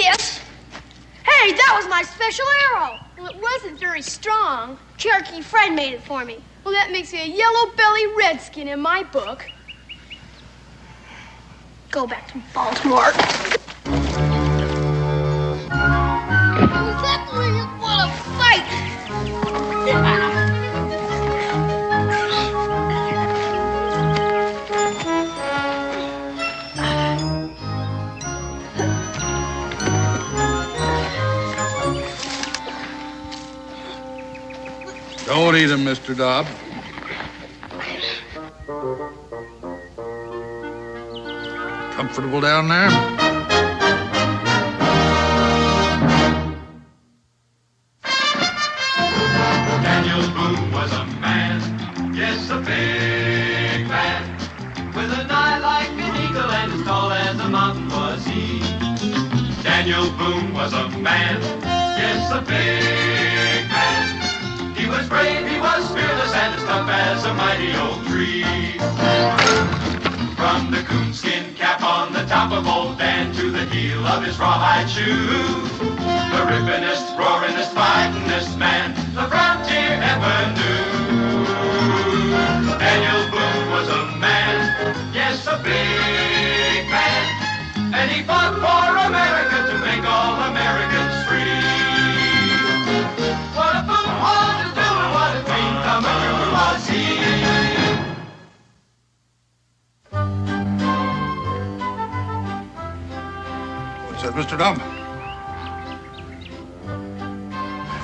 this. Hey, that was my special arrow. Well, it wasn't very strong. Cherokee Fred made it for me. Well, that makes me a yellow-belly redskin in my book. Go back to Baltimore. Exactly what a fight! Don't eat him, Mr. Dobb. Comfortable down there? Daniel Boone was a man, yes, a big man, with an eye like an eagle and as tall as a mountain was he. Daniel Boone was a man, yes, a big man. He was brave, he was fearless, and as tough as a mighty oak tree. From the coonskin cap on the top of old Dan to the heel of his rawhide shoe, the rippin'est, roaring'est, fighting'est man the frontier ever knew. Daniel Boone was a man, yes, a big man, and he fought for America to make all Americans free. What a Boone wanted to do and what a dream come true was he. What's that, Mr. Dobb?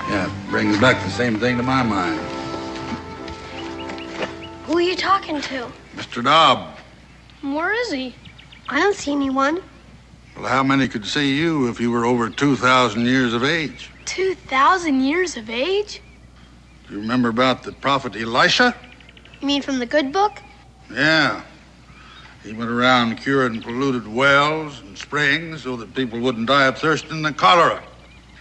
Yeah, it brings back the same thing to my mind. Who are you talking to? Mr. Dobb. Where is he? I don't see anyone. Well, how many could see you if you were over 2,000 years of age? 2,000 years of age? Do you remember about the prophet Elisha? You mean from the good book? Yeah. He went around curing polluted wells and springs so that people wouldn't die of thirst and the cholera.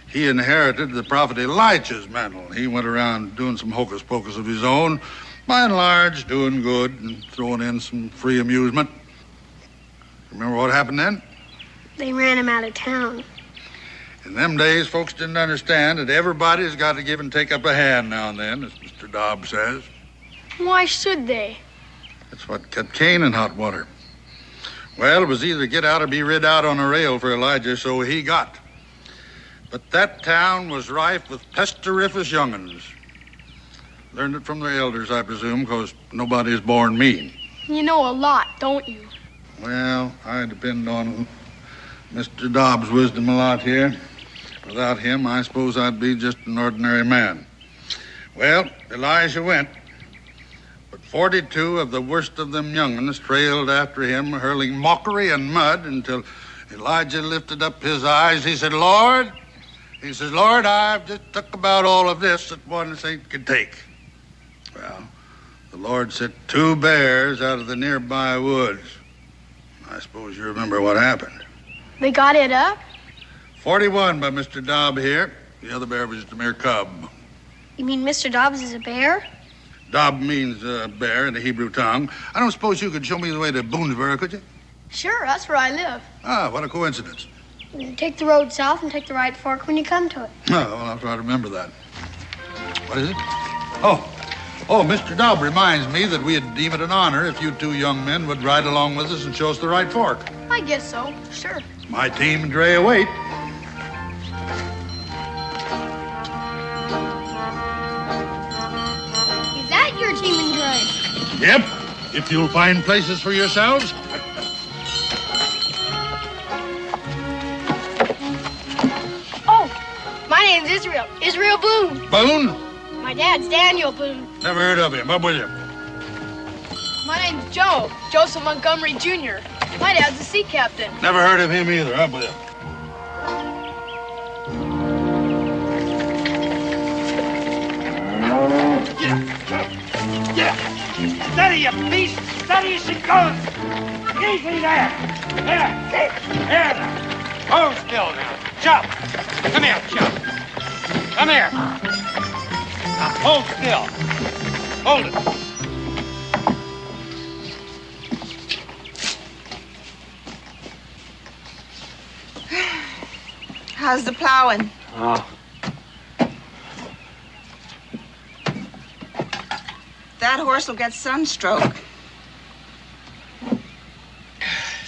He inherited the prophet Elijah's mantle. He went around doing some hocus pocus of his own, by and large doing good and throwing in some free amusement. Remember what happened then? They ran him out of town. In them days, folks didn't understand that everybody's got to give and take up a hand now and then, as Mr. Dobb says. Why should they? That's what kept Cain in hot water. Well, it was either get out or be rid out on a rail for Elijah, so he got. But that town was rife with pesteriferous young'uns. Learned it from their elders, I presume, because nobody's born mean. You know a lot, don't you? Well, I depend on Mr. Dobb's wisdom a lot here. Without him, I suppose I'd be just an ordinary man. Well, Elijah went, but 42 of the worst of them young'uns trailed after him, hurling mockery and mud until Elijah lifted up his eyes. He said, Lord, I've just took about all of this that one saint could take. Well, the Lord sent 2 bears out of the nearby woods. I suppose you remember what happened. They got it up? 41 by Mr. Dobb here. The other bear was just a mere cub. You mean Mr. Dobbs is a bear? Dobb means bear in the Hebrew tongue. I don't suppose you could show me the way to Boonesboro, could you? Sure, that's where I live. Ah, what a coincidence. You take the road south and take the right fork when you come to it. Oh, well, I'll try to remember that. What is it? Oh, Mr. Dobb reminds me that we'd deem it an honor if you 2 young men would ride along with us and show us the right fork. I guess so, sure. My team and Dre await. Is that your team and Dre? Yep, if you'll find places for yourselves. Oh, my name's Israel. Israel Boone. Boone? My dad's Daniel Boone. Never heard of him. Up with you. My name's Joe. Joseph Montgomery Jr. My dad's a sea captain. Never heard of him either. Up with you. Yeah. Steady, you beast. Steady as she goes. Easy there. There. Now. Hold still now. Jump. Come here, jump. Come here. Now hold still. Hold it. How's the plowing? Oh. That horse will get sunstroke.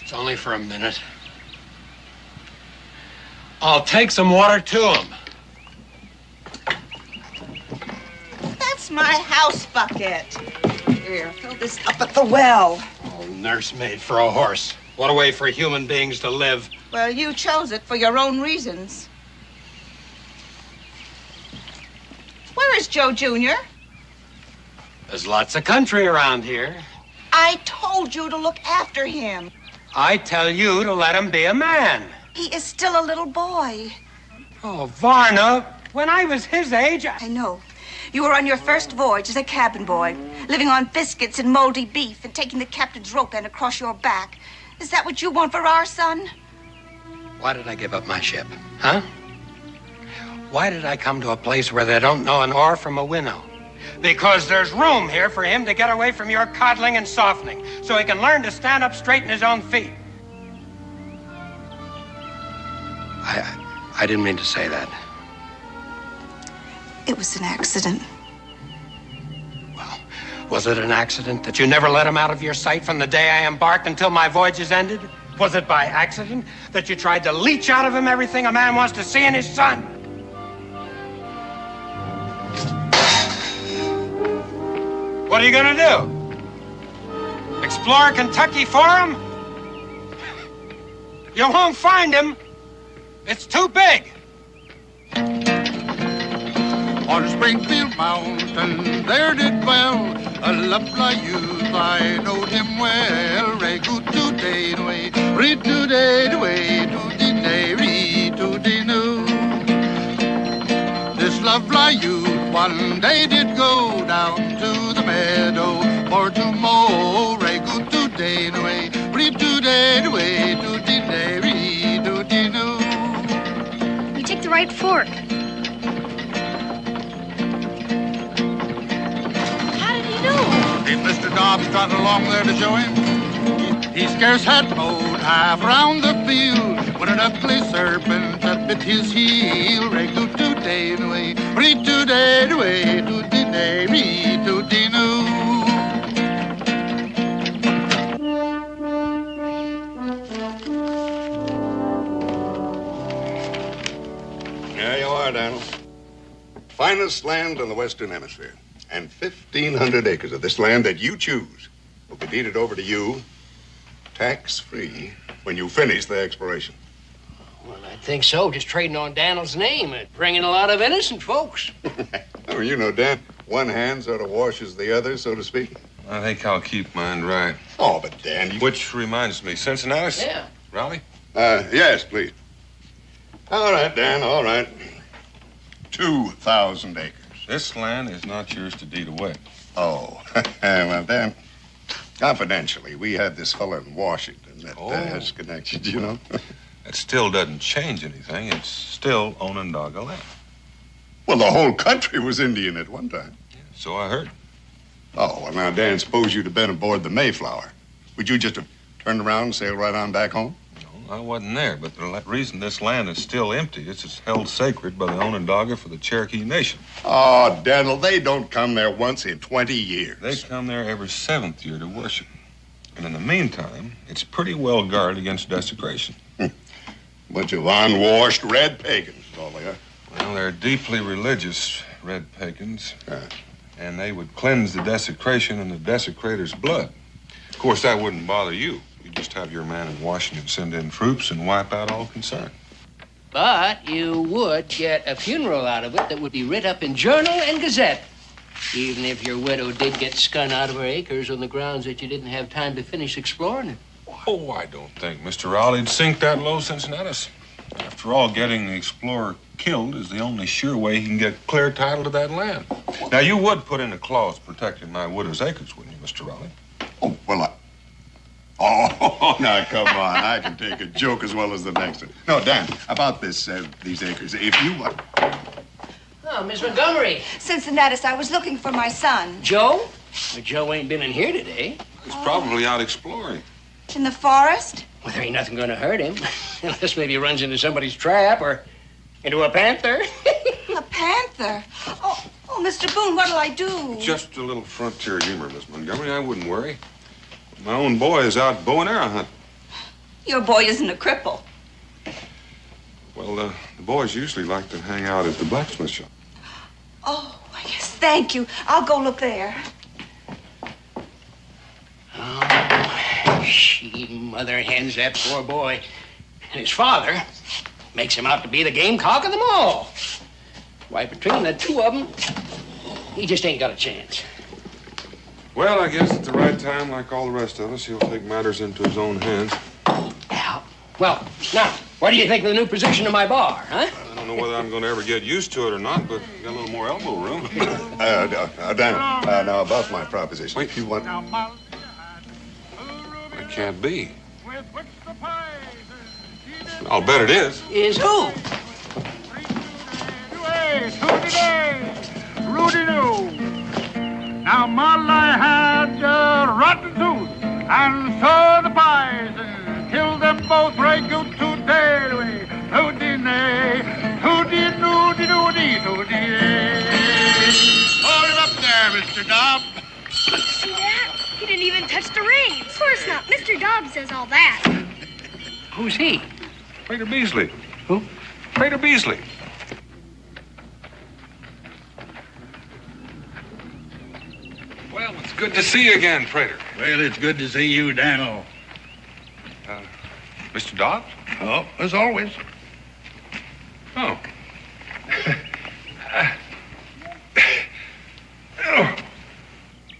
It's only for a minute. I'll take some water to him. That's my house bucket. Here, fill this up at the well. Oh, nursemaid for a horse. What a way for human beings to live. Well, you chose it for your own reasons. Where is Joe Jr.? There's lots of country around here. I told you to look after him. I tell you to let him be a man. He is still a little boy. Oh, Varna, when I was his age, I know. You were on your first voyage as a cabin boy, living on biscuits and moldy beef and taking the captain's rope end across your back. Is that what you want for our son? Why did I give up my ship, huh? Why did I come to a place where they don't know an oar from a winnow? Because there's room here for him to get away from your coddling and softening, so he can learn to stand up straight in his own feet. I didn't mean to say that. It was an accident. Well, was it an accident that you never let him out of your sight from the day I embarked until my voyage is ended? Was it by accident that you tried to leech out of him everything a man wants to see in his son? What are you gonna do? Explore Kentucky for him? You won't find him. It's too big. On Springfield Mountain, there did dwell a lovely youth. I knowed him well. Re good to day way, re to day way, to the day, re to the new. This lovely youth one day did go down to the meadow for to mow. Re good to day way, re to day way, to the day, re to the new. You take the right fork. If Mr. Dobbs trotted along there to show him, he scarce had mowed half around the field when an ugly serpent bit his heel. Re to day away, re to day away, to the day, re to the new. There you are, Daniel. Finest land in the Western Hemisphere. And 1,500 acres of this land that you choose will be deeded over to you, tax-free, when you finish the exploration. Well, I think so. Just trading on Daniel's name and bringing a lot of innocent folks. Oh, you know, Dan, one hand sort of washes the other, so to speak. I think I'll keep mine right. Oh, but Dan, you... Which reminds me, Cincinnati? Yeah. Raleigh? Yes, please. All right, Dan, all right. 2,000 acres. This land is not yours to deed away. Oh, well, Dan, confidentially, we had this fellow in Washington that has connections, you know. That still doesn't change anything. It's still Onondaga land. Well, the whole country was Indian at one time. Yeah, so I heard. Oh, well, now, Dan, suppose you'd have been aboard the Mayflower. Would you just have turned around and sailed right on back home? No, I wasn't there, but the reason this land is still empty is it's held sacred by the Onondaga for the Cherokee Nation. Oh, Daniel, they don't come there once in 20 years. They come there every 7th year to worship. And in the meantime, it's pretty well guarded against desecration. Bunch of unwashed red pagans, is all they are. Well, they're deeply religious red pagans. And they would cleanse the desecration in the desecrator's blood. Of course, that wouldn't bother you. You'd just have your man in Washington send in troops and wipe out all concern. But you would get a funeral out of it that would be writ up in Journal and Gazette. Even if your widow did get skun out of her acres on the grounds that you didn't have time to finish exploring it. Oh, I don't think Mr. Raleigh'd sink that low, Cincinnatus. After all, getting the explorer killed is the only sure way he can get clear title to that land. Now, you would put in a clause protecting my widow's acres, wouldn't you, Mr. Raleigh? Oh, well, Oh, now, come on. I can take a joke as well as the next one. No, Dan, about these acres. If you... Oh, Miss Montgomery. Cincinnatus, I was looking for my son. Joe? Well, Joe ain't been in here today. He's probably out exploring. In the forest? Well, there ain't nothing going to hurt him. Unless maybe he runs into somebody's trap or Into a panther? A panther? Oh, Mr. Boone, what'll I do? Just a little frontier humor, Miss Montgomery. I wouldn't worry. My own boy is out bow and arrow hunting. Your boy isn't a cripple. Well, the boys usually like to hang out at the blacksmith shop. Oh, yes, thank you. I'll go look there. Oh, she mother hens that poor boy. And his father makes him out to be the gamecock of them all. Why, between the two of them, he just ain't got a chance. Well, I guess at the right time, like all the rest of us, he'll take matters into his own hands. Yeah. Well, now, what do you think of the new position of my bar, huh? I don't know whether I'm going to ever get used to it or not, but got a little more elbow room. Dan, now about my proposition. Wait. If you want... It can't be. I'll bet it is. Is who? Rudy-doo. Now, Molly had a rotten tooth, and so the poison killed them both right good today. Hooty-nay, hooty-doody-doody, hooty-nay. Hold him up there, Mr. Dobbs. See that? He didn't even touch the reins. Of course not. Mr. Dobbs says all that. Who's he? Prater Beasley. Who? Prater Beasley. Well, it's good to see you again, Prater. Well, it's good to see you, Daniel. Mr. Dobbs? Oh, as always. Oh.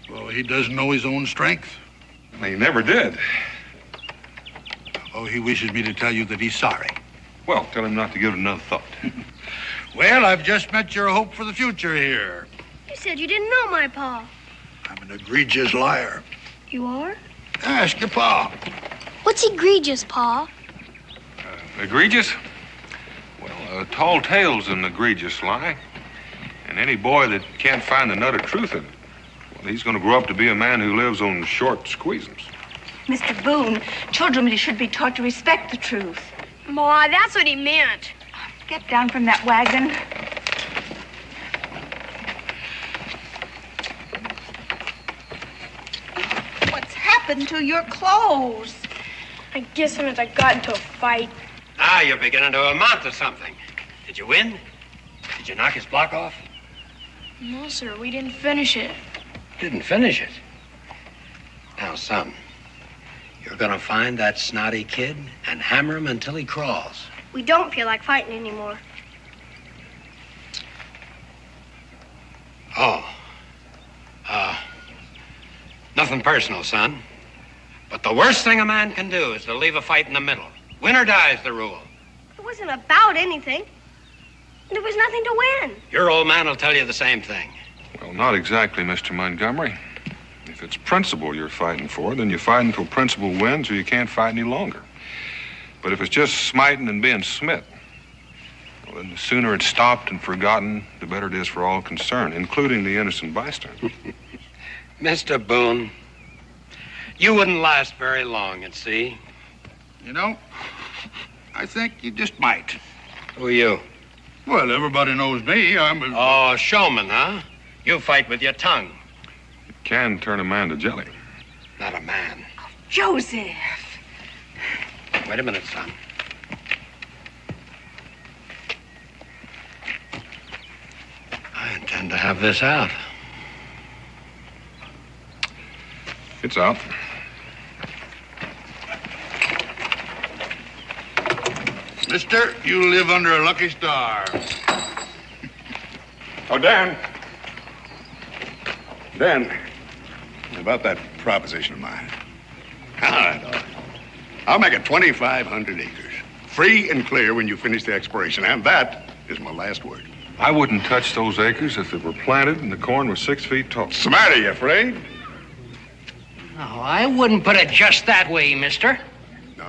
Well, he doesn't know his own strength. He never did. Oh, he wishes me to tell you that he's sorry. Well, tell him not to give it another thought. Well, I've just met your hope for the future here. You said you didn't know my pa. I'm an egregious liar. You are? Ask your pa. What's egregious, Pa? Egregious? Well, a tall tale's an egregious lie. And any boy that can't find the nut of truth in it, well, he's going to grow up to be a man who lives on short squeezins. Mr. Boone, children should be taught to respect the truth. Ma, that's what he meant. Get down from that wagon. What's happened to your clothes? I guess I got into a fight. Ah, you're beginning to amount to something. Did you win? Did you knock his block off? No, sir, we didn't finish it. Didn't finish it. Now, son, you're gonna find that snotty kid and hammer him until he crawls. We don't feel like fighting anymore. Oh. Nothing personal, son. But the worst thing a man can do is to leave a fight in the middle. Win or die is the rule. It wasn't about anything. There was nothing to win. Your old man will tell you the same thing. Well, not exactly, Mr. Montgomery. If it's principle you're fighting for, then you fight until principle wins or you can't fight any longer. But if it's just smiting and being smit, well, then the sooner it's stopped and forgotten, the better it is for all concerned, including the innocent bystander. Mr. Boone, you wouldn't last very long at sea. You know, I think you just might. Who are you? Well, everybody knows me. I'm a... Oh, showman, huh? You fight with your tongue. It can turn a man to jelly. Not a man. Joseph. Wait a minute, son. I intend to have this out. It's out. Mister, you live under a lucky star. Oh, Dan. Dan, about that proposition of mine. All right. I'll make it 2,500 acres. Free and clear when you finish the exploration. And that is my last word. I wouldn't touch those acres if they were planted and the corn was 6 feet tall. What's the matter, you afraid? No, I wouldn't put it just that way, mister. No.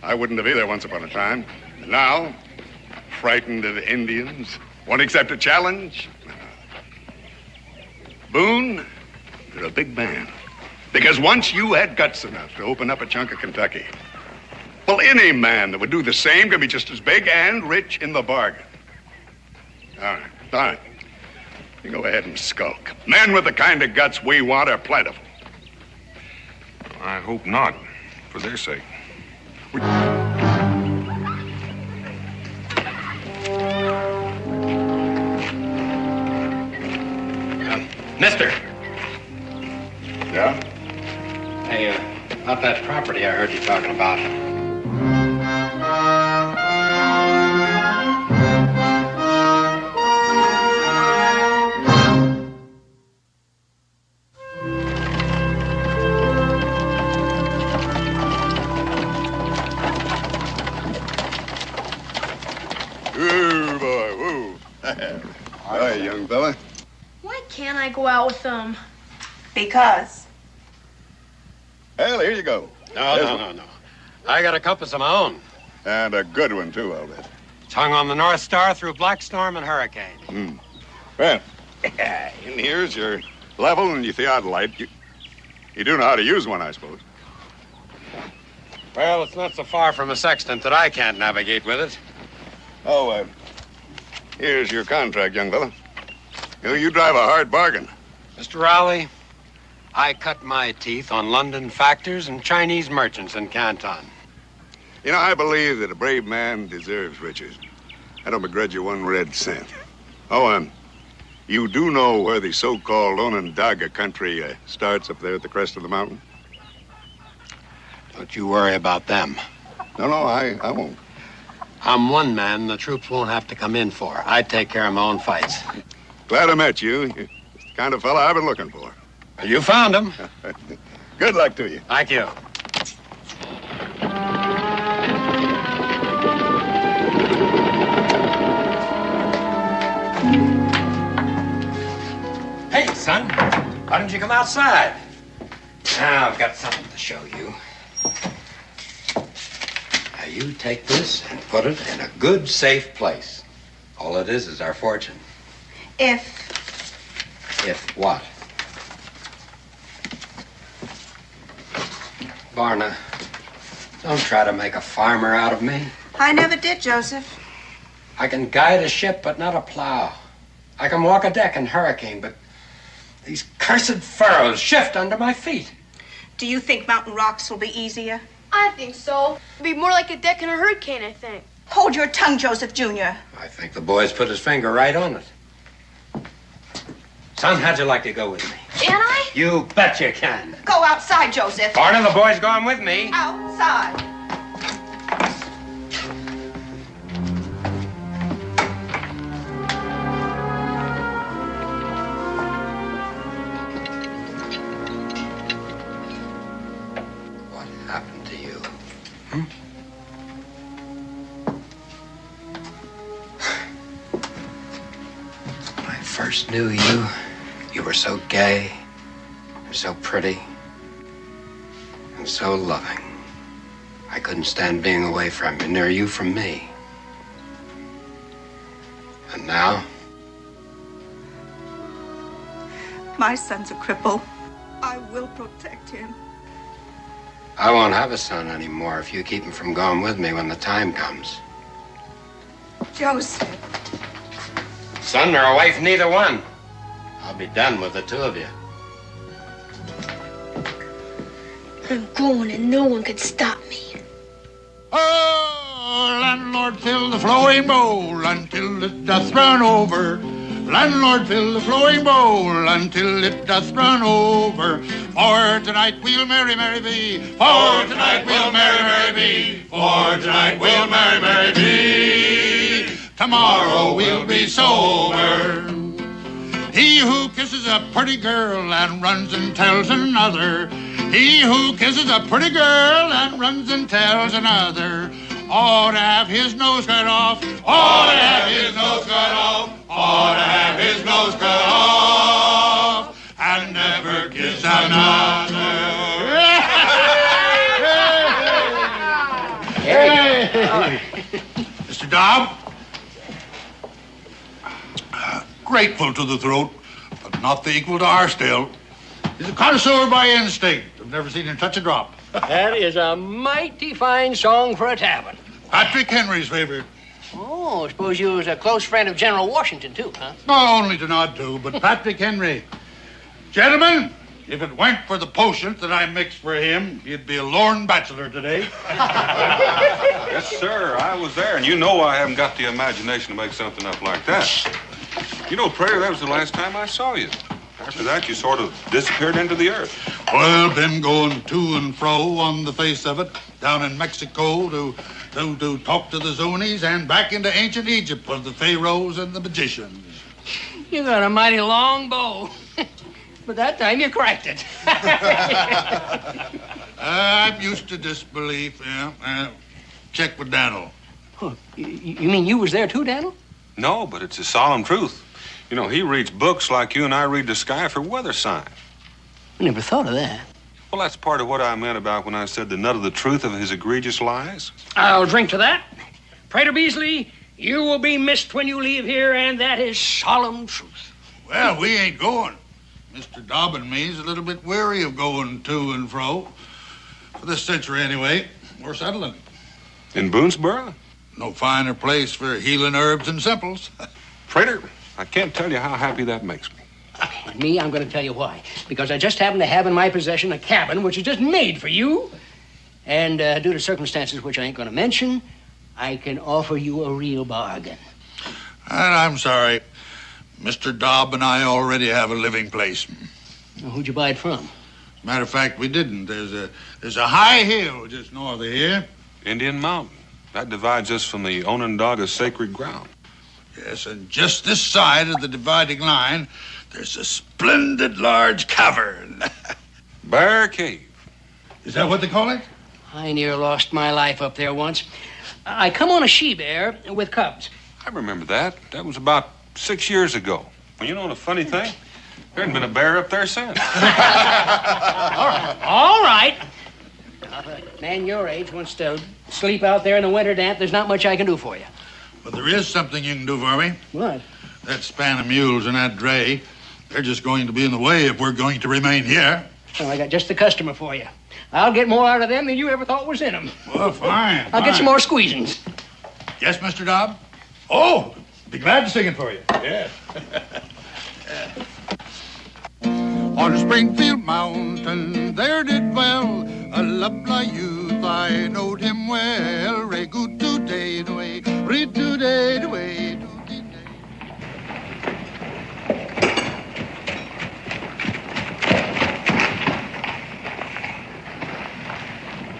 I wouldn't have either once upon a time. And now, frightened of Indians, won't accept a challenge. Boone, you're a big man. Because once you had guts enough to open up a chunk of Kentucky, Well, any man that would do the same can be just as big and rich in the bargain. All right. You go ahead and skulk. Men with the kind of guts we want are plentiful. I hope not, for their sake. Mister. Yeah? Hey, about that property I heard you talking about. Ooh, boy, woo. Hi, young fella. Why can't I go out with them? Because. Well, here you go. No. I got a compass of my own. And a good one, too, I'll bet. It's hung on the North Star through black storm and hurricane. Well, in here's your level and your theodolite. You do know how to use one, I suppose. Well, it's not so far from a sextant that I can't navigate with it. Oh, here's your contract, young fella. You drive a hard bargain. Mr. Rowley, I cut my teeth on London factors and Chinese merchants in Canton. You know, I believe that a brave man deserves riches. I don't begrudge you 1 red cent. Oh, you do know where the so-called Onondaga country starts up there at the crest of the mountain? Don't you worry about them. No, I won't. I'm one man the troops won't have to come in for. I take care of my own fights. Glad I met you. You're the kind of fella I've been looking for. You found him. Good luck to you. Thank you. Hey, son. Why didn't you come outside? Now, I've got something to show you. Now, you take this and put it in a good, safe place. All it is our fortune. If what? Varna, don't try to make a farmer out of me. I never did, Joseph. I can guide a ship, but not a plow. I can walk a deck in hurricane, but these cursed furrows shift under my feet. Do you think mountain rocks will be easier? I think so. It'll be more like a deck in a hurricane, I think. Hold your tongue, Joseph Jr. I think the boy's put his finger right on it. Son, how'd you like to go with me? Can I? You bet you can. Go outside, Joseph. Varna, the boy's going with me. Outside. What happened to you? When I first knew you, you were so gay, and so pretty, and so loving. I couldn't stand being away from you, nor you from me. And now? My son's a cripple. I will protect him. I won't have a son anymore if you keep him from going with me when the time comes. Joseph. Son or a wife, neither one. I'll be done with the two of you. I'm going and no one can stop me. Oh, landlord, fill the flowing bowl until it doth run over. Landlord, fill the flowing bowl until it doth run over. For tonight we'll merry, merry be. For tonight we'll merry, merry be. For tonight we'll merry, merry be. Tomorrow we'll be sober. He who kisses a pretty girl and runs and tells another. He who kisses a pretty girl and runs and tells another ought to have his nose cut off. Ought to have his nose cut off. Ought to have his nose cut off. And never kiss another. Hey. Mr. Dobb? Grateful to the throat, but not the equal to our still. He's a connoisseur by instinct. I've never seen him touch a drop. That is a mighty fine song for a tavern. Patrick Henry's favorite. Oh, I suppose you was a close friend of General Washington, too, huh? Not only to nod to, but Patrick Henry. Gentlemen, if it weren't for the potions that I mixed for him, he'd be a lorn bachelor today. Yes, sir. I was there, and you know I haven't got the imagination to make something up like that. You know, Prater, that was the last time I saw you. After that, you sort of disappeared into the earth. Well, been going to and fro on the face of it, down in Mexico to talk to the Zunies and back into ancient Egypt with the pharaohs and the magicians. You got a mighty long bow. But that time you cracked it. I'm used to disbelief, yeah. Check with Daniel. Oh, you mean you was there too, Daniel? No, but it's a solemn truth. You know, he reads books like you and I read the sky for weather signs. I never thought of that. Well, that's part of what I meant about when I said the nut of the truth of his egregious lies. I'll drink to that. Prater Beasley, you will be missed when you leave here, and that is solemn truth. Well, we ain't going. Mr. Dobb and me's a little bit weary of going to and fro. For this century, anyway. We're settling. In Boonesboro? No finer place for healing herbs and simples. Prater, I can't tell you how happy that makes me. And me, I'm going to tell you why. Because I just happen to have in my possession a cabin which is just made for you. And due to circumstances which I ain't going to mention, I can offer you a real bargain. And I'm sorry. Mr. Dobb and I already have a living place. Well, who'd you buy it from? Matter of fact, we didn't. There's a high hill just north of here. Indian Mountain. That divides us from the Onondaga sacred ground. Yes, and just this side of the dividing line, there's a splendid large cavern. Bear Cave. Is that what they call it? I near lost my life up there once. I come on a she-bear with cubs. I remember that. That was about 6 years ago. Well, you know the funny thing? There hadn't been a bear up there since. All right. Now, if a man your age wants to sleep out there in the winter damp, there's not much I can do for you. But there is something you can do for me. What? That span of mules and that dray, they're just going to be in the way if we're going to remain here. Well, I got just the customer for you. I'll get more out of them than you ever thought was in them. Well, fine. I'll get some more squeezings. Yes, Mr. Dobb? Oh, be glad to sing it for you. Yes. On Springfield Mountain, there did dwell a lovely youth. I knowed him well. Re good today, way, re today, way.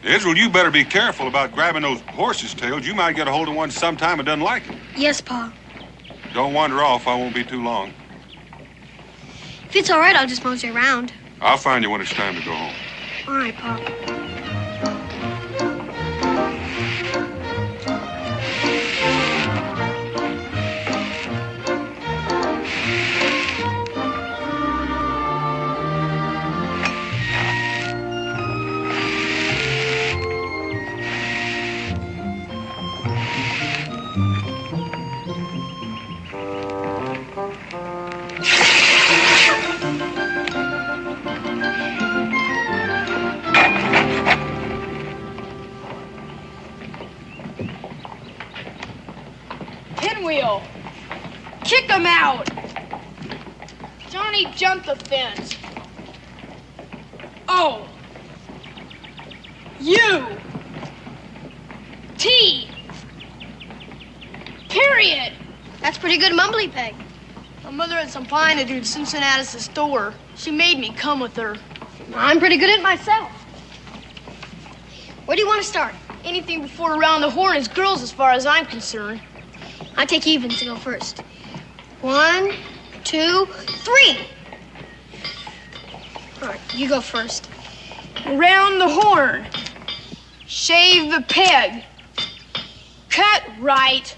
Israel, you better be careful about grabbing those horses' tails. You might get a hold of one sometime and doesn't like it. Yes, Pa. Don't wander off. I won't be too long. If it's all right, I'll just mosey around. I'll find you when it's time to go home. All right, Pa. Pinwheel! Kick him out! Johnny jumped the fence. O. U. T. Period. That's pretty good mumbly peg. My mother had some pine to do at Cincinnatus' store. She made me come with her. I'm pretty good at it myself. Where do you want to start? Anything before around the horn is girls as far as I'm concerned. I take evens to go first. 1, 2, 3. All right, you go first. Around the horn. Shave the peg. Cut right.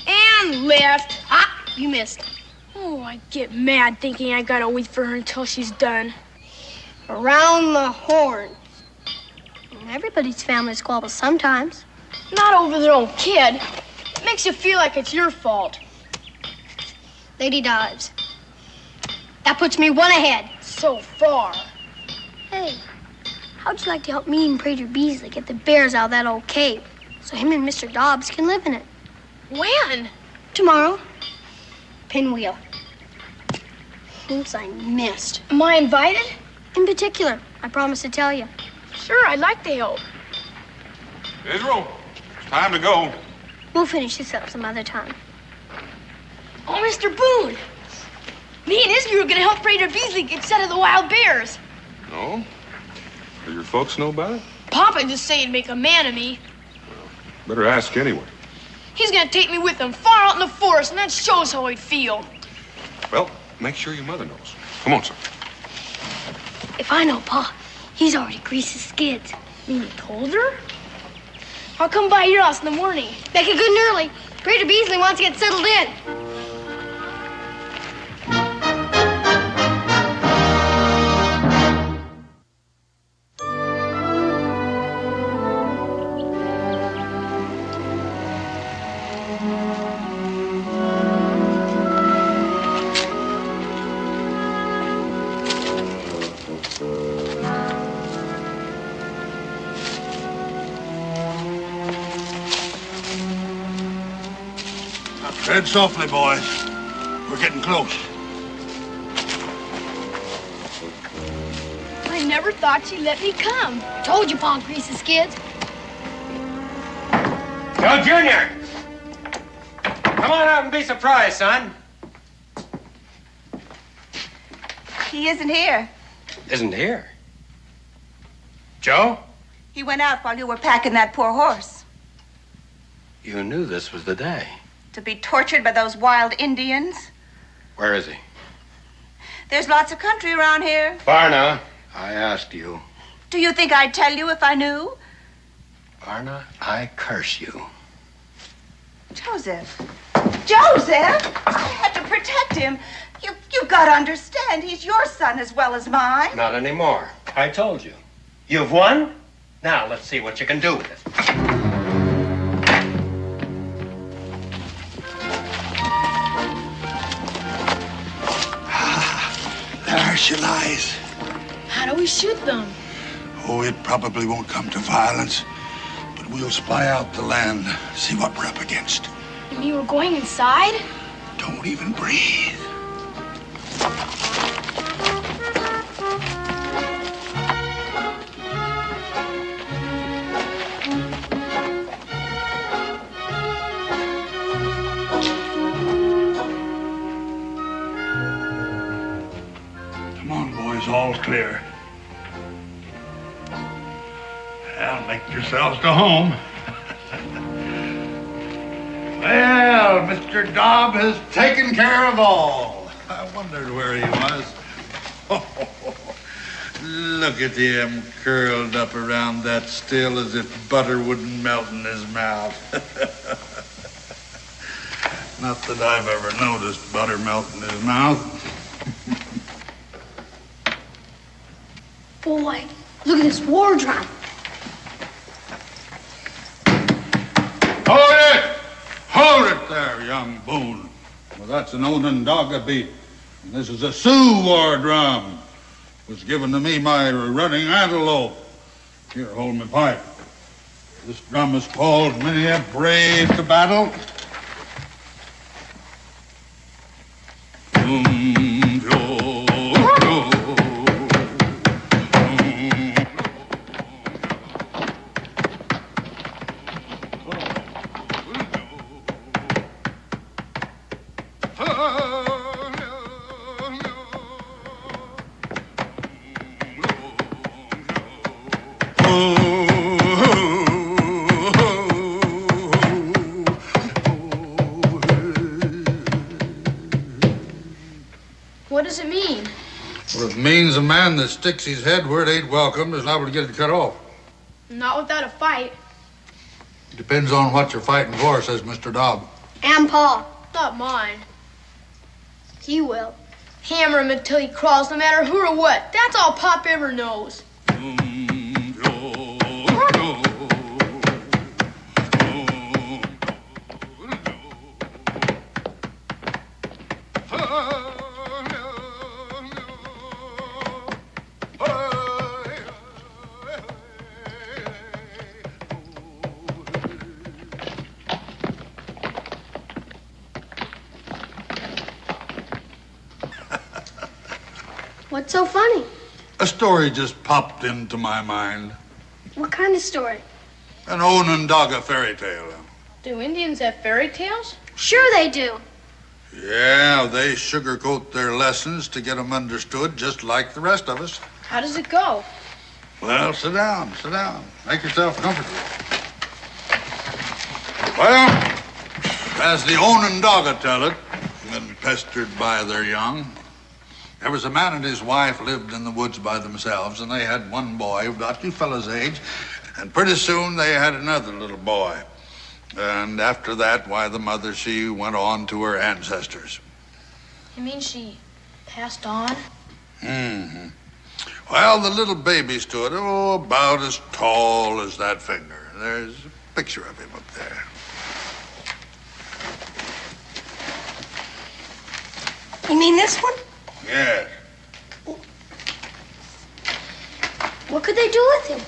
And left. Ah, you missed. Oh, I get mad thinking I gotta wait for her until she's done. Around the horn. Everybody's family squabbles sometimes. Not over their own kid. It makes you feel like it's your fault. Lady dives. That puts me 1 ahead. So far. Hey, How'd you like to help me and Prater Beasley get the bears out of that old cave so him and Mr. Dobbs can live in it? When? Tomorrow. Pinwheel. Oops, I missed. Am I invited? In particular, I promised to tell you. Sure, I'd like to help. Israel, it's time to go. We'll finish this up some other time. Oh, Mr. Boone. Me and Izzy were gonna help Prater Beasley get set of the wild bears. No? Do your folks know about it? Papa just said he'd make a man of me. Better ask anyway. He's gonna take me with him far out in the forest, and that shows how he'd feel. Well, make sure your mother knows. Come on, son. If I know Pa, he's already greased his skids. You told her? I'll come by your house in the morning. Make it good and early. Prater Beasley wants to get settled in. Tread softly, boys. We're getting close. I never thought she'd let me come. Told you Pa greased his skids. Joe Jr. Come on out and be surprised, son. He isn't here. Isn't here. Joe? He went out while you were packing that poor horse. You knew this was the day. To be tortured by those wild Indians. Where is he? There's lots of country around here. Varna, I asked you. Do you think I'd tell you if I knew? Varna, I curse you. Joseph. Joseph! I had to protect him. You've got to understand, he's your son as well as mine. Not anymore. I told you. You've won? Now let's see what you can do with it. There she lies. How do we shoot them? Oh, it probably won't come to violence, but we'll spy out the land, see what we're up against. You mean we're going inside? Don't even breathe. Come on, boys, all clear. Well, make yourselves to home. Well, Mr. Dobb has taken care of all. I wondered where he was. Look at him curled up around that still as if butter wouldn't melt in his mouth. Not that I've ever noticed butter melt in his mouth. Boy, look at this war drum. Hold it! Hold it there, young Boone. Well, that's an Onondaga beat. And this is a Sioux war drum. It was given to me by running antelope. Here, hold my pipe. This drum has called many a brave to battle. What does it mean? Well, it means a man that sticks his head where it ain't welcome is liable to get it cut off. Not without a fight. It depends on what you're fighting for, says Mr. Dobb. And Pa. Not mine. He will. Hammer him until he crawls, no matter who or what. That's all Pop ever knows. What's so funny? A story just popped into my mind. What kind of story? An Onondaga fairy tale. Do Indians have fairy tales? Sure they do. Yeah, they sugarcoat their lessons to get them understood just like the rest of us. How does it go? Well, sit down. Make yourself comfortable. Well, as the Onondaga tell it, when pestered by their young, there was a man and his wife lived in the woods by themselves, and they had one boy about you fellas' age, and pretty soon they had another little boy. And after that, why, the mother, she went on to her ancestors. You mean she passed on? Mm-hmm. Well, the little baby stood, about as tall as that finger. There's a picture of him up there. You mean this one? Yes. What could they do with him?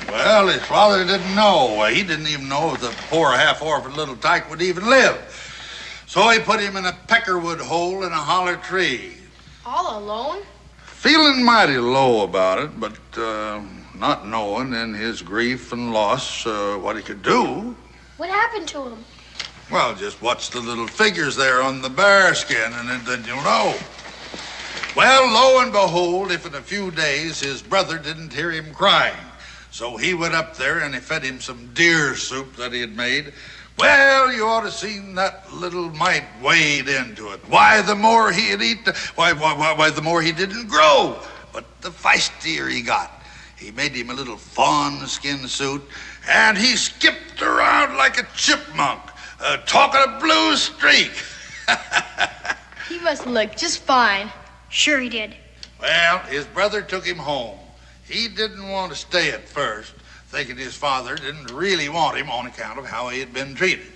Well, his father didn't know. He didn't even know if the poor half-orphaned little tyke would even live. So he put him in a peckerwood hole in a holler tree. All alone? Feeling mighty low about it, but not knowing in his grief and loss what he could do. What happened to him? Well, just watch the little figures there on the bear skin, and then you'll know. Well, lo and behold, if in a few days his brother didn't hear him crying. So he went up there and he fed him some deer soup that he had made. Well, you ought to seen that little mite wade into it. Why, the more he'd eat, why, the more he didn't grow. But the feistier he got. He made him a little fawn skin suit, and he skipped around like a chipmunk, talking a blue streak. He must look just fine. Sure he did. Well, his brother took him home. He didn't want to stay at first, thinking his father didn't really want him on account of how he had been treated.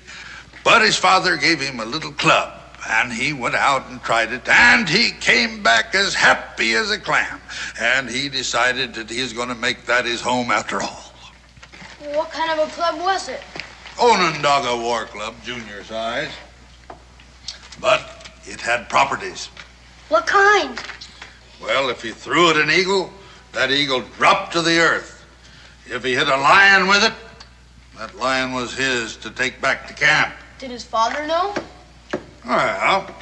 But his father gave him a little club, and he went out and tried it, and he came back as happy as a clam. And he decided that he was going to make that his home after all. What kind of a club was it? Onondaga War Club, junior size. But it had properties. What kind? Well, if he threw at an eagle, that eagle dropped to the earth. If he hit a lion with it, that lion was his to take back to camp. Did his father know? Well,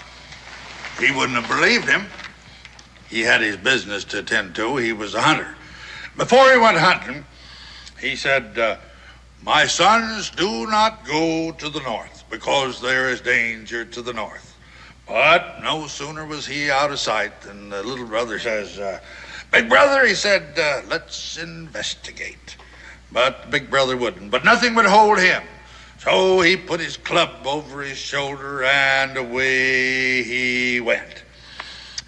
he wouldn't have believed him. He had his business to attend to. He was a hunter. Before he went hunting, he said, my sons, do not go to the north because there is danger to the north. But no sooner was he out of sight than the little brother says, big brother, he said, let's investigate. But big brother wouldn't. But nothing would hold him. So he put his club over his shoulder and away he went.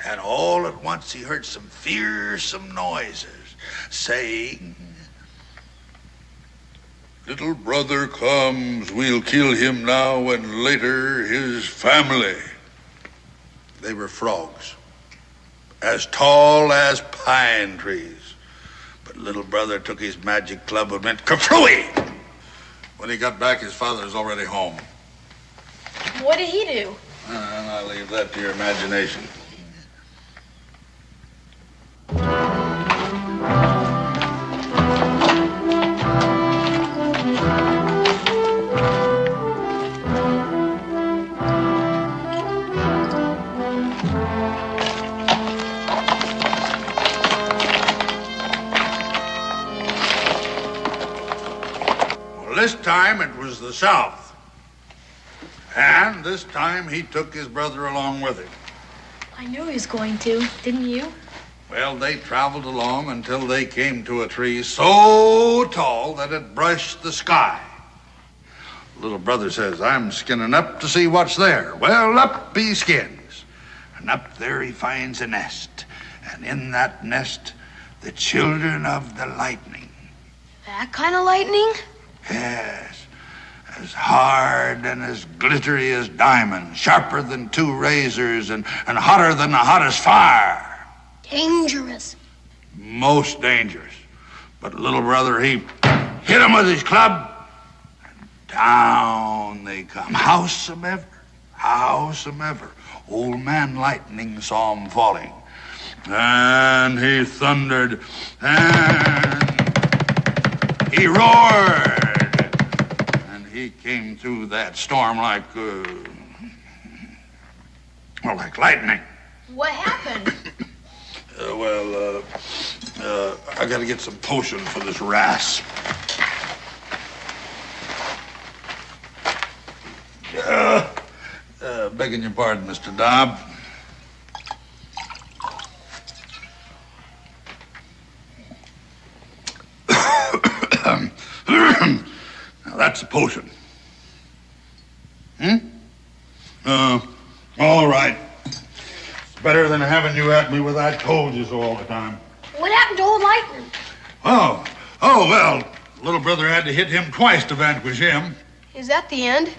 And all at once he heard some fearsome noises saying, little brother comes, we'll kill him now and later his family. They were frogs, as tall as pine trees. But little brother took his magic club and went kerflooey. When he got back, his father was already home. What did he do? And I leave that to your imagination. This time it was the South. And this time he took his brother along with him. I knew he was going to, didn't you? Well, they traveled along until they came to a tree so tall that it brushed the sky. Little brother says, I'm skinning up to see what's there. Well, up he skins. And up there he finds a nest. And in that nest, the children of the lightning. That kind of lightning? Yes, as hard and as glittery as diamonds, sharper than two razors, and hotter than the hottest fire. Dangerous. Most dangerous. But little brother, he hit him with his club, and down they come. Howsomever, old man Lightning saw him falling. And he thundered, and he roared. And he came through that storm like lightning. What happened? I gotta get some potion for this rasp. Begging your pardon, Mr. Dobb. Now, that's a potion. All right. It's better than having you at me with I told you so all the time. What happened to old Lightning? Well, little brother had to hit him twice to vanquish him. Is that the end?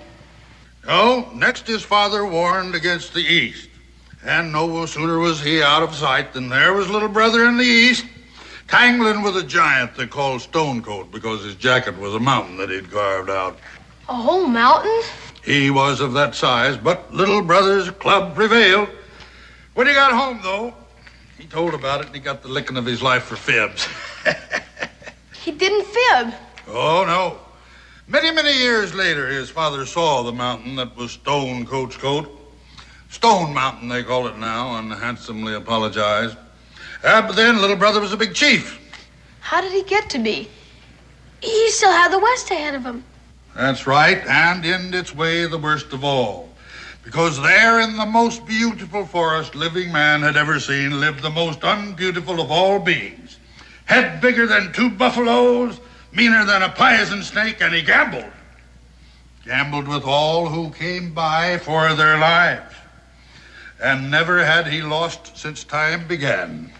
No, next his father warned against the east. And no sooner was he out of sight than there was little brother in the east, tangling with a giant they called Stonecoat because his jacket was a mountain that he'd carved out. A whole mountain? He was of that size, but little brother's club prevailed. When he got home, though, he told about it and he got the licking of his life for fibs. He didn't fib. Oh, no. Many, many years later, his father saw the mountain that was Stonecoat's coat. Stone Mountain, they call it now, and handsomely apologized. But then little brother was a big chief. How did he get to be? He still had the West ahead of him. That's right, and in its way the worst of all. Because there in the most beautiful forest living man had ever seen lived the most unbeautiful of all beings. Head bigger than 2 buffaloes, meaner than a poison snake, and he gambled. Gambled with all who came by for their lives. And never had he lost since time began.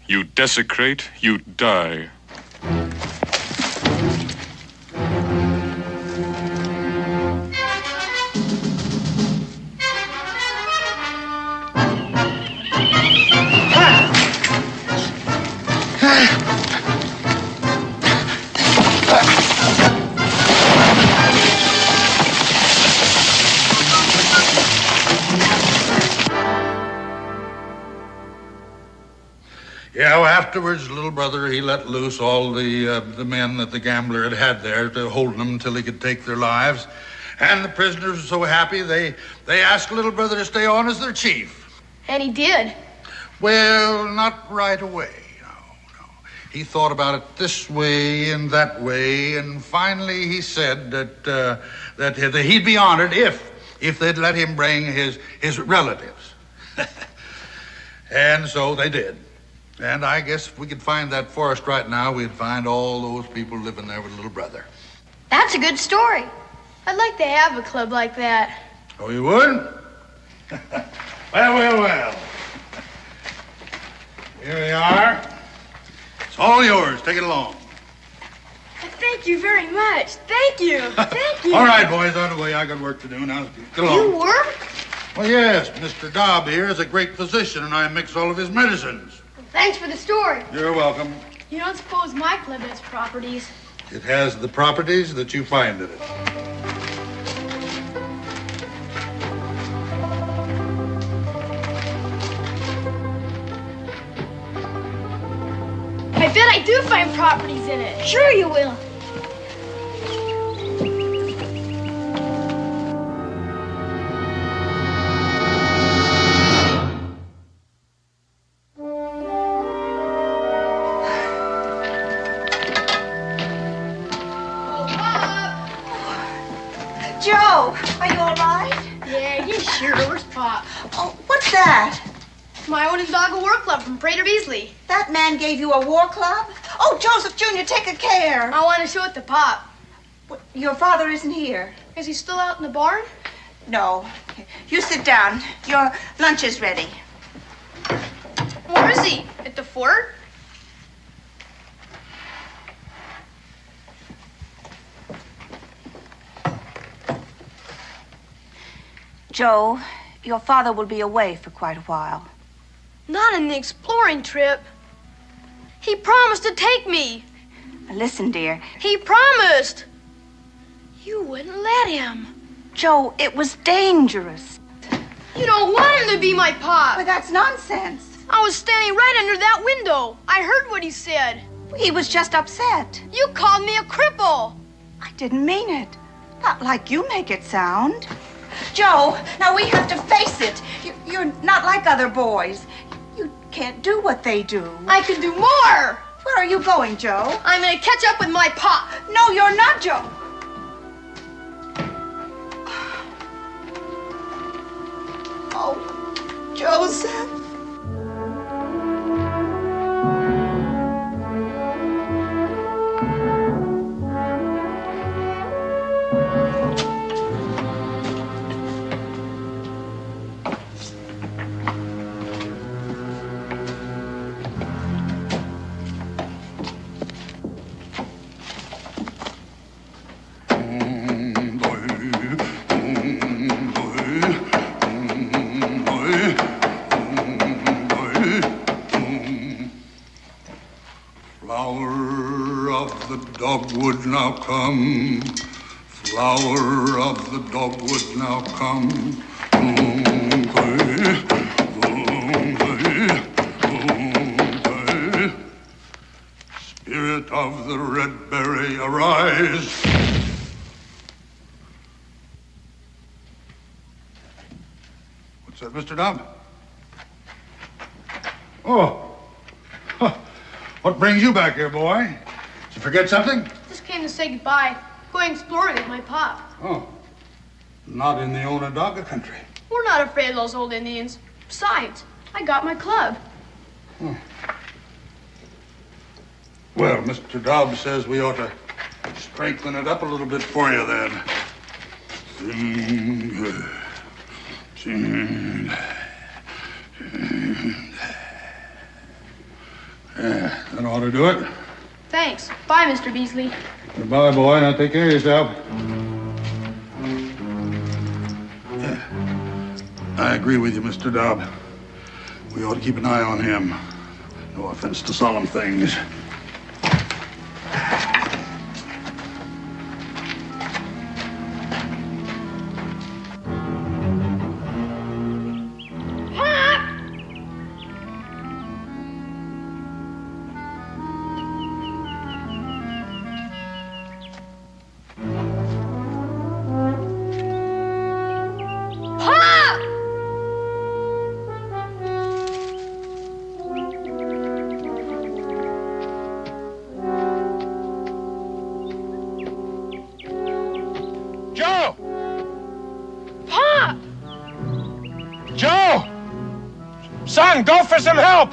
You desecrate, you die. Yeah, well, afterwards, little brother, he let loose all the men that the gambler had there to hold them until he could take their lives. And the prisoners were so happy, they asked little brother to stay on as their chief. And he did. Well, not right away, no. He thought about it this way and that way, and finally he said that he'd be honored if they'd let him bring his relatives. And so they did. And I guess if we could find that forest right now, we'd find all those people living there with little brother. That's a good story. I'd like to have a club like that. Oh, you would? Well. Here we are. It's all yours. Take it along. Thank you very much. Thank you. Thank you. All right, boys, on the way. I got work to do now. Get along. You work? Well, yes. Mr. Dobb here is a great physician, and I mix all of his medicines. Thanks for the story. You're welcome. You don't suppose my club has properties? It has the properties that you find in it. I bet I do find properties in it. Sure you will. Joe, are you all right? Yeah, he's sure. Where's Pop? Oh, what's that? My own Doggo War Club from Prater Beasley. That man gave you a war club? Oh, Joseph Jr., take a care. I want to show it to Pop. Your father isn't here. Is he still out in the barn? No. You sit down. Your lunch is ready. Where is he? At the fort? Joe, your father will be away for quite a while. Not on the exploring trip. He promised to take me. Listen, dear. He promised. You wouldn't let him. Joe, it was dangerous. You don't want him to be my Pop. But that's nonsense. I was standing right under that window. I heard what he said. He was just upset. You called me a cripple. I didn't mean it. Not like you make it sound. Joe, now we have to face it. You're not like other boys. You can't do what they do. I can do more. Where are you going, Joe? I'm going to catch up with my Pop. No, you're not, Joe. Oh, Joseph. Dogwood now come, flower of the dogwood now come. Spirit of the red berry, arise. What's that, Mr. Dobb? Oh, what brings you back here, boy? Did you forget something? Just came to say goodbye. Going exploring with my Pop. Oh. Not in the Onondaga country. We're not afraid of those old Indians. Besides, I got my club. Oh. Well, Mr. Dobbs says we ought to strengthen it up a little bit for you then. Yeah, that ought to do it. Thanks. Bye, Mr. Beasley. Goodbye, boy. Now take care of yourself. Yeah. I agree with you, Mr. Dobb. We ought to keep an eye on him. No offense to solemn things. Son, go for some help!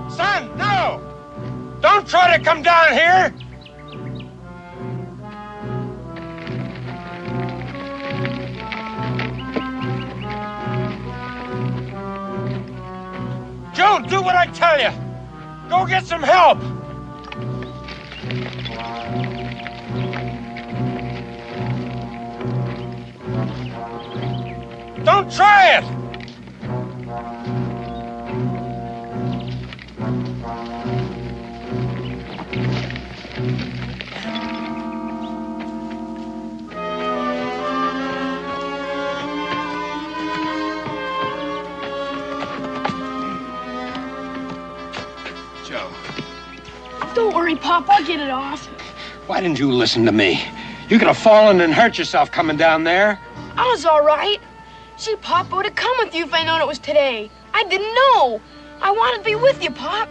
Son, no! Don't try to come down here! Joe, do what I tell you! Go get some help! Don't try it! Joe. Don't worry, Pop. I'll get it off. Why didn't you listen to me? You could have fallen and hurt yourself coming down there. I was all right. See, Pop, I would have come with you if I'd known it was today. I didn't know. I wanted to be with you, Pop.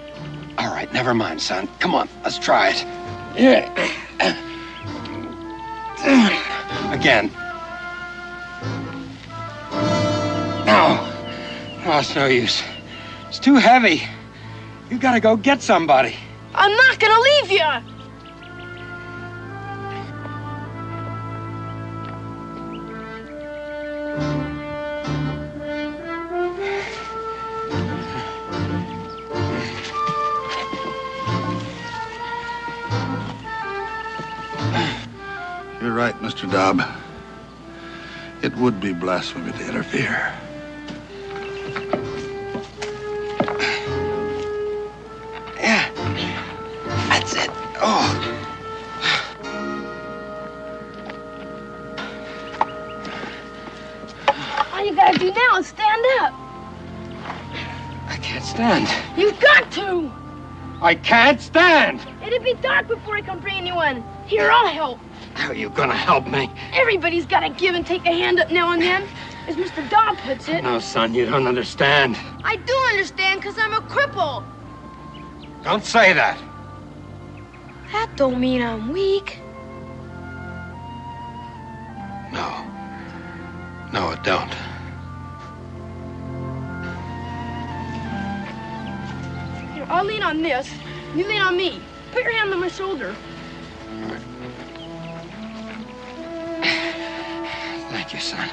All right, never mind, son. Come on, let's try it. Here. Again. No. No, it's no use. It's too heavy. You gotta go get somebody. I'm not gonna leave you. You're right, Mr. Dobb. It would be blasphemy to interfere. Yeah. That's it. Oh. All you gotta do now is stand up. I can't stand. You've got to. I can't stand. It'd be dark before I come bring anyone. Here, I'll help. How are you gonna help me? Everybody's gotta give and take a hand up now and then, as Mr. Dobb puts it. No, son, you don't understand. I do understand, because I'm a cripple. Don't say that. That don't mean I'm weak. No. No, it don't. Here, I'll lean on this. You lean on me. Put your hand on my shoulder. Thank you, son.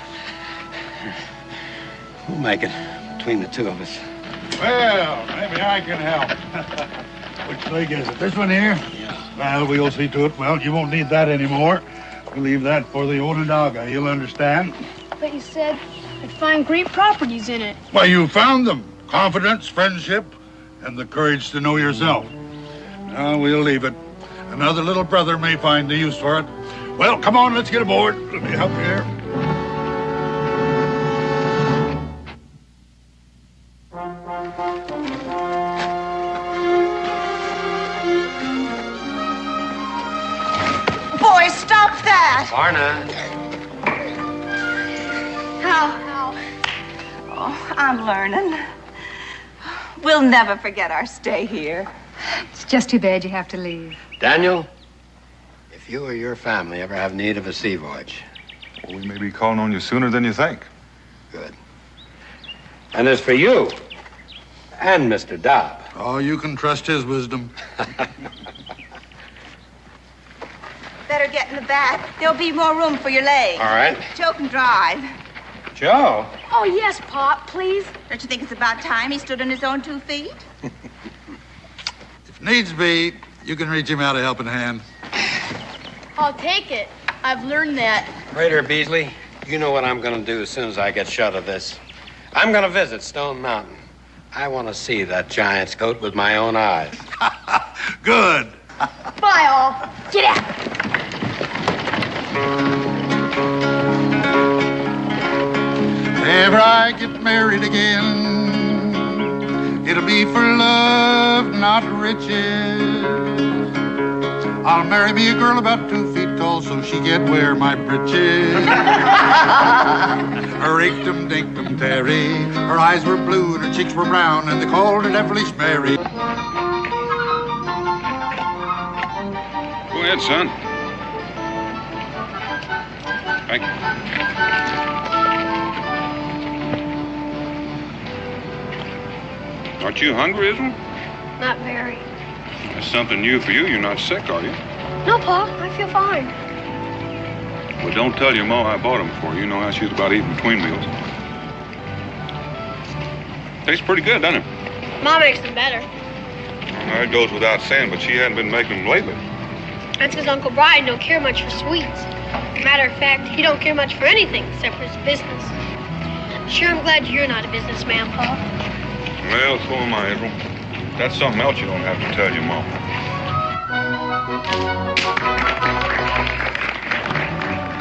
We'll make it between the two of us. Well, maybe I can help. Which leg is it? This one here? Yeah. Well, we'll see to it. Well, you won't need that anymore. We'll leave that for the Onondaga. He'll understand. But you said I'd find great properties in it. Well, you found them. Confidence, friendship, and the courage to know yourself. Now, we'll leave it. Another little brother may find the use for it. Well, come on, let's get aboard. Let me help you here. Boy, stop that! Varna. How? Oh, I'm learning. We'll never forget our stay here. It's just too bad you have to leave. Daniel, if you or your family ever have need of a sea voyage. Well, we may be calling on you sooner than you think. Good. And as for you, and Mr. Dobb. Oh, you can trust his wisdom. Better get in the back. There'll be more room for your legs. All right. Joe can drive. Joe? Oh, yes, Pop, please. Don't you think it's about time he stood on his own 2 feet? If needs be, you can reach him out a helping hand. I'll take it. I've learned that. Raider Beasley, you know what I'm going to do as soon as I get shut of this. I'm going to visit Stone Mountain. I want to see that giant's coat with my own eyes. Good. Bye, all. Get out. If ever I get married again, it'll be for love, not riches. I'll marry me a girl about 2 feet tall so she can wear my breeches. Her inktum dinktum Terry, her eyes were blue and her cheeks were brown, and they called her Devilish Mary. Go ahead, son. Thank you. Aren't you hungry, Ism? Not very. That's something new for you. You're not sick, are you? No, Pa, I feel fine. Well, don't tell your ma I bought them for you. You know how she's about eating between meals. Tastes pretty good, doesn't it? Mom makes them better. Well, it goes without saying, but she hadn't been making them lately. That's because Uncle Brian don't care much for sweets. Matter of fact, he don't care much for anything except for his business. Sure, I'm glad you're not a businessman, Pa. Well, so am I, Israel. That's something else you don't have to tell your mom.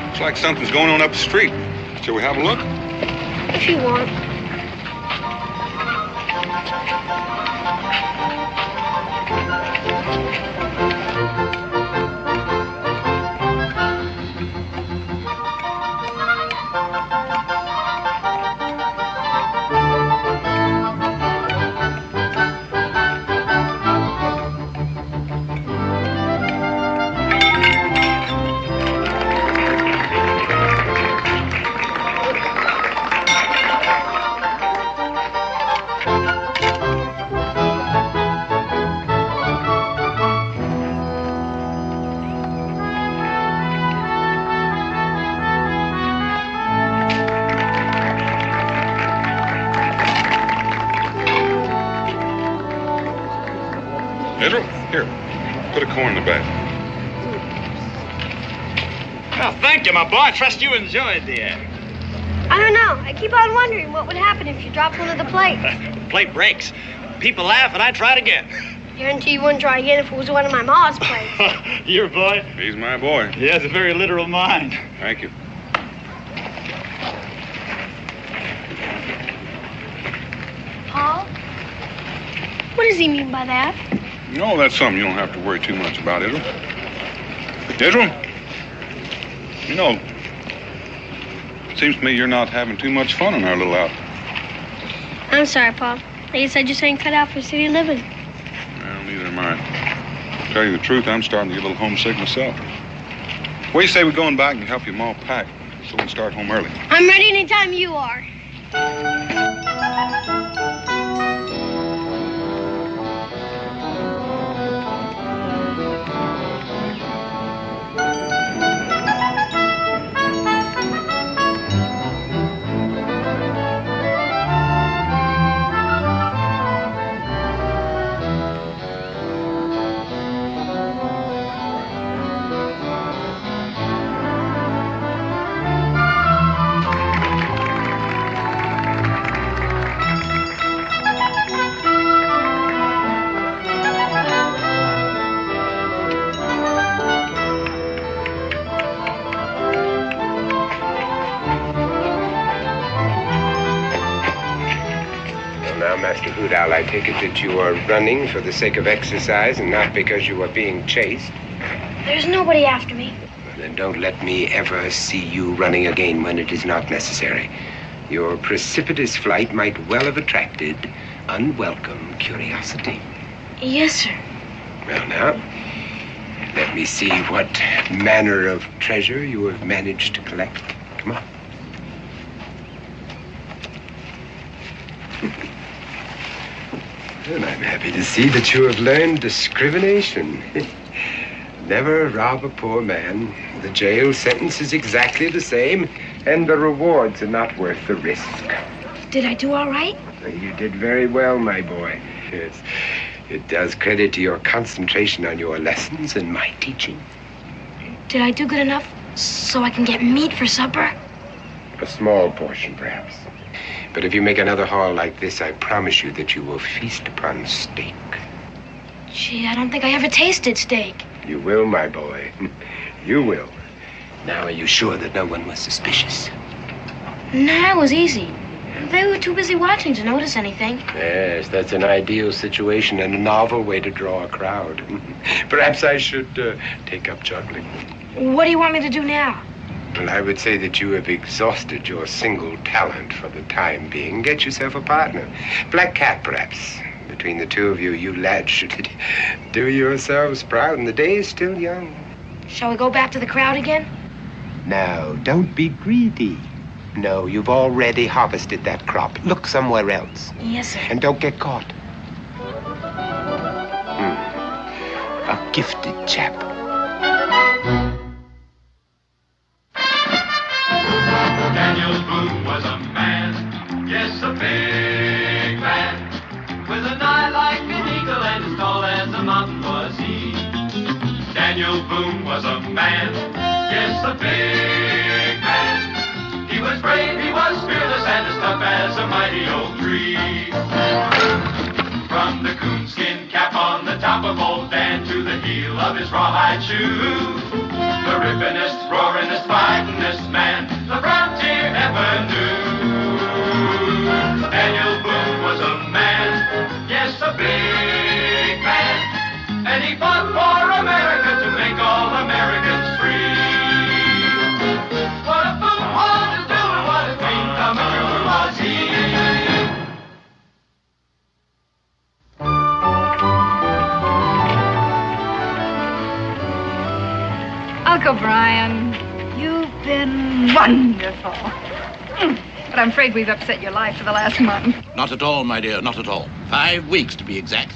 Looks like something's going on up the street. Shall we have a look? If you want. Israel, here. Put a coin in the bag. Well, thank you, my boy. I trust you enjoyed the act. I don't know. I keep on wondering what would happen if you dropped one of the plates. The plate breaks. People laugh, and I try it again. Guarantee you wouldn't try again if it was one of my ma's plates. Your boy? He's my boy. He has a very literal mind. Thank you. Paul? What does he mean by that? No, that's something you don't have to worry too much about, Israel. Israel? You know, it seems to me you're not having too much fun in our little outfit. I'm sorry, Paul. I guess I just ain't cut out for city living. Well, neither am I. To tell you the truth, I'm starting to get a little homesick myself. What do you say we go in back and help your mom pack so we can start home early? I'm ready anytime you are. I take it that you are running for the sake of exercise and not because you are being chased. There's nobody after me. Well, then don't let me ever see you running again when it is not necessary. Your precipitous flight might well have attracted unwelcome curiosity. Yes, sir. Well, now, let me see what manner of treasure you have managed to collect. Come on. And I'm happy to see that you have learned discrimination. Never rob a poor man. The jail sentence is exactly the same, and the rewards are not worth the risk. Did I do all right? You did very well, my boy. Yes. It does credit to your concentration on your lessons and my teaching. Did I do good enough so I can get meat for supper? A small portion, perhaps. But if you make another haul like this, I promise you that you will feast upon steak. Gee, I don't think I ever tasted steak. You will, my boy. You will. Now, are you sure that no one was suspicious? Nah, it was easy. They were too busy watching to notice anything. Yes, that's an ideal situation and a novel way to draw a crowd. Perhaps I should take up juggling. What do you want me to do now? Well, I would say that you have exhausted your single talent for the time being. Get yourself a partner. Black Cat, perhaps. Between the two of you, you lads should do yourselves proud, and the day is still young. Shall we go back to the crowd again? No, don't be greedy. No, you've already harvested that crop. Look somewhere else. Yes, sir. And don't get caught. A gifted chap. Daniel Boone was a man, yes, a big man, with an eye like an eagle and as tall as a mountain was he. Daniel Boone was a man, yes, a big man. He was brave, he was fearless, and as tough as a mighty oak tree. From the coonskin cap on the top of old Dan to the heel of his rawhide shoe, the rippinest, roaringest, fightingest man the frontier ever knew. Daniel Boone was a man, yes, a big man, and he fought for America to make all Americans free. What a Boone wanted to do and what a dream come true was he. Uncle Brian, you've been wonderful. But I'm afraid we've upset your life for the last month. Not at all, my dear, not at all. 5 weeks, to be exact.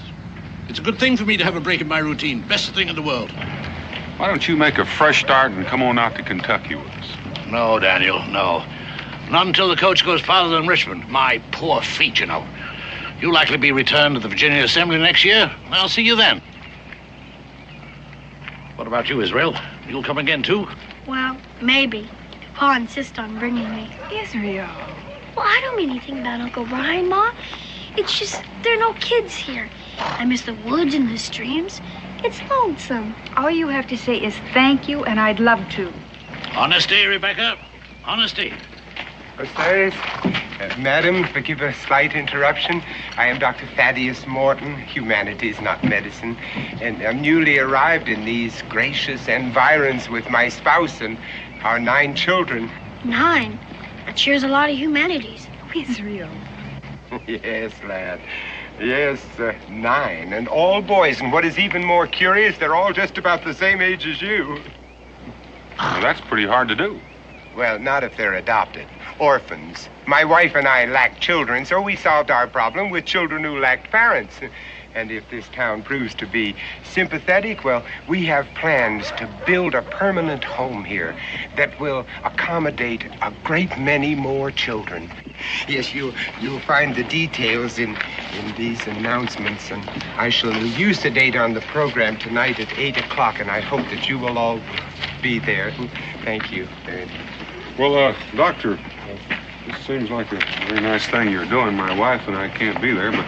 It's a good thing for me to have a break in my routine. Best thing in the world. Why don't you make a fresh start and come on out to Kentucky with us? No, Daniel, no. Not until the coach goes farther than Richmond. My poor feet, you know. You'll likely be returned to the Virginia Assembly next year. I'll see you then. What about you, Israel? You'll come again, too? Well, maybe. Pa insists on bringing me. Israel. Well, I don't mean anything about Uncle Brian, Ma. It's just there are no kids here. I miss the woods and the streams. It's lonesome. All you have to say is thank you, and I'd love to. Honesty, Rebecca. Honesty. Upstairs. Madam, forgive a slight interruption. I am Dr. Thaddeus Morton, humanities, not medicine, and I'm newly arrived in these gracious environs with my spouse and our 9 children. 9? That sure is a lot of humanities. Israel. Yes, lad. Yes, 9, and all boys. And what is even more curious, they're all just about the same age as you. Well, that's pretty hard to do. Well, not if they're adopted. Orphans. My wife and I lacked children, so we solved our problem with children who lacked parents. And if this town proves to be sympathetic, well, we have plans to build a permanent home here that will accommodate a great many more children. Yes, you'll find the details in these announcements, and I shall elucidate on the program tonight at 8 o'clock, and I hope that you will all be there. Thank you. Well, Doctor, this seems like a very nice thing you're doing. My wife and I can't be there, but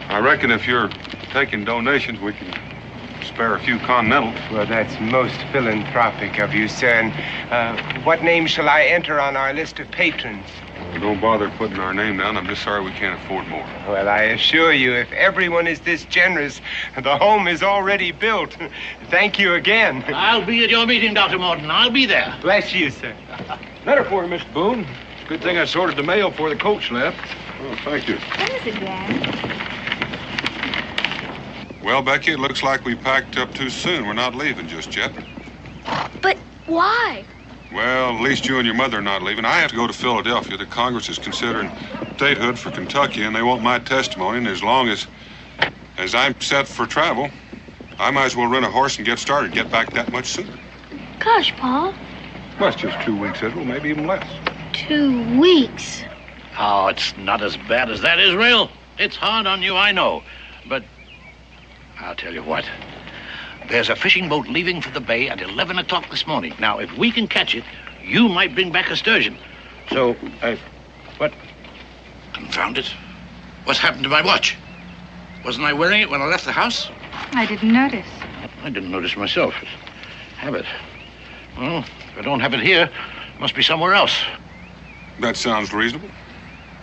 I reckon if you're taking donations, we can spare a few Continentals. Well, that's most philanthropic of you, sir. And what name shall I enter on our list of patrons? Well, don't bother putting our name down. I'm just sorry we can't afford more. Well, I assure you, if everyone is this generous, the home is already built. Thank you again. I'll be at your meeting, Dr. Morton. I'll be there. Bless you, sir. Letter for you, Mr. Boone. It's a good thing I sorted the mail before the coach left. Oh, thank you. What is it, Dan? Well, Becky, it looks like we packed up too soon. We're not leaving just yet. But why? Well, at least you and your mother are not leaving. I have to go to Philadelphia. The Congress is considering statehood for Kentucky, and they want my testimony. And as long as I'm set for travel, I might as well rent a horse and get started, get back that much sooner. Gosh, Pa. Well, it's just 2 weeks, Israel, maybe even less. 2 weeks. Oh, it's not as bad as that, Israel. It's hard on you, I know. But I'll tell you what. There's a fishing boat leaving for the bay at 11 o'clock this morning. Now, if we can catch it, you might bring back a sturgeon. So, what? Confound it. What's happened to my watch? Wasn't I wearing it when I left the house? I didn't notice. I didn't notice myself. Habit. Well, if I don't have it here, it must be somewhere else. That sounds reasonable.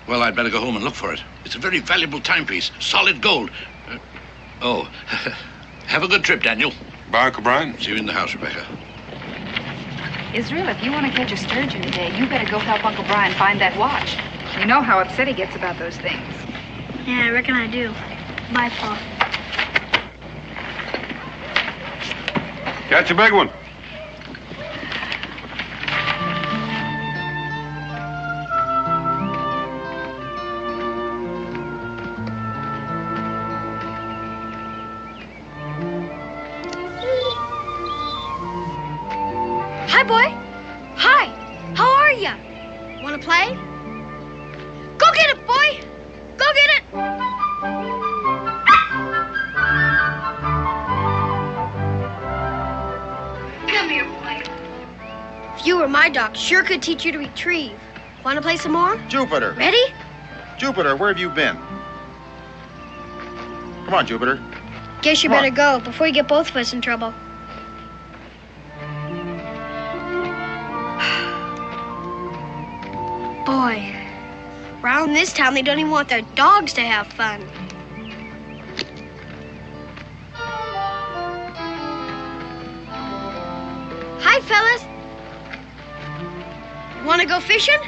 Well, I'd better go home and look for it. It's a very valuable timepiece, solid gold. Have a good trip, Daniel. Bye, Uncle Brian. See you in the house, Rebecca. Israel, if you want to catch a sturgeon today, you better go help Uncle Brian find that watch. You know how upset he gets about those things. Yeah, I reckon I do. Bye, Pa. Catch a big one. Hi, boy. Hi. How are ya? Want to play? Go get it, boy. Go get it. Come here, boy. If you were my dog, sure could teach you to retrieve. Want to play some more? Jupiter. Ready? Jupiter, where have you been? Come on, Jupiter. Guess you better go before you get both of us in trouble. Boy, around this town, they don't even want their dogs to have fun. Hi, fellas. Want to go fishing?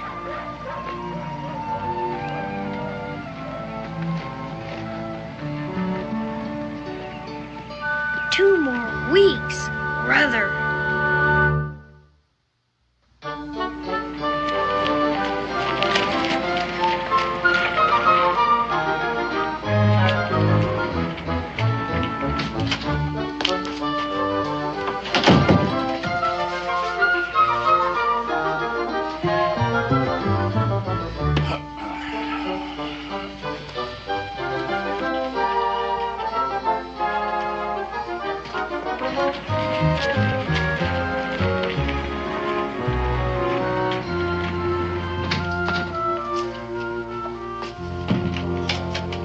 Two more weeks, brother.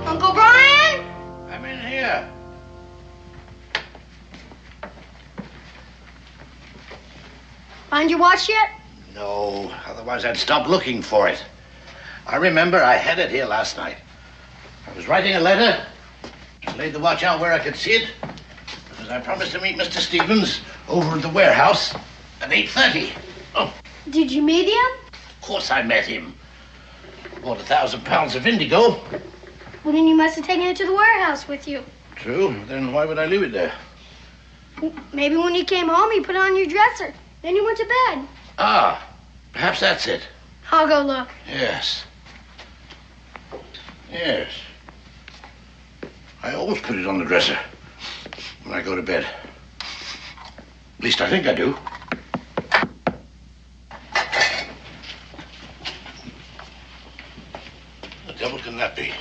Uncle Brian? I'm in here. Find your watch yet? No, otherwise I'd stop looking for it. I remember I had it here last night. I was writing a letter. I laid the watch out where I could see it, because I promised to meet Mr. Stevens over at the warehouse at 8:30. Oh, Did you meet him? of course I met him. Bought 1,000 pounds of indigo. Well, then you must have taken it to the warehouse with you. True, then why would I leave it there? Maybe when you came home, you put it on your dresser. Then you went to bed. Ah, perhaps that's it. I'll go look. Yes. Yes. I always put it on the dresser when I go to bed. At least I think I do. The devil can that be?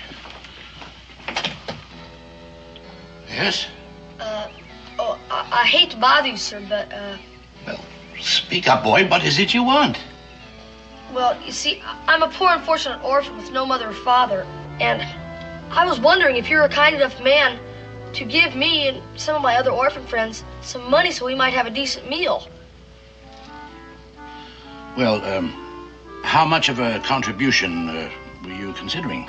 Yes? I hate to bother you, sir, but, Speak up, boy. What is it you want? well, you see, I'm a poor, unfortunate orphan with no mother or father, and I was wondering if you're a kind enough man to give me and some of my other orphan friends some money so we might have a decent meal. Well, how much of a contribution were you considering?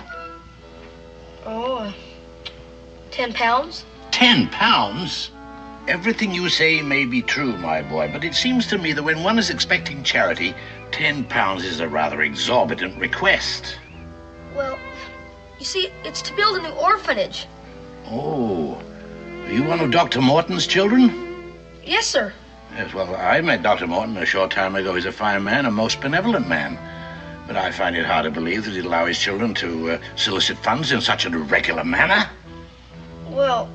Oh, 10 pounds? 10 pounds? Everything you say may be true, my boy, but it seems to me that when one is expecting charity, 10 pounds is a rather exorbitant request. Well, you see, it's to build a new orphanage. Oh, are you one of Dr. Morton's children? Yes, sir. Yes, well, I met Dr. Morton a short time ago. He's a fine man, a most benevolent man. But I find it hard to believe that he'd allow his children to solicit funds in such an irregular manner. Well,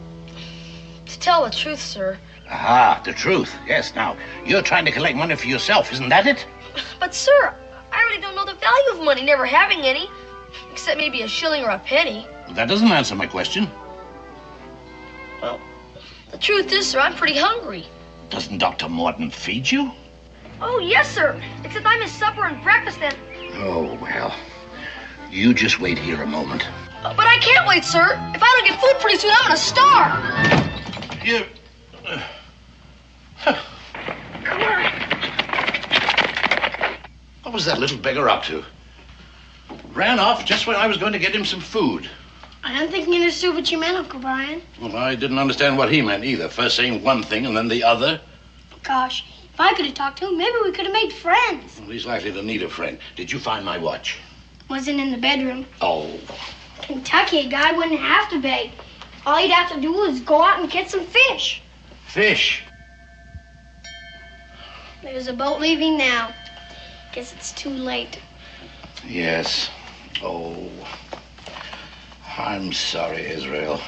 to tell the truth, sir. Aha, the truth. Yes, now, you're trying to collect money for yourself, isn't that it? But, sir, I really don't know the value of money, never having any. Except maybe a shilling or a penny. That doesn't answer my question. Well, the truth is, sir, I'm pretty hungry. Doesn't Dr. Morton feed you? Oh, yes, sir. Except I miss supper and breakfast and... Oh, well, you just wait here a moment. But I can't wait, sir. If I don't get food pretty soon, I'm gonna starve. You... Come on. What was that little beggar up to? Ran off just when I was going to get him some food. I don't think you understood what you meant, Uncle Brian. Well, I didn't understand what he meant either. First saying one thing and then the other. Gosh, if I could have talked to him, maybe we could have made friends. Well, he's likely to need a friend. Did you find my watch? Wasn't in the bedroom. Oh. Kentucky, a guy wouldn't have to beg. All he'd have to do was go out and get some fish. Fish? There's a boat leaving now. Guess it's too late. Yes. Oh. I'm sorry, Israel.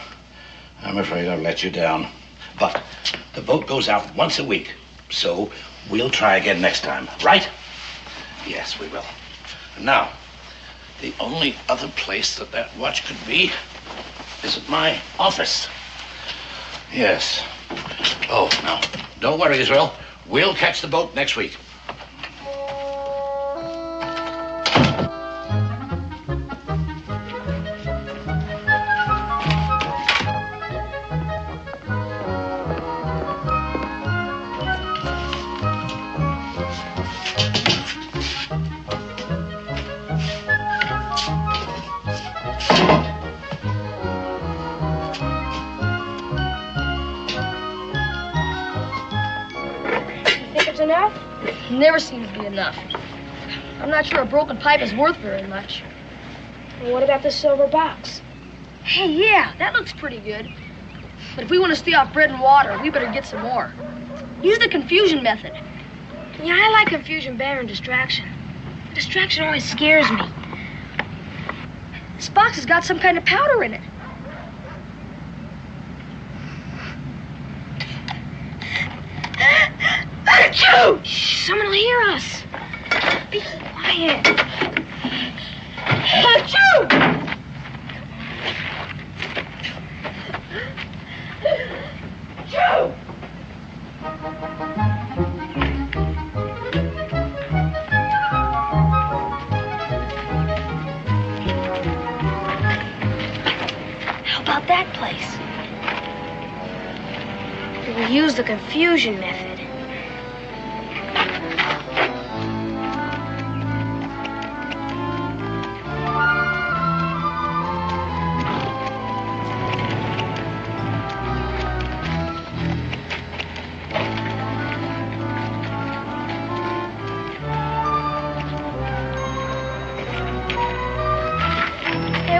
I'm afraid I've let you down. But the boat goes out once a week, so we'll try again next time, right? Yes, we will. And now, the only other place that watch could be is at my office. Yes. Oh, now, don't worry, Israel. We'll catch the boat next week. Enough? Never seems to be enough. I'm not sure a broken pipe is worth very much. And what about the silver box? Hey, yeah, that looks pretty good. But if we want to stay off bread and water, we better get some more. Use the confusion method. Yeah, I like confusion better than distraction. Distraction always scares me. This box has got some kind of powder in it. Achoo! Shh, someone will hear us. Be quiet. Achoo! Achoo! We use the confusion method.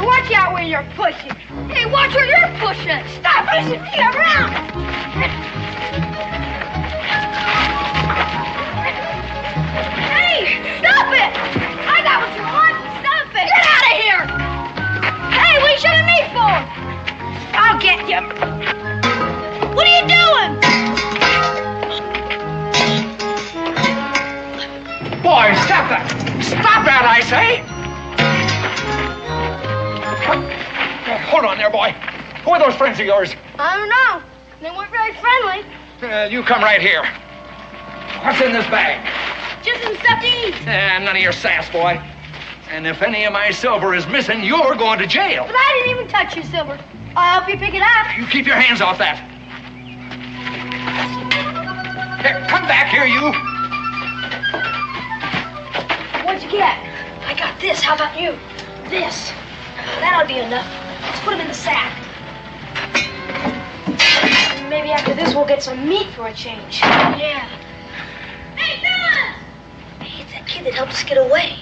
Watch out where you're pushing. Hey, watch where you're pushing. Stop pushing me around. Hey, stop it. I got what you want. Stop it. Get out of here. Hey, what are you shooting me for? I'll get you. What are you doing? Boy, stop that. Stop that, I say. Hold on there, boy. Who are those friends of yours? I don't know. They weren't very friendly. You come right here. What's in this bag? Just some stuff to eat. None of your sass, boy. And if any of my silver is missing, you're going to jail. But I didn't even touch your silver. I'll help you pick it up. You keep your hands off that. Here, come back here, you. What'd you get? I got this. How about you? This. That'll be enough. Let's put them in the sack. Maybe after this we'll get some meat for a change. Yeah. Hey, Phyllis! Hey, it's that kid that helped us get away.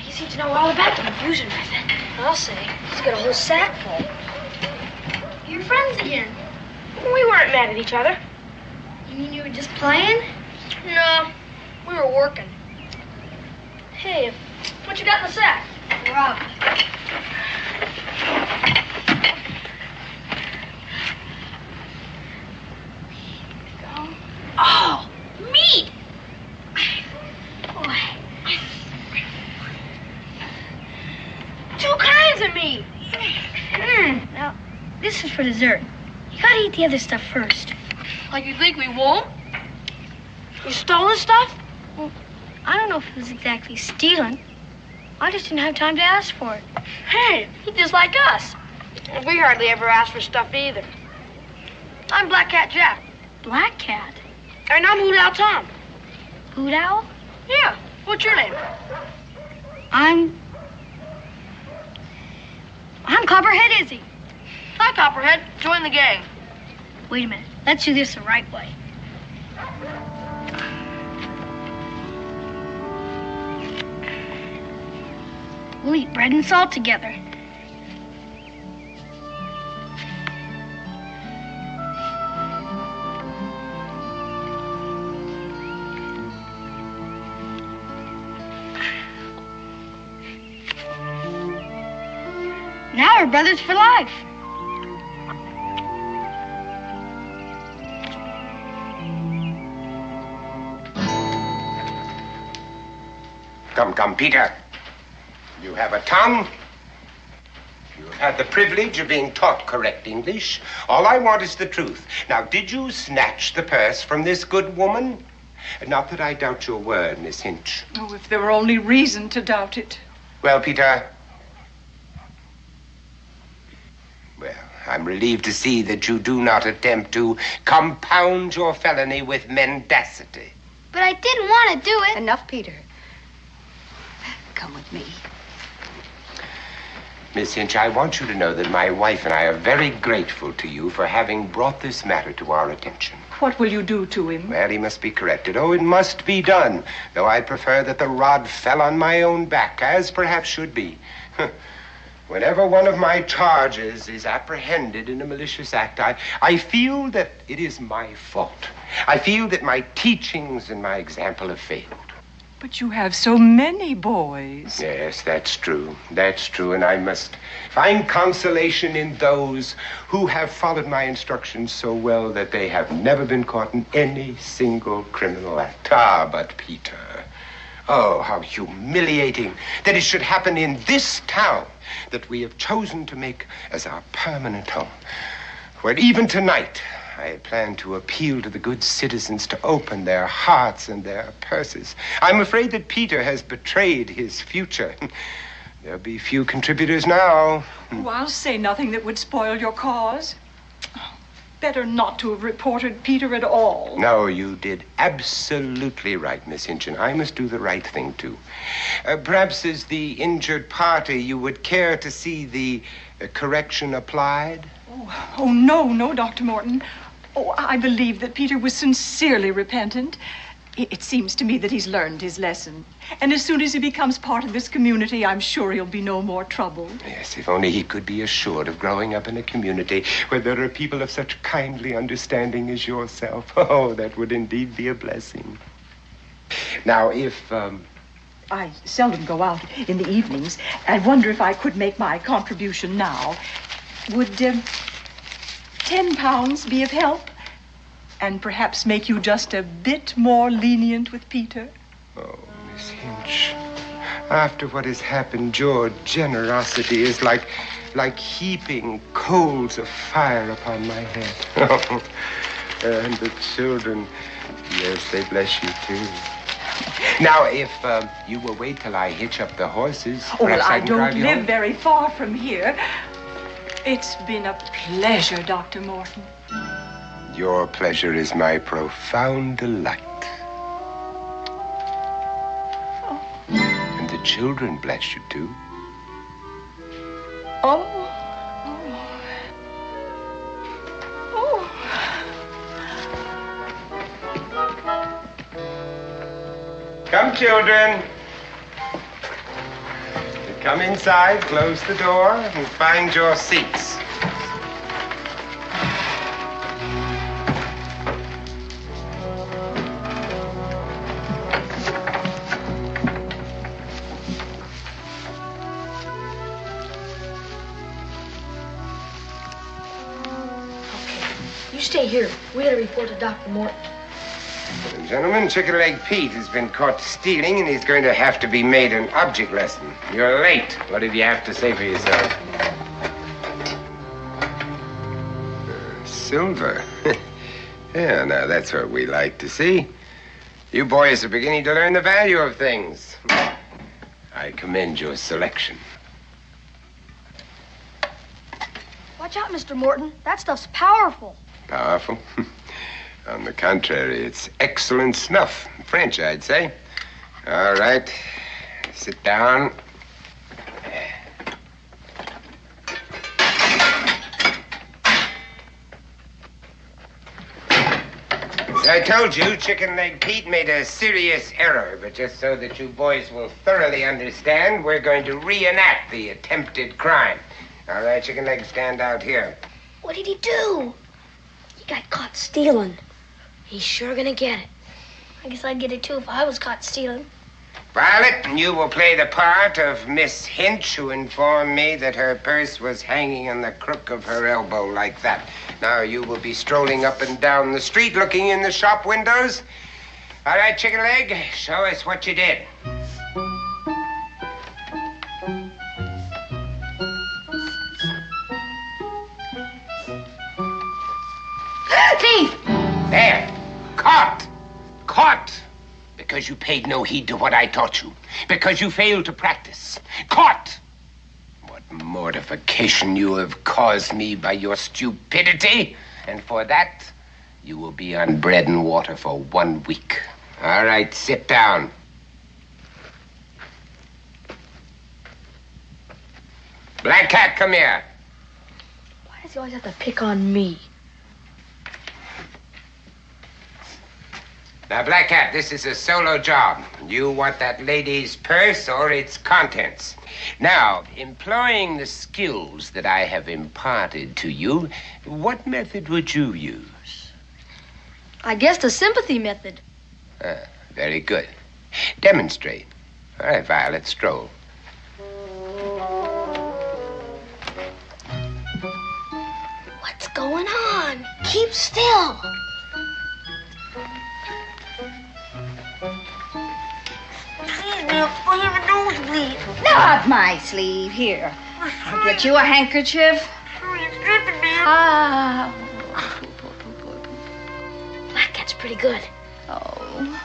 He seems to know all about the confusion method. I'll say, he's got a whole sack full. You're friends again. We weren't mad at each other. You mean you were just playing? No, we were working. Hey, what you got in the sack? Rob. Oh, meat! Boy. 2 kinds of meat. Now, this is for dessert. You gotta eat the other stuff first. Like you think we won't? You stolen stuff? Well, I don't know if it was exactly stealing. I just didn't have time to ask for it. Hey, he's just like us. We hardly ever ask for stuff either. I'm Black Cat Jack. Black Cat? And I'm Hoot Owl Tom. Hoot Owl? Yeah. What's your name? I'm Copperhead Izzy. Hi, Copperhead. Join the gang. Wait a minute. Let's do this the right way. We'll eat bread and salt together. Now we're brothers for life. Come, Peter. You have a tongue. You have had the privilege of being taught correct English. All I want is the truth. Now, did you snatch the purse from this good woman? Not that I doubt your word, Miss Hinch. Oh, if there were only reason to doubt it. Well, Peter. Well, I'm relieved to see that you do not attempt to compound your felony with mendacity. But I didn't want to do it. Enough, Peter. Come with me. Miss Hinch, I want you to know that my wife and I are very grateful to you for having brought this matter to our attention. What will you do to him? Well, he must be corrected. Oh, it must be done. Though I'd prefer that the rod fell on my own back, as perhaps should be. Whenever one of my charges is apprehended in a malicious act, I feel that it is my fault. I feel that my teachings and my example have failed. But you have so many boys. Yes, that's true. That's true, and I must find consolation in those who have followed my instructions so well that they have never been caught in any single criminal act. Ah, but Peter, oh, how humiliating that it should happen in this town that we have chosen to make as our permanent home, where even tonight I had planned to appeal to the good citizens to open their hearts and their purses. I'm afraid that Peter has betrayed his future. There'll be few contributors now. Oh, I'll say nothing that would spoil your cause. better not to have reported Peter at all. No, you did absolutely right, Miss Hinchin. I must do the right thing, too. Perhaps as the injured party, you would care to see the correction applied? Oh, no, Dr. Morton. Oh, I believe that Peter was sincerely repentant. It seems to me that he's learned his lesson. And as soon as he becomes part of this community, I'm sure he'll be no more trouble. Yes, if only he could be assured of growing up in a community where there are people of such kindly understanding as yourself. Oh, that would indeed be a blessing. Now, if, I seldom go out in the evenings. I wonder if I could make my contribution now. Would 10 pounds be of help? And perhaps make you just a bit more lenient with Peter? Oh, Miss Hinch, after what has happened, your generosity is like heaping coals of fire upon my head. Oh, and the children, yes, they bless you too. Now, if you will wait till I hitch up the horses, Oh, well, I can drive don't you live home. very far from here. It's been a pleasure, Dr. Morton. Your pleasure is my profound delight. Oh. And the children bless you too. Oh. Come, children. Come inside, close the door, and find your seats. You stay here. We gotta report to Dr. Morton. Gentlemen, Chicken Leg Pete has been caught stealing, and he's going to have to be made an object lesson. You're late. What did you have to say for yourself? Silver. Yeah, now that's what we like to see. You boys are beginning to learn the value of things. I commend your selection. Watch out, Mr. Morton. That stuff's powerful. Powerful? On the contrary, it's excellent snuff. French, I'd say. All right. Sit down. As I told you, Chicken Leg Pete made a serious error, but just so that you boys will thoroughly understand, we're going to reenact the attempted crime. All right, Chicken Leg, stand out here. What did he do? He got caught stealing. He's sure gonna get it. I guess I'd get it too if I was caught stealing. Violet, you will play the part of Miss Hinch, who informed me that her purse was hanging on the crook of her elbow like that. Now you will be strolling up and down the street looking in the shop windows. All right, Chicken Leg, show us what you did. Thief! There. Caught. Caught. Because you paid no heed to what I taught you. Because you failed to practice. Caught. What mortification you have caused me by your stupidity. And for that, you will be on bread and water for 1 week. All right, sit down. Black Cat, come here. Why does he always have to pick on me? Now, Black Cat, this is a solo job. You want that lady's purse or its contents. Now, employing the skills that I have imparted to you, what method would you use? I guess the sympathy method. Very good. Demonstrate. All right, Violet, stroll. What's going on? Keep still. I have a nosebleed. Not my sleeve. Here. I'll get you a handkerchief. Ah. Black Cat's pretty good. Oh.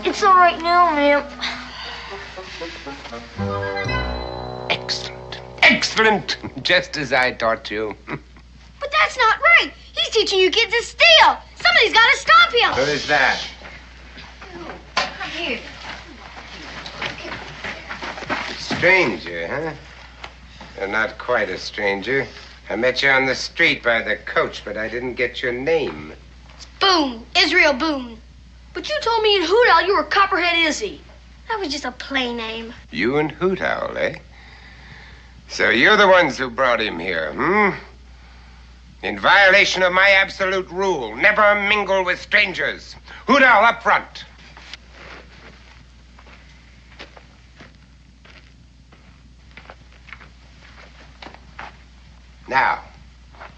It's all right now, ma'am. Excellent. Excellent. Just as I taught you. But that's That's not right. He's teaching you kids to steal. Somebody's got to stop him. Who is that? Come here. Stranger, huh? You're not quite a stranger. I met you on the street by the coach, but I didn't get your name. Boone, Israel Boone. But you told me in Hoot Owl you were Copperhead Izzy. That was just a play name. You and Hoot Owl, eh? So you're the ones who brought him here, hmm? In violation of my absolute rule, never mingle with strangers. Hoot Owl, up front. Now,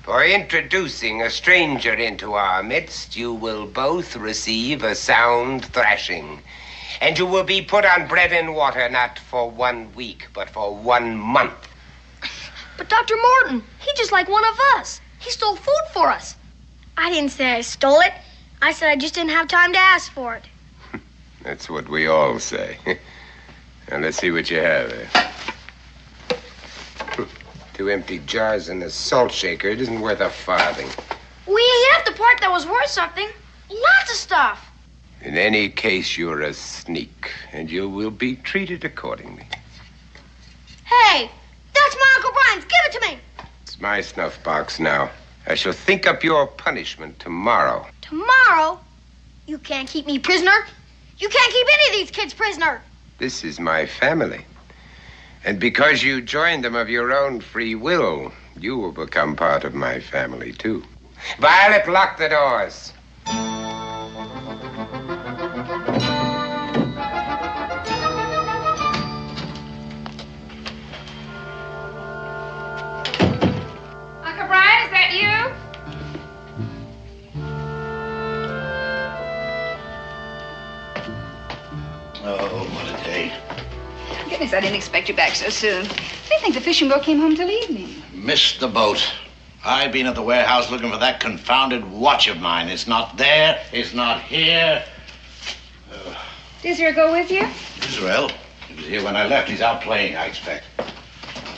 for introducing a stranger into our midst, you will both receive a sound thrashing. And you will be put on bread and water not for 1 week, but for 1 month. But Dr. Morton, he's just like one of us. He stole food for us. I didn't say I stole it. I said I just didn't have time to ask for it. That's what we all say. Now, let's see what you have there. 2 empty jars and a salt shaker. It isn't worth a farthing. We ate up the part that was worth something. Lots of stuff. In any case, you're a sneak, and you will be treated accordingly. Hey, that's my Uncle Brian's. Give it to me. It's my snuff box now. I shall think up your punishment tomorrow. Tomorrow? You can't keep me prisoner. You can't keep any of these kids prisoner. This is my family. And because you joined them of your own free will, you will become part of my family, too. Violet, lock the doors. Uncle Brian, is that you? Oh, what a day. Goodness, I didn't expect you back so soon. They think the fishing boat came home till evening. Missed the boat. I've been at the warehouse looking for that confounded watch of mine. It's not there. It's not here. Did Israel go with you? Israel? He was here when I left. He's out playing, I expect.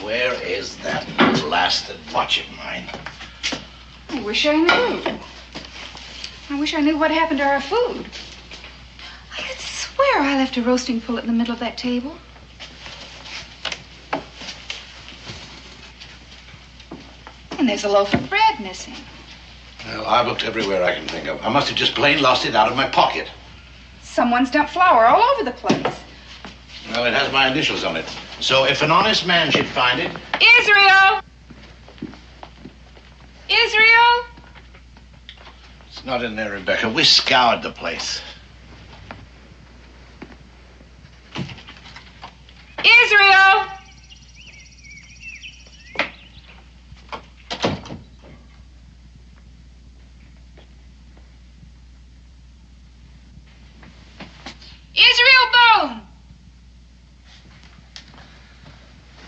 Where is that blasted watch of mine? I wish I knew. I wish I knew what happened to our food. I could swear I left a roasting pullet in the middle of that table. And there's a loaf of bread missing. Well, I've looked everywhere I can think of. I must have just plain lost it out of my pocket. Someone's dumped flour all over the place. Well, it has my initials on it. So if an honest man should find it... Israel! Israel! It's not in there, Rebecca. We scoured the place. Israel! Israel Boone!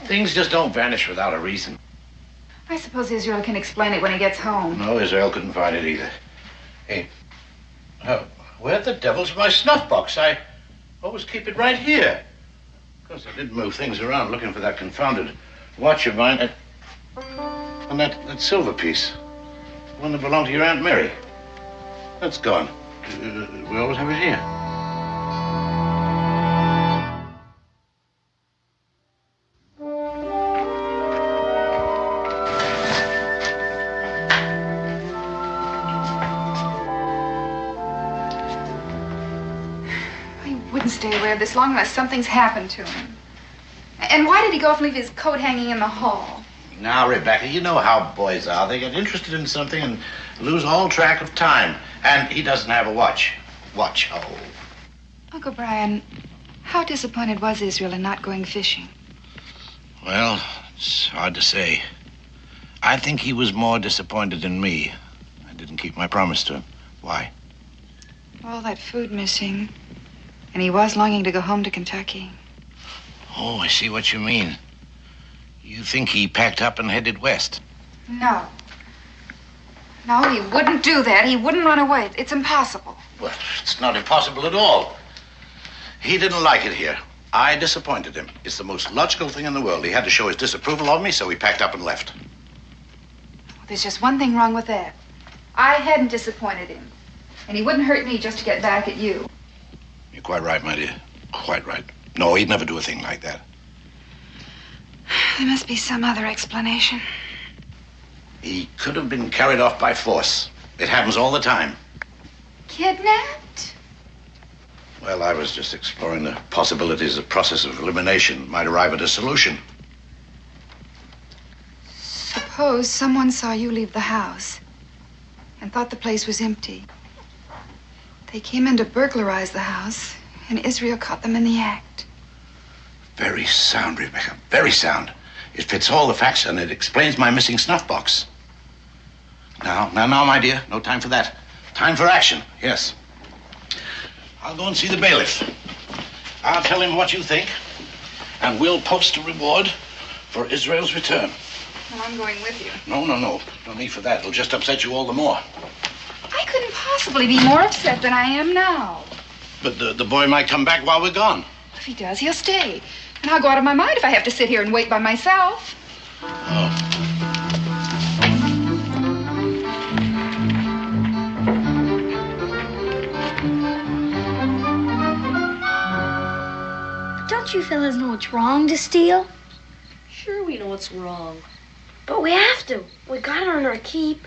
Things just don't vanish without a reason. I suppose Israel can explain it when he gets home. No, Israel couldn't find it either. Hey, where the devil's my snuff box? I always keep it right here. Of course, I did move things around looking for that confounded watch of mine. And that silver piece. The one that belonged to your Aunt Mary. That's gone. We always have it here. Stay away of this long unless something's happened to him. And why did he go off and leave his coat hanging in the hall? Now, Rebecca, you know how boys are. They get interested in something and lose all track of time. And he doesn't have a watch. Watch, oh. Uncle Brian, how disappointed was Israel in not going fishing? Well, it's hard to say. I think he was more disappointed in me. I didn't keep my promise to him. Why? All that food missing. And he was longing to go home to Kentucky. Oh, I see what you mean. You think he packed up and headed west? No. No, he wouldn't do that. He wouldn't run away. It's impossible. Well, it's not impossible at all. He didn't like it here. I disappointed him. It's the most logical thing in the world. He had to show his disapproval of me, so he packed up and left. There's just one thing wrong with that. I hadn't disappointed him. And he wouldn't hurt me just to get back at you. You're quite right, my dear. Quite right. No, he'd never do a thing like that. There must be some other explanation. He could have been carried off by force. It happens all the time. Kidnapped? Well, I was just exploring the possibilities a process of elimination might arrive at a solution. Suppose someone saw you leave the house and thought the place was empty. They came in to burglarize the house, and Israel caught them in the act. Very sound, Rebecca. Very sound. It fits all the facts, and it explains my missing snuff box. Now, my dear. No time for that. Time for action. Yes. I'll go and see the bailiff. I'll tell him what you think, and we'll post a reward for Israel's return. Well, I'm going with you. No. No need for that. It'll just upset you all the more. I couldn't possibly be more upset than I am now. But the boy might come back while we're gone. If he does, he'll stay. And I'll go out of my mind if I have to sit here and wait by myself. Don't you fellas know it's wrong to steal? Sure we know it's wrong. But we have to. We got it on our keep.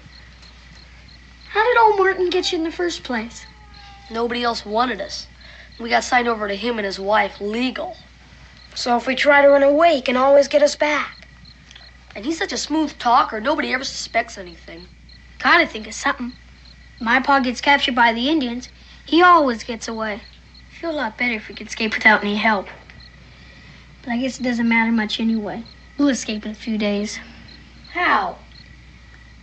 How did old Martin get you in the first place? Nobody else wanted us. We got signed over to him and his wife legal. So if we try to run away, he can always get us back. And he's such a smooth talker, nobody ever suspects anything. Gotta think of something. My pa gets captured by the Indians. He always gets away. I feel a lot better if we could escape without any help. But I guess it doesn't matter much anyway. We'll escape in a few days. How?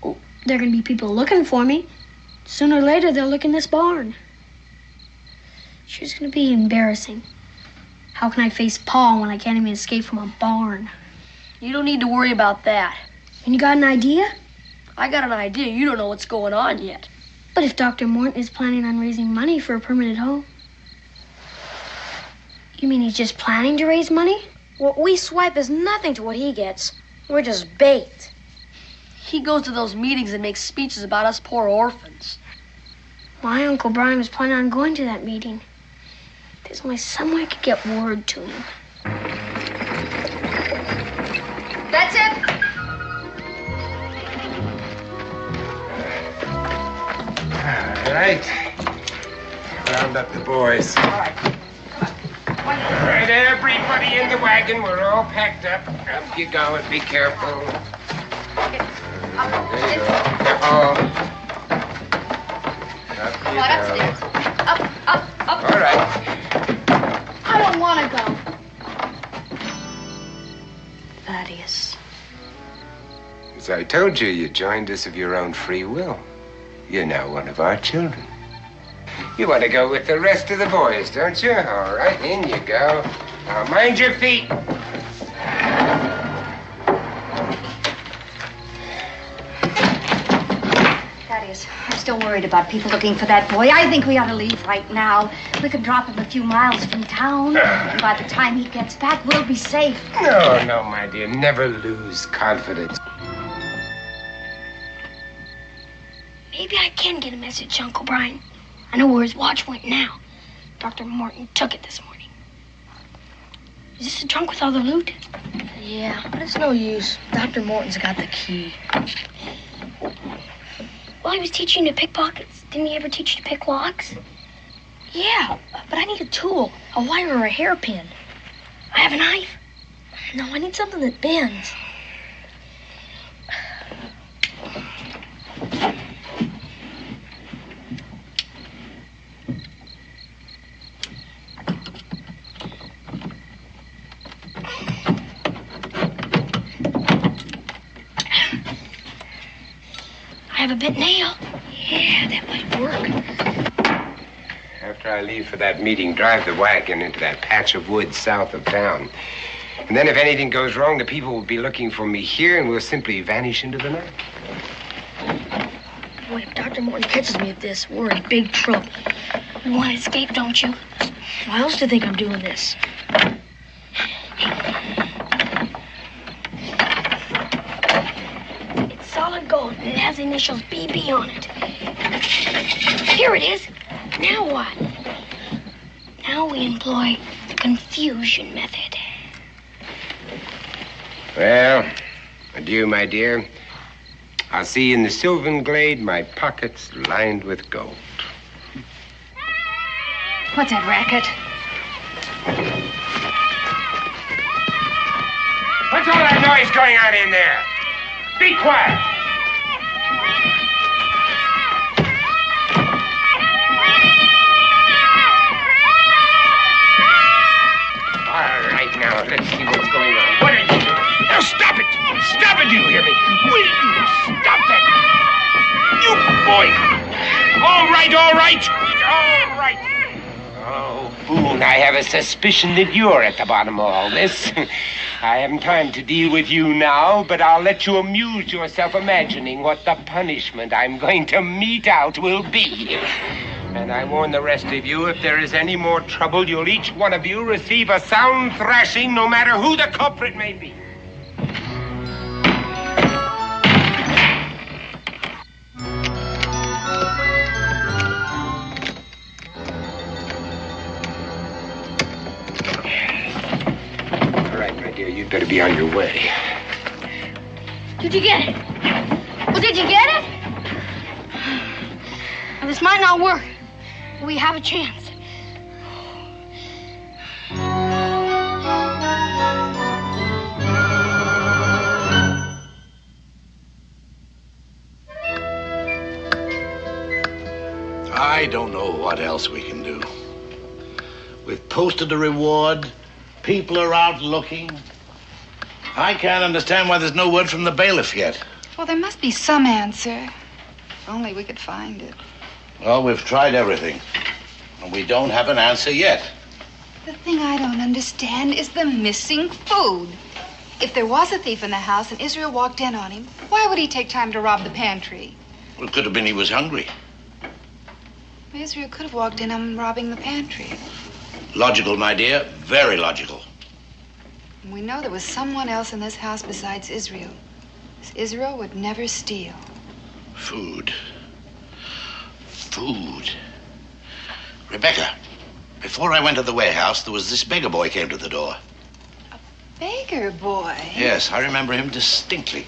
Oh, there are gonna be people looking for me. Sooner or later, they'll look in this barn. Sure, it's gonna be embarrassing. How can I face Pa when I can't even escape from a barn? You don't need to worry about that. And you got an idea? I got an idea. You don't know what's going on yet. But if Dr. Morton is planning on raising money for a permanent home... You mean he's just planning to raise money? What we swipe is nothing to what he gets. We're just bait. He goes to those meetings and makes speeches about us poor orphans. My Uncle Brian was planning on going to that meeting. There's only some way I could get word to him. That's it. All right. Round up the boys. All right. All right, everybody in the wagon. We're all packed up. Up you go and be careful. There you go. Up you go. Upstairs. Up. All right. I don't want to go. Thaddeus. As I told you, you joined us of your own free will. You're now one of our children. You want to go with the rest of the boys, don't you? All right, in you go. Now, mind your feet. Thaddeus, I'm still worried about people looking for that boy. I think we ought to leave right now. We could drop him a few miles from town, and by the time he gets back, we'll be safe. No, my dear. Never lose confidence. Maybe I can get a message, Uncle Brian. I know where his watch went now. Dr. Morton took it this morning. Is this the trunk with all the loot? Yeah, but it's no use. Dr. Morton's got the key. Well, he was teaching you to pick pockets. Didn't he ever teach you to pick locks? Yeah, but I need a tool, a wire or a hairpin. I have a knife. No, I need something that bends. I have a bent nail. Yeah, that might work. After I leave for that meeting, drive the wagon into that patch of woods south of town. And then if anything goes wrong, the people will be looking for me here and we'll simply vanish into the night. Boy, if Dr. Morton catches me at this, we're in big trouble. You want to escape, don't you? Why else do you think I'm doing this? It's solid gold. the initials BB on it. Here it is. Now what? Now we employ the confusion method. Well, adieu, my dear. I'll see you in the sylvan glade, my pockets lined with gold. What's that racket? What's all that noise going on in there? Be quiet. All right, now, let's see what's going on. What are you doing? Now, stop it! Stop it, do you hear me? Will you stop that? You boy! All right, all right! All right! Oh, Boone, I have a suspicion that you're at the bottom of all this. I haven't time to deal with you now, but I'll let you amuse yourself imagining what the punishment I'm going to mete out will be. And I warn the rest of you, if there is any more trouble, you'll each one of you receive a sound thrashing, no matter who the culprit may be. You'd better be on your way. Did you get it? Well, did you get it? Now, this might not work. But we have a chance. I don't know what else we can do. We've posted a reward. People are out looking. I can't understand why there's no word from the bailiff yet. Well, there must be some answer. If only we could find it. Well, we've tried everything, and we don't have an answer yet. The thing I don't understand is the missing food. If there was a thief in the house and Israel walked in on him, why would he take time to rob the pantry? Well, it could have been he was hungry. Israel could have walked in on him robbing the pantry. Logical, my dear. Very logical. And we know there was someone else in this house besides Israel. Israel would never steal. Food. Food. Rebecca, before I went to the warehouse, there was this beggar boy came to the door. Beggar boy? Yes, I remember him distinctly.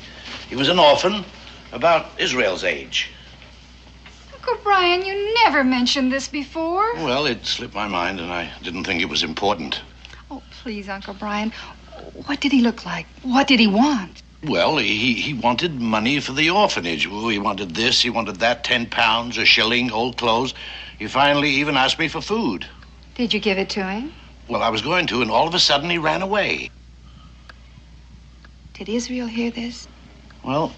He was an orphan, about Israel's age. Uncle Brian, you never mentioned this before. Well, it slipped my mind, and I didn't think it was important. Oh, please, Uncle Brian. What did he look like? What did he want? Well, he wanted money for the orphanage. He wanted this, he wanted that, 10 pounds, a shilling, old clothes. He finally even asked me for food. Did you give it to him? Well, I was going to, and all of a sudden he ran away. Did Israel hear this? Well,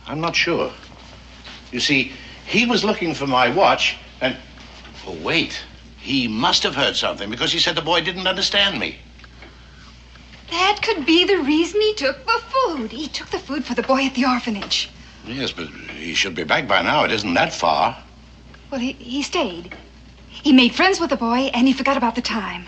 I'm not sure. You see, he was looking for my watch, and... Oh, wait. He must have heard something, because he said the boy didn't understand me. That could be the reason he took the food. He took the food for the boy at the orphanage. Yes, but he should be back by now. It isn't that far. Well, he stayed. He made friends with the boy, and he forgot about the time.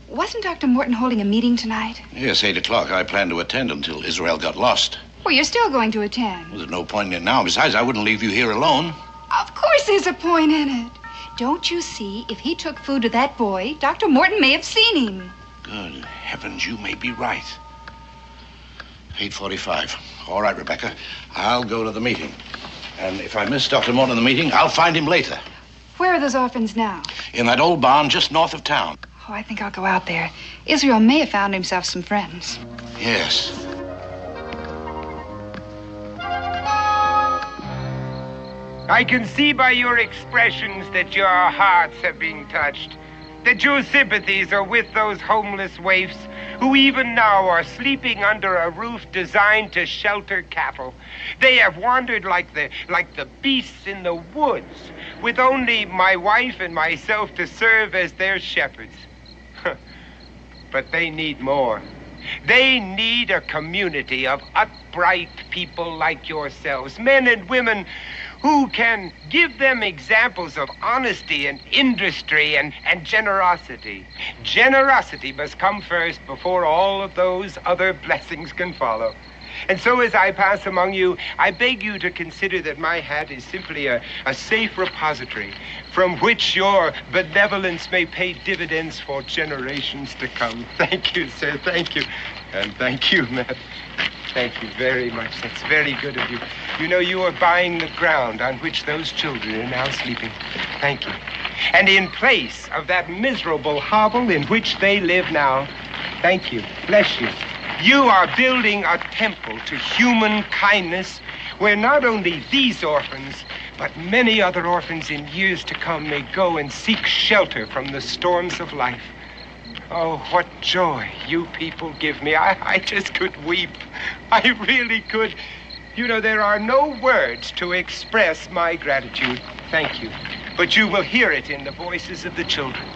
Wasn't Dr. Morton holding a meeting tonight? Yes, 8 o'clock. I planned to attend until Israel got lost. Well, you're still going to attend. Well, there's no point in it now. Besides, I wouldn't leave you here alone. Of course there's a point in it. Don't you see, if he took food to that boy, Dr. Morton may have seen him. Good heavens, you may be right. 8:45. All right, Rebecca. I'll go to the meeting. And if I miss Dr. Morton in the meeting, I'll find him later. Where are those orphans now? In that old barn just north of town. Oh, I think I'll go out there. Israel may have found himself some friends. Yes. I can see by your expressions that your hearts have been touched, that your sympathies are with those homeless waifs who even now are sleeping under a roof designed to shelter cattle. They have wandered like the beasts in the woods, with only my wife and myself to serve as their shepherds. But they need more. They need a community of upright people like yourselves, men and women who can give them examples of honesty and industry and generosity. Generosity must come first before all of those other blessings can follow. And so as I pass among you, I beg you to consider that my hat is simply a safe repository from which your benevolence may pay dividends for generations to come. Thank you, sir. Thank you. And thank you, Matt. Thank you very much. That's very good of you. You know, you are buying the ground on which those children are now sleeping. Thank you. And in place of that miserable hovel in which they live now, thank you. Bless you. You are building a temple to human kindness where not only these orphans, but many other orphans in years to come may go and seek shelter from the storms of life. Oh, what joy you people give me. I just could weep. I really could. You know, there are no words to express my gratitude. Thank you. But you will hear it in the voices of the children.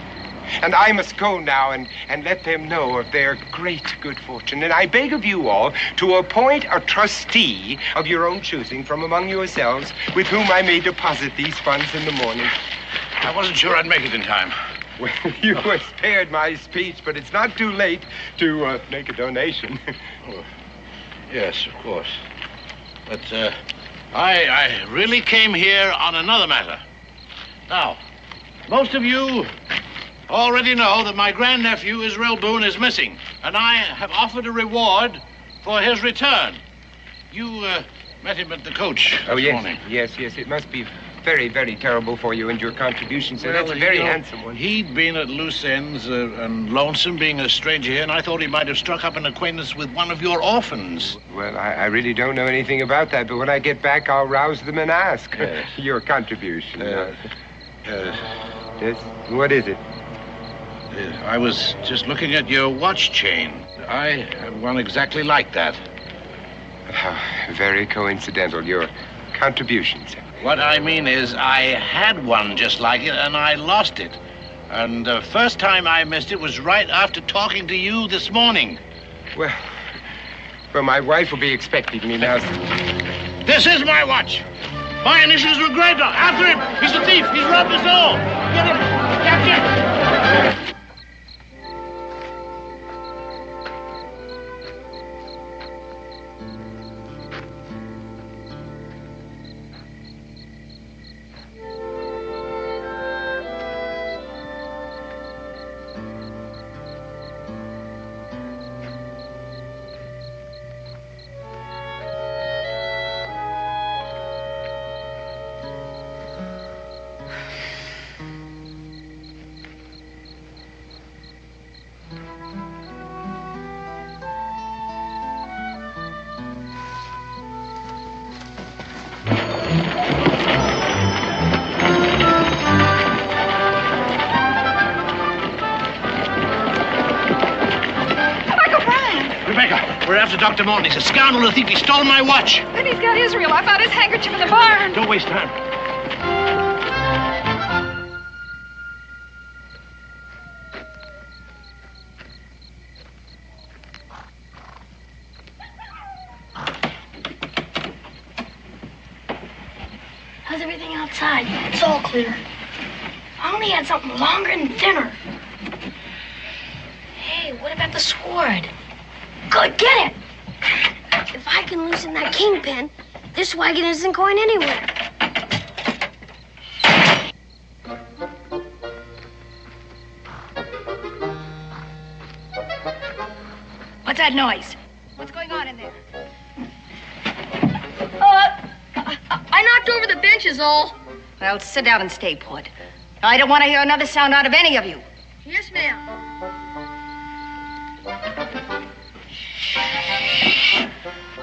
And I must go now and let them know of their great good fortune. And I beg of you all to appoint a trustee of your own choosing from among yourselves with whom I may deposit these funds in the morning. I wasn't sure I'd make it in time. Well, you were spared my speech, but it's not too late to make a donation. Oh, yes, of course. But I really came here on another matter. Now, most of you already know that my grandnephew, Israel Boone, is missing, and I have offered a reward for his return. You met him at the coach this morning. Yes. It must be very, very terrible for you and your contribution, sir. That's a very handsome one. He'd been at loose ends and lonesome being a stranger here, and I thought he might have struck up an acquaintance with one of your orphans. Well, I really don't know anything about that, but when I get back, I'll rouse them and ask. Yes. Your contribution. Yes? What is it? I was just looking at your watch chain. I have one exactly like that. Very coincidental, your contribution, sir. What I mean is I had one just like it, and I lost it. And the first time I missed it was right after talking to you this morning. Well, my wife will be expecting me now. This is my watch. My initials were engraved on. After him. He's a thief. He's robbed us all. Get him. Captain. Dr. Morton, he's a scoundrel, a thief. He stole my watch. Then he's got Israel. I found his handkerchief in the barn. Don't waste time. How's everything outside? It's all clear. I only had something longer than dinner. Hey, what about the sword? Good, get it! If I can loosen that kingpin, this wagon isn't going anywhere. What's that noise? What's going on in there? I knocked over the benches, all. Well, sit down and stay put. I don't want to hear another sound out of any of you. Yes, ma'am.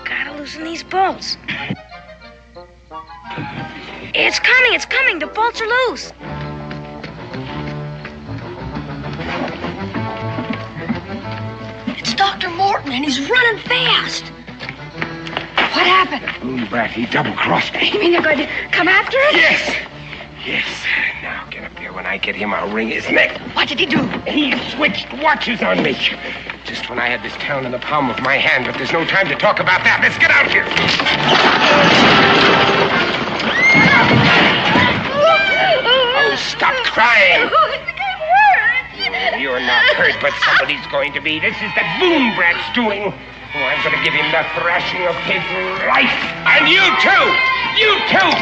Gotta loosen these bolts. It's coming. The bolts are loose. It's Dr. Morton, and he's running fast. What happened? Boone brat, he double-crossed me. You mean they're going to come after us? Yes. Now, get up there. When I get him, I'll wring his neck. What did he do? He switched watches on me. Just when I had this town in the palm of my hand, but there's no time to talk about that. Let's get out here. Oh, stop crying. You're not hurt, but somebody's going to be. This is the Boone brat's doing. Oh, I'm going to give him the thrashing of his life. And you too! You too!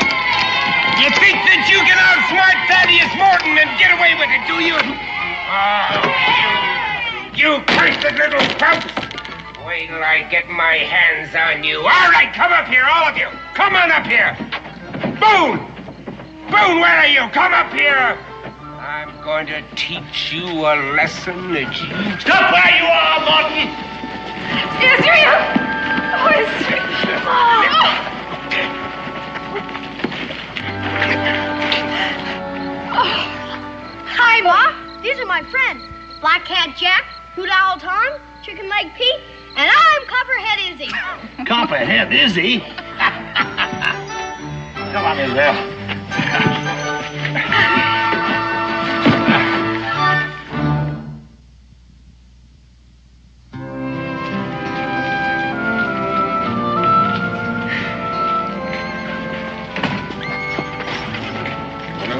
You think that you can outsmart Thaddeus Morton and get away with it, do you? Oh, you cursed little pumps! Wait till I get my hands on you. All right, come up here, all of you. Come on up here. Boone! Boone, where are you? Come up here. I'm going to teach you a lesson that you... Stop where you are, Morton! Israel! Oh, Israel! Hi, Ma. These are my friends. Black Cat Jack, Hoot Owl Tom, Chicken Leg Pete, and I'm Copperhead Izzy. Copperhead Izzy? Come on in there.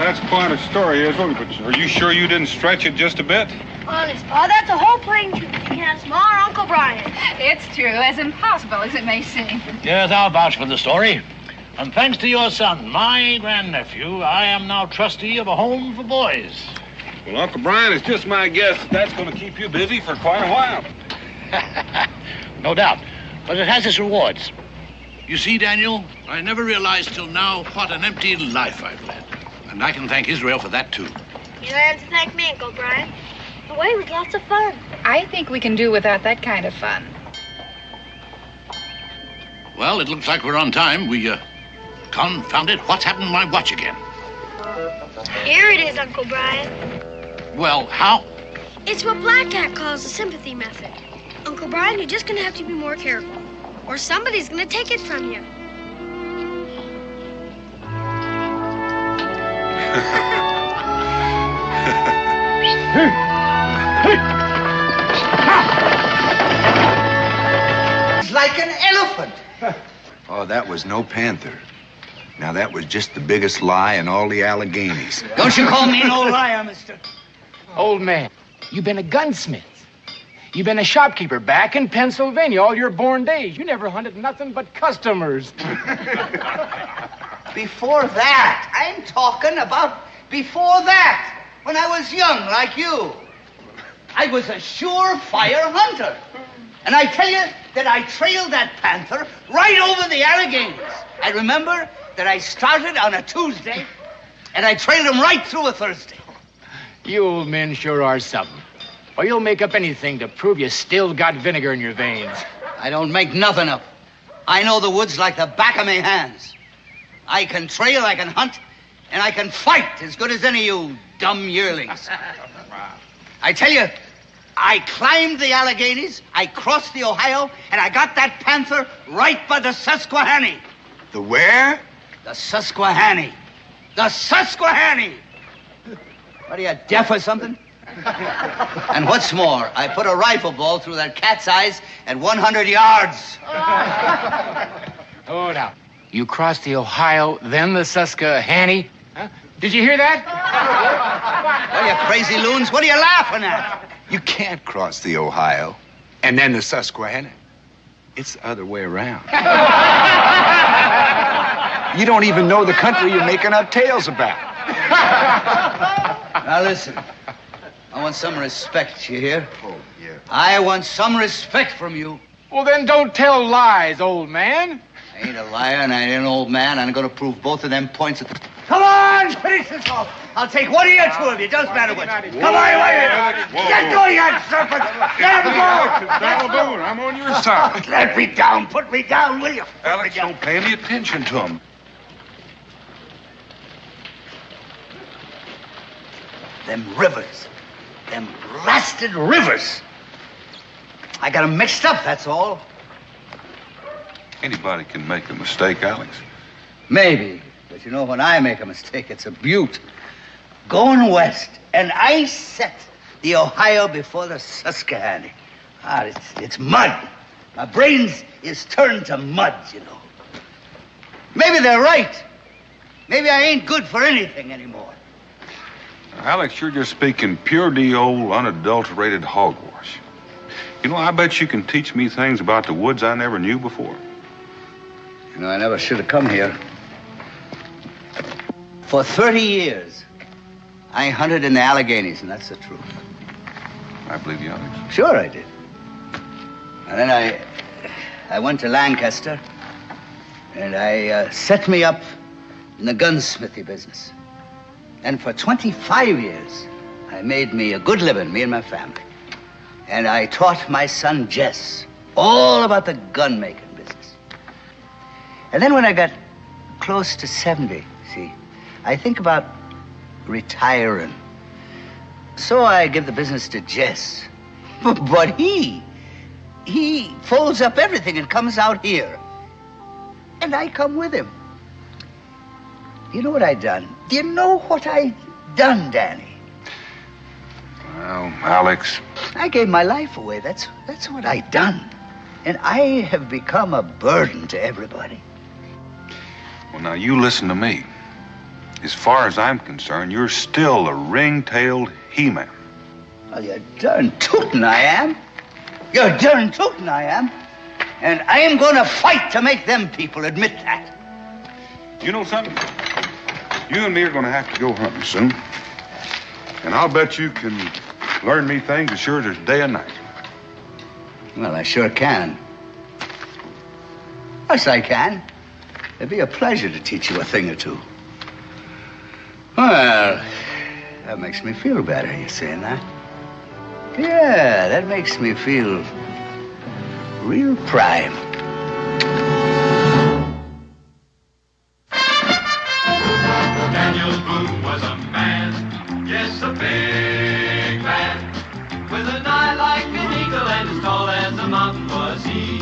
That's quite a story, Israel, but are you sure you didn't stretch it just a bit? Honest, Pa, that's a whole plain truth. You can ask Ma or Uncle Brian. It's true, as impossible as it may seem. Yes, I'll vouch for the story. And thanks to your son, my grandnephew, I am now trustee of a home for boys. Well, Uncle Brian, it's just my guess that that's going to keep you busy for quite a while. No doubt. But it has its rewards. You see, Daniel, I never realized till now what an empty life I've led. And I can thank Israel for that, too. You don't have to thank me, Uncle Brian. The way was lots of fun. I think we can do without that kind of fun. Well, it looks like we're on time. Confound it, what's happened to my watch again? Here it is, Uncle Brian. Well, how? It's what Black Cat calls the sympathy method. Uncle Brian, you're just gonna have to be more careful, or somebody's gonna take it from you. It's like an elephant. Oh, that was no panther. Now, that was just the biggest lie in all the Alleghenies. Don't you call me no liar, mister. Old man, you've been a gunsmith. You've been a shopkeeper back in Pennsylvania all your born days. You never hunted nothing but customers. Before that, I'm talking about before that, when I was young like you. I was a surefire hunter. And I tell you that I trailed that panther right over the Alleghenies. I remember that I started on a Tuesday, and I trailed him right through a Thursday. You old men sure are something. Or you'll make up anything to prove you still got vinegar in your veins. I don't make nothing up. I know the woods like the back of my hands. I can trail, I can hunt, and I can fight as good as any of you dumb yearlings. I tell you, I climbed the Alleghenies, I crossed the Ohio, and I got that panther right by the Susquehanna. The where? The Susquehanna. The Susquehanna! What are you, deaf or something? And what's more, I put a rifle ball through that cat's eyes at 100 yards. Oh, now. You crossed the Ohio, then the Susquehanna? Huh? Did you hear that? What are you, crazy loons? What are you laughing at? You can't cross the Ohio and then the Susquehanna. It's the other way around. You don't even know the country you're making up tales about. Now listen, I want some respect, you hear? Oh, yeah. I want some respect from you. Well, then don't tell lies, old man. I ain't a liar and I ain't an old man. I'm going to prove both of them points. Come on, finish this off. I'll take one of you, two of you. Doesn't matter which. Come on, get going, you serpent. Let him go. Daniel Boone, I'm on your side. Let me down. Put me down, will you? Alex, don't pay any attention to him. Them rivers. Them blasted rivers. I got them mixed up, that's all. Anybody can make a mistake, Alex. Maybe. But you know, when I make a mistake, it's a beaut. Going west, and I set the Ohio before the Susquehanna. It's mud. My brains is turned to mud, you know. Maybe they're right. Maybe I ain't good for anything anymore. Alex, you're just speaking pure D old, unadulterated hogwash. You know, I bet you can teach me things about the woods I never knew before. You know, I never should have come here. For 30 years, I hunted in the Alleghenies, and that's the truth. I believe you, Alex. Sure I did. And then I went to Lancaster, and I set me up in the gunsmithy business. And for 25 years, I made me a good living, me and my family. And I taught my son, Jess, all about the gun-making business. And then when I got close to 70, see, I think about retiring. So I give the business to Jess. But he folds up everything and comes out here. And I come with him. You know what I done? Do you know what I done, Danny? Well, Alex. I gave my life away. That's what I done. And I have become a burden to everybody. Well, now, you listen to me. As far as I'm concerned, you're still a ring-tailed he-man. Well, you're darn tootin' I am. You're darn tootin' I am. And I am going to fight to make them people admit that. You know something? You and me are going to have to go hunting soon. And I'll bet you can learn me things as sure as day and night. Well, I sure can. Yes, I can. It'd be a pleasure to teach you a thing or two. Well, that makes me feel better, you saying that? Yeah, that makes me feel real prime. Daniel Boone was a man, yes, a big man, with an eye like an eagle and as tall as a mountain was he.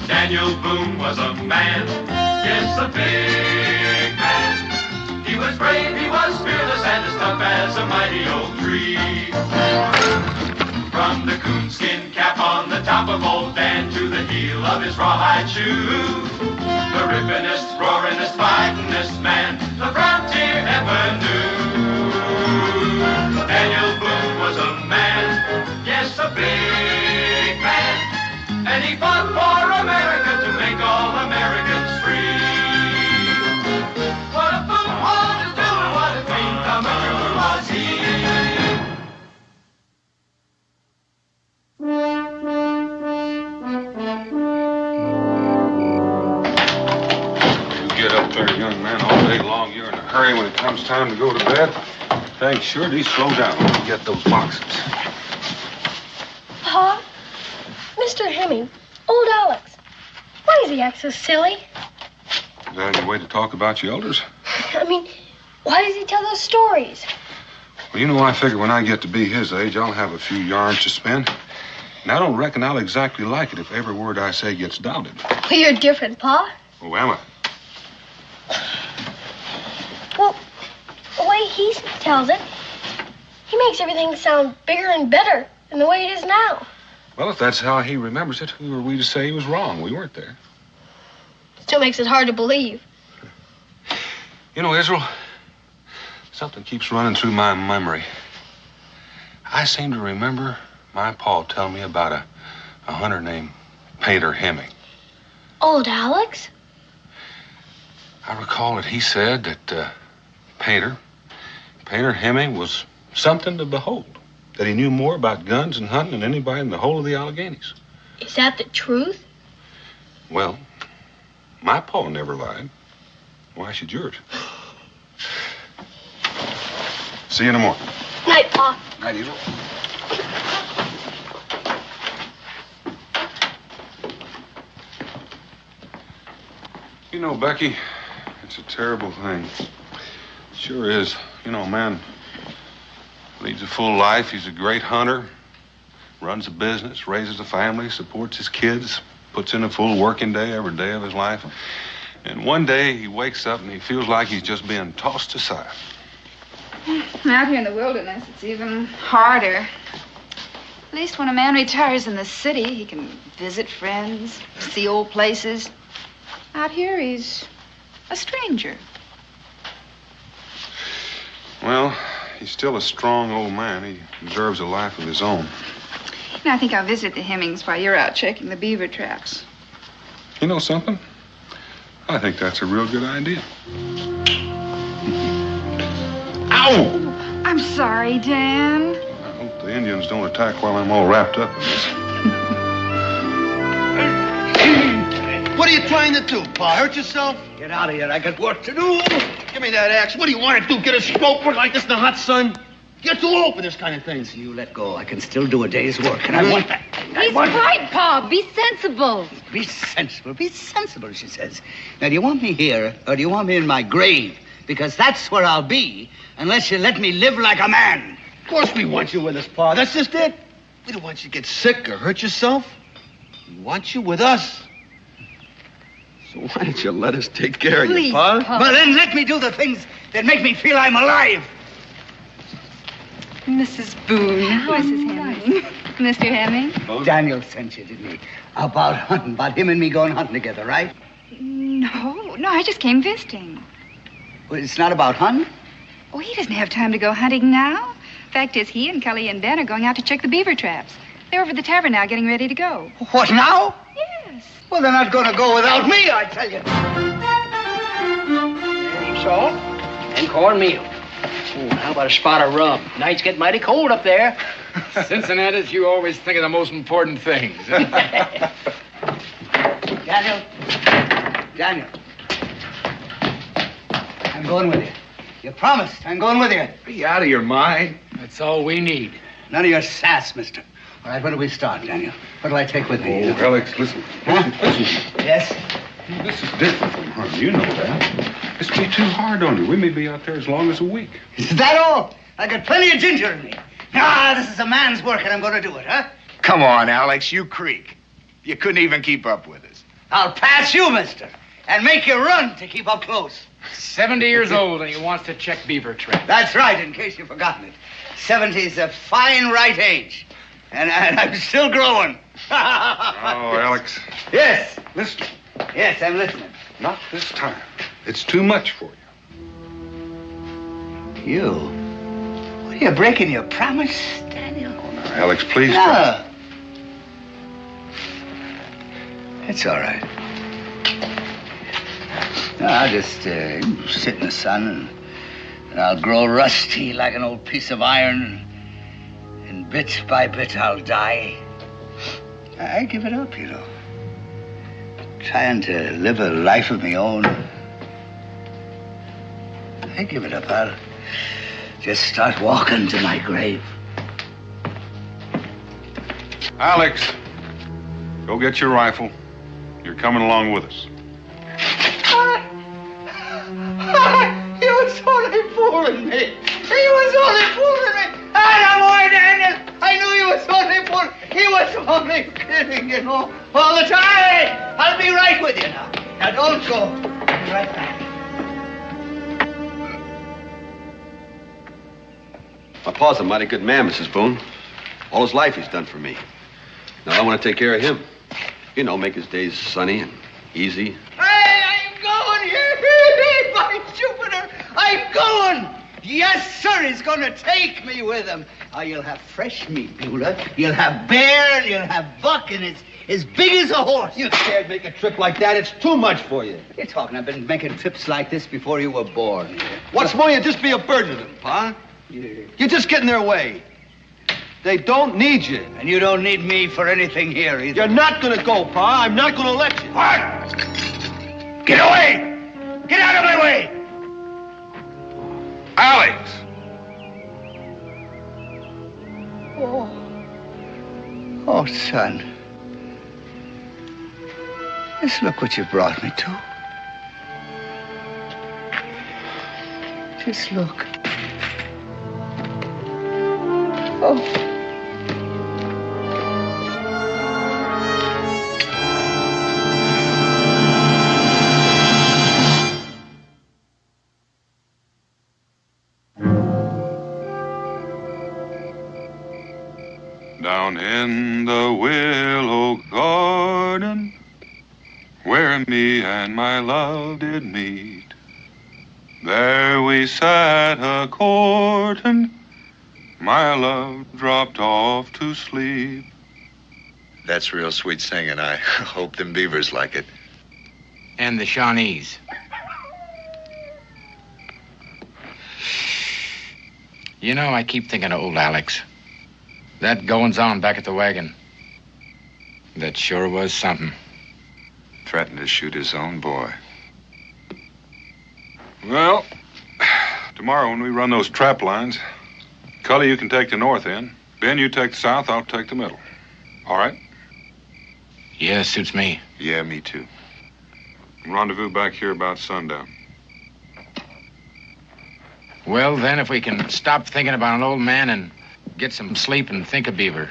Daniel Boone was a man, yes, a big man. He was brave, he was fearless, and as tough as a mighty oak tree. From the coonskin cap on the top of old Dan to the heel of his rawhide shoe, the rippinest, roaringest, fightingest man the frontier ever knew. Daniel Boone was a man, yes, a big man, and he fought for America to make all Americans free. What a Boone wanted to do and what a dream come true was he. Get up there, young man, all day long. You're in a hurry when it comes time to go to bed. Thanks, sure do slow down when you get those boxes. Pa? Mr. Hemming, old Alex. Why does he act so silly? Is that any way to talk about your elders? I mean, why does he tell those stories? Well, you know, I figure when I get to be his age, I'll have a few yarns to spin. And I don't reckon I'll exactly like it if every word I say gets doubted. Well, you're different, Pa. Oh, am I? Well, the way he tells it, he makes everything sound bigger and better than the way it is now. Well, if that's how he remembers it, who are we to say he was wrong? We weren't there. Still makes it hard to believe. You know, Israel, something keeps running through my memory. I seem to remember my pa telling me about a hunter named Painter Hemming. Old Alex? I recall that he said that Painter Hemming was something to behold. That he knew more about guns and hunting than anybody in the whole of the Alleghenies. Is that the truth? Well, my pa never lied. Why should yours? See you in the morning. Night, Pa. Night, Israel. You know, Becky, it's a terrible thing. It sure is. You know, man leads a full life. He's a great hunter, runs a business, raises a family, supports his kids, puts in a full working day every day of his life. And one day he wakes up and he feels like he's just being tossed aside. Out here in the wilderness, it's even harder. At least when a man retires in the city, he can visit friends, see old places. Out here, he's a stranger. Well, he's still a strong old man. He deserves a life of his own. And I think I'll visit the Hemmings while you're out checking the beaver traps. You know something? I think that's a real good idea. Ow! I'm sorry, Dan. I hope the Indians don't attack while I'm all wrapped up in this. What are you trying to do, Pa? Hurt yourself? Get out of here. I got work to do. Give me that axe. What do you want to do? Get a stroke work like this in the hot sun? You're too old for this kind of thing. You let go. I can still do a day's work, and I want that. He's right, Pa. Be sensible. Be sensible. Be sensible, she says. Now, do you want me here, or do you want me in my grave? Because that's where I'll be, unless you let me live like a man. Of course we want you with us, Pa. That's just it. We don't want you to get sick or hurt yourself. We want you with us. So why don't you let us take care of you, Pa? Well, then let me do the things that make me feel I'm alive. Mrs. Boone. Mrs. Hemming. Mr. Hemming? Daniel sent you, didn't he? About hunting, about him and me going hunting together, right? No, I just came visiting. Well, it's not about hunting? Oh, he doesn't have time to go hunting now. Fact is, he and Kelly and Ben are going out to check the beaver traps. They're over at the tavern now getting ready to go. What, now? Yes. Well, they're not going to go without me, I tell you. Salt and cornmeal. How about a spot of rum? Nights get mighty cold up there. Cincinnati's, you always think of the most important things. Daniel. I'm going with you. You promised. I'm going with you. Are you out of your mind? That's all we need. None of your sass, mister. All right, when do we start, Daniel? What do I take with me? Oh, Alex, listen. Huh? Listen. Yes? This is different from hunting. You know that. This will be too hard on you. We may be out there as long as a week. Is that all? I got plenty of ginger in me. Ah, this is a man's work, and I'm going to do it, huh? Come on, Alex, you creak. You couldn't even keep up with us. I'll pass you, mister, and make you run to keep up close. 70 years old and he wants to check beaver traps. That's right, in case you've forgotten it. 70's a fine right age, and I'm still growing. Oh, Alex. Yes. Listen. Yes, I'm listening. Not this time. It's too much for you. You? What, are you breaking your promise, Daniel? Oh, now, Alex, please. No. It's all right. No, I'll just sit in the sun and I'll grow rusty like an old piece of iron, and bit by bit I'll die. I give it up, you know. Trying to live a life of my own. I give it up. I'll just start walking to my grave. Alex, go get your rifle. You're coming along with us. He was only fooling me. He was only fooling me. Ah, no more, Daniel. I knew he was only fooling. He was only kidding, you know, all the time. I'll be right with you now. Now, don't go. I'll be right back. My pa's a mighty good man, Mrs. Boone. All his life he's done for me. Now I want to take care of him. You know, make his days sunny and easy. Hey, I'm going here. By Jupiter, I'm going. Yes, sir, he's going to take me with him. Oh, you'll have fresh meat, Beulah. You'll have bear, and you'll have buck, and it's as big as a horse. You can't make a trip like that. It's too much for you. You're talking. I've been making trips like this before you were born. What's more, you just be a burden to them, Pa. You're just getting their way. They don't need you. And you don't need me for anything here either. You're not going to go, Pa. I'm not going to let you. What? Get away! Get out of my way! Alex! Oh, son. Just look what you brought me to. Just look. Oh. Down in the willow garden, where me and my love did meet, there we sat a-courtin', my love dropped off to sleep. That's real sweet singing. I hope them beavers like it. And the Shawnees. You know, I keep thinking of old Alex. That goings-on back at the wagon. That sure was something. Threatened to shoot his own boy. Well, tomorrow when we run those trap lines, Cully, you can take the north end. Ben, you take the south, I'll take the middle. All right? Yeah, suits me. Yeah, me too. Rendezvous back here about sundown. Well, then, if we can stop thinking about an old man and get some sleep and think of Beaver.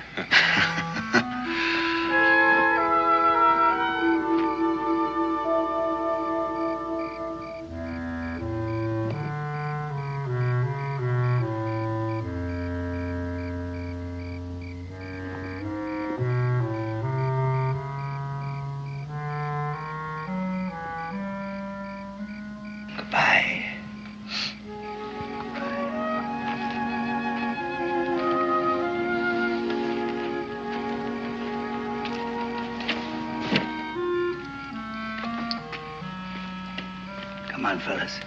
Come on, fellas.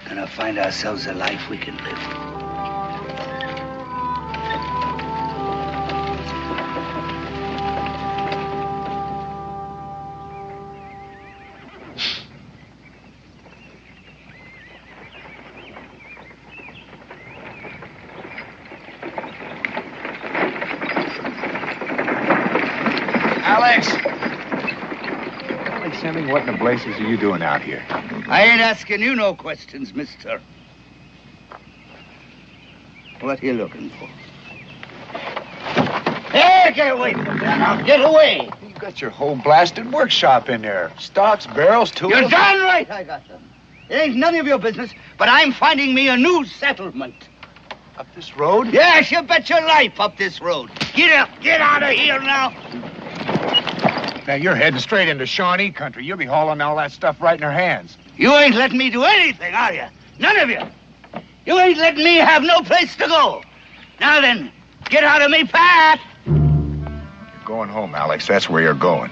Gonna find ourselves a life we can live. Alex! Sammy, what in the blazes are you doing out here? I ain't asking you no questions, mister. What are you looking for? Hey, get away from there now. Get away. You got your whole blasted workshop in there. Stocks, barrels, tools. You're darn right I got them. It ain't none of your business, but I'm finding me a new settlement. Up this road? Yes, you bet your life up this road. Get up. Get out of here now. Now, you're heading straight into Shawnee country. You'll be hauling all that stuff right in her hands. You ain't letting me do anything, are you? None of you. You ain't letting me have no place to go. Now then, get out of me path. You're going home, Alex. That's where you're going.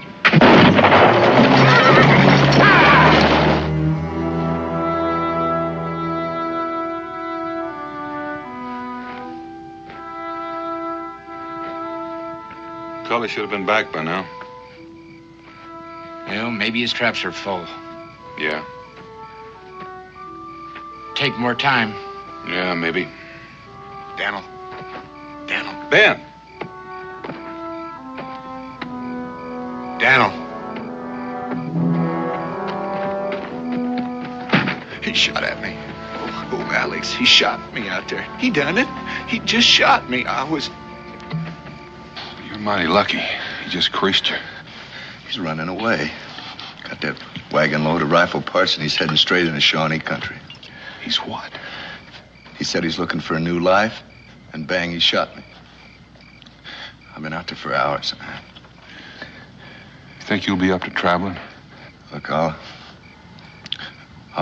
Cully should have been back by now. Well, maybe his traps are full. Yeah. Take more time. Yeah, maybe. Daniel. Ben! Daniel. He shot at me. Oh, Alex, he shot me out there. He done it. He just shot me. You're mighty lucky. He just creased you. He's running away. Got that wagon load of rifle parts and he's heading straight into Shawnee country. He's what? He said he's looking for a new life, and bang, he shot me. I've been out there for hours. You think you'll be up to traveling? Look, I'll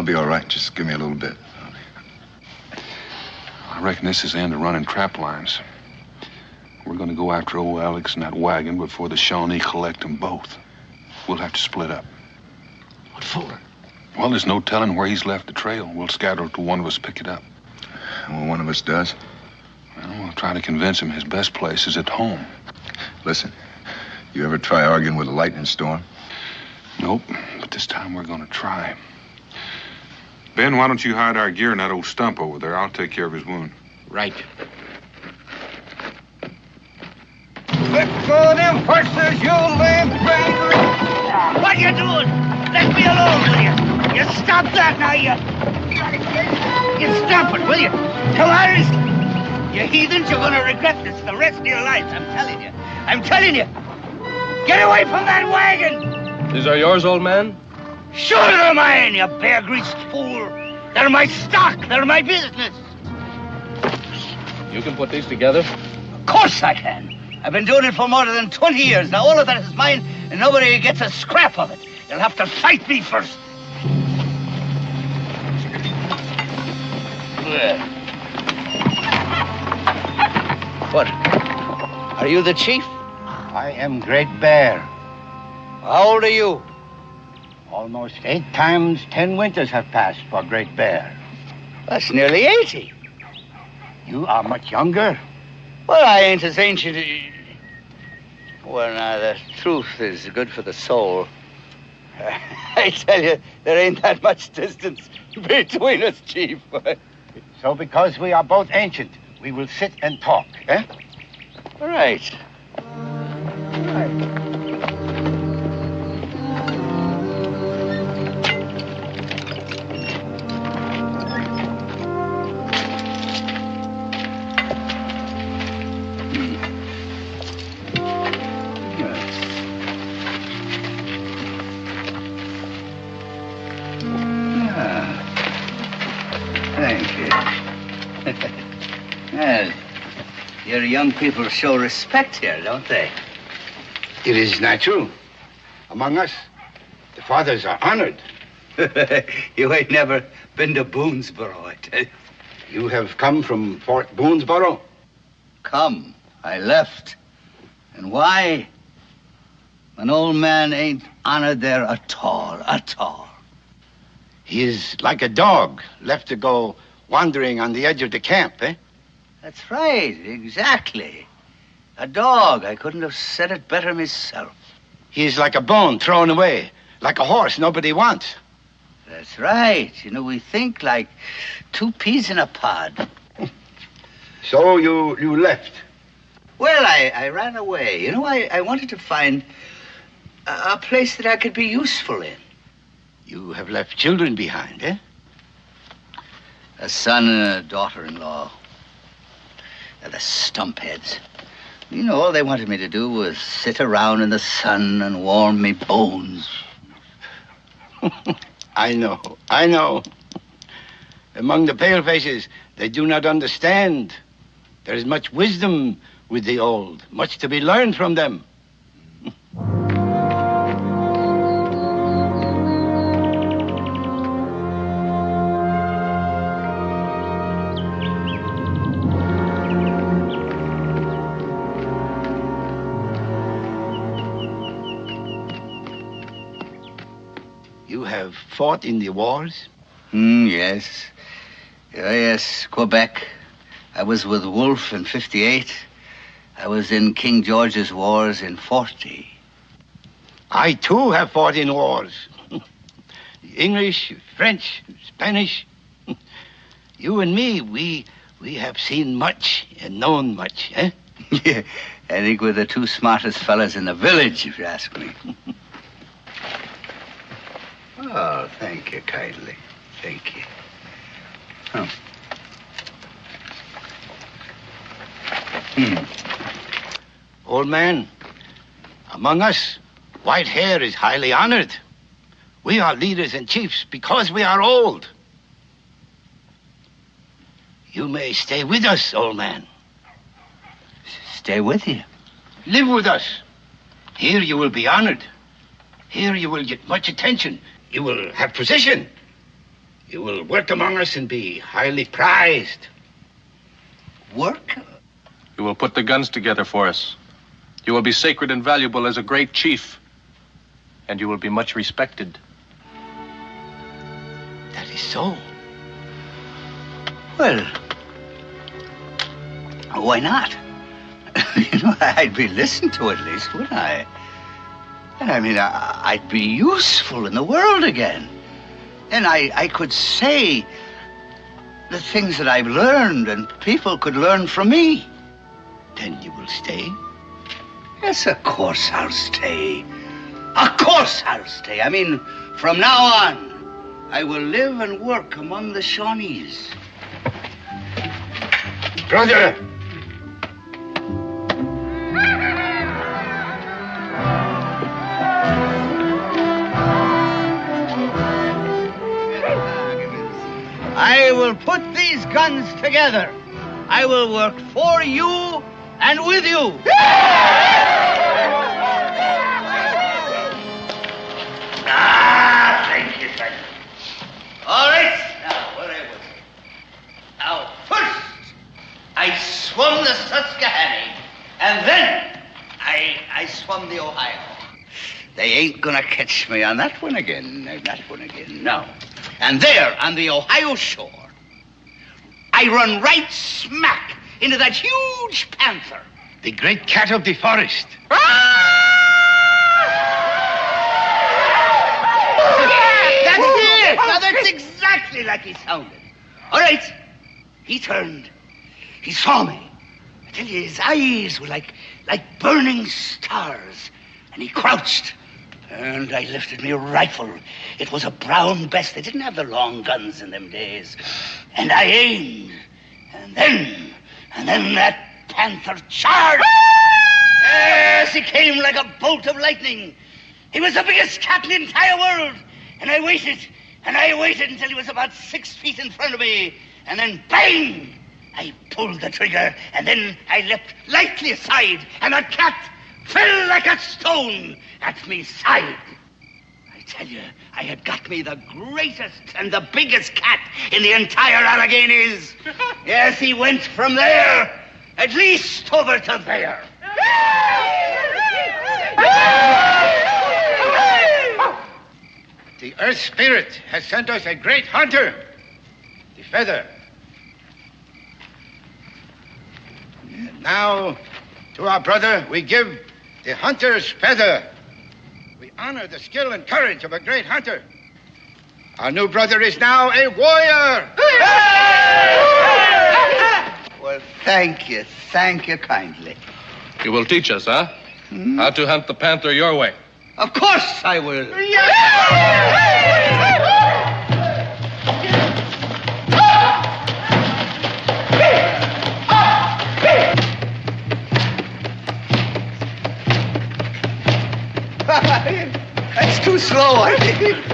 be all right. Just give me a little bit. I reckon this is the end of running trap lines. We're gonna go after old Alex and that wagon before the Shawnee collect them both. We'll have to split up. What for? Well, there's no telling where he's left the trail. We'll scatter till one of us pick it up. And when one of us does? Well, we'll try to convince him his best place is at home. Listen, you ever try arguing with a lightning storm? Nope, but this time we're gonna try. Ben, why don't you hide our gear in that old stump over there? I'll take care of his wound. Right. Let go of them horses, you lame bastard! What you doing? Let me alone, will you? You stop that now, you stop it, will you? Come on, you heathens, you're gonna regret this the rest of your lives, I'm telling you. I'm telling you. Get away from that wagon! These are yours, old man? Sure they're mine, you bear-greased fool. They're my stock, they're my business. You can put these together? Of course I can. I've been doing it for more than 20 years. Now all of that is mine, and nobody gets a scrap of it. You'll have to fight me first. What? Are you the chief? I am Great Bear. How old are you? Almost 8 times 10 winters have passed for Great Bear. That's nearly 80. You are much younger. Well, I ain't as ancient as... Well, now, the truth is good for the soul. I tell you, there ain't that much distance between us, Chief. So because we are both ancient, we will sit and talk, eh? All right. Well, your young people show respect here, don't they? It is natural. Among us, the fathers are honored. You ain't never been to Boonesboro, I tell you. You have come from Fort Boonesboro? Come. I left. And why? An old man ain't honored there at all, at all. He is like a dog left to go wandering on the edge of the camp, eh? That's right, exactly. A dog. I couldn't have said it better myself. He is like a bone thrown away, like a horse nobody wants. That's right. You know, we think like 2 peas in a pod. So you left? Well, I ran away. You know, I wanted to find a place that I could be useful in. You have left children behind, eh? A son and a daughter-in-law. They're the stumpheads. You know, all they wanted me to do was sit around in the sun and warm me bones. I know. Among the palefaces, they do not understand. There is much wisdom with the old, much to be learned from them. You have fought in the wars? Yes. Yes, Quebec. I was with Wolfe in 58. I was in King George's wars in 40. I, too, have fought in wars. English, French, Spanish. You and me, we have seen much and known much, eh? Yeah, I think we're the 2 smartest fellas in the village, if you ask me. Oh, thank you kindly. Thank you. Oh. Old man, among us, white hair is highly honored. We are leaders and chiefs because we are old. You may stay with us, old man. Stay with you? Live with us. Here you will be honored. Here you will get much attention. You will have position. You will work among us and be highly prized. Work? You will put the guns together for us. You will be sacred and valuable as a great chief. And you will be much respected. That is so. Well, why not? You know, I'd be listened to at least, wouldn't I? And I mean, I'd be useful in the world again. And I could say the things that I've learned and people could learn from me. Then you will stay? Yes, of course I'll stay. Of course I'll stay. I mean, from now on, I will live and work among the Shawnees. Brother! I will put these guns together. I will work for you and with you. Thank you, sir. All right. Now, where I was. Now, first, I swum the Susquehanna, and then I swum the Ohio. They ain't gonna catch me on that one again. No. And there, on the Ohio shore, I run right smack into that huge panther. The great cat of the forest. Yeah, that's it. Now, that's exactly like he sounded. All right. He turned. He saw me. I tell you, his eyes were like burning stars. And he crouched. And I lifted me rifle. It was a brown best. They didn't have the long guns in them days. And I aimed. And then that panther charged. Yes, he came like a bolt of lightning. He was the biggest cat in the entire world. And I waited until he was about 6 feet in front of me. And then, bang! I pulled the trigger, and then I leapt lightly aside, and the cat fell like a stone at me side. I tell you, I had got me the greatest and the biggest cat in the entire Alleghenies. Yes, he went from there, at least over to there. The Earth Spirit has sent us a great hunter, the feather. And now, to our brother, we give the hunter's feather. We honor the skill and courage of a great hunter. Our new brother is now a warrior. Well, thank you kindly. You will teach us, huh? How to hunt the panther your way. Of course I will. That's too slow, I think.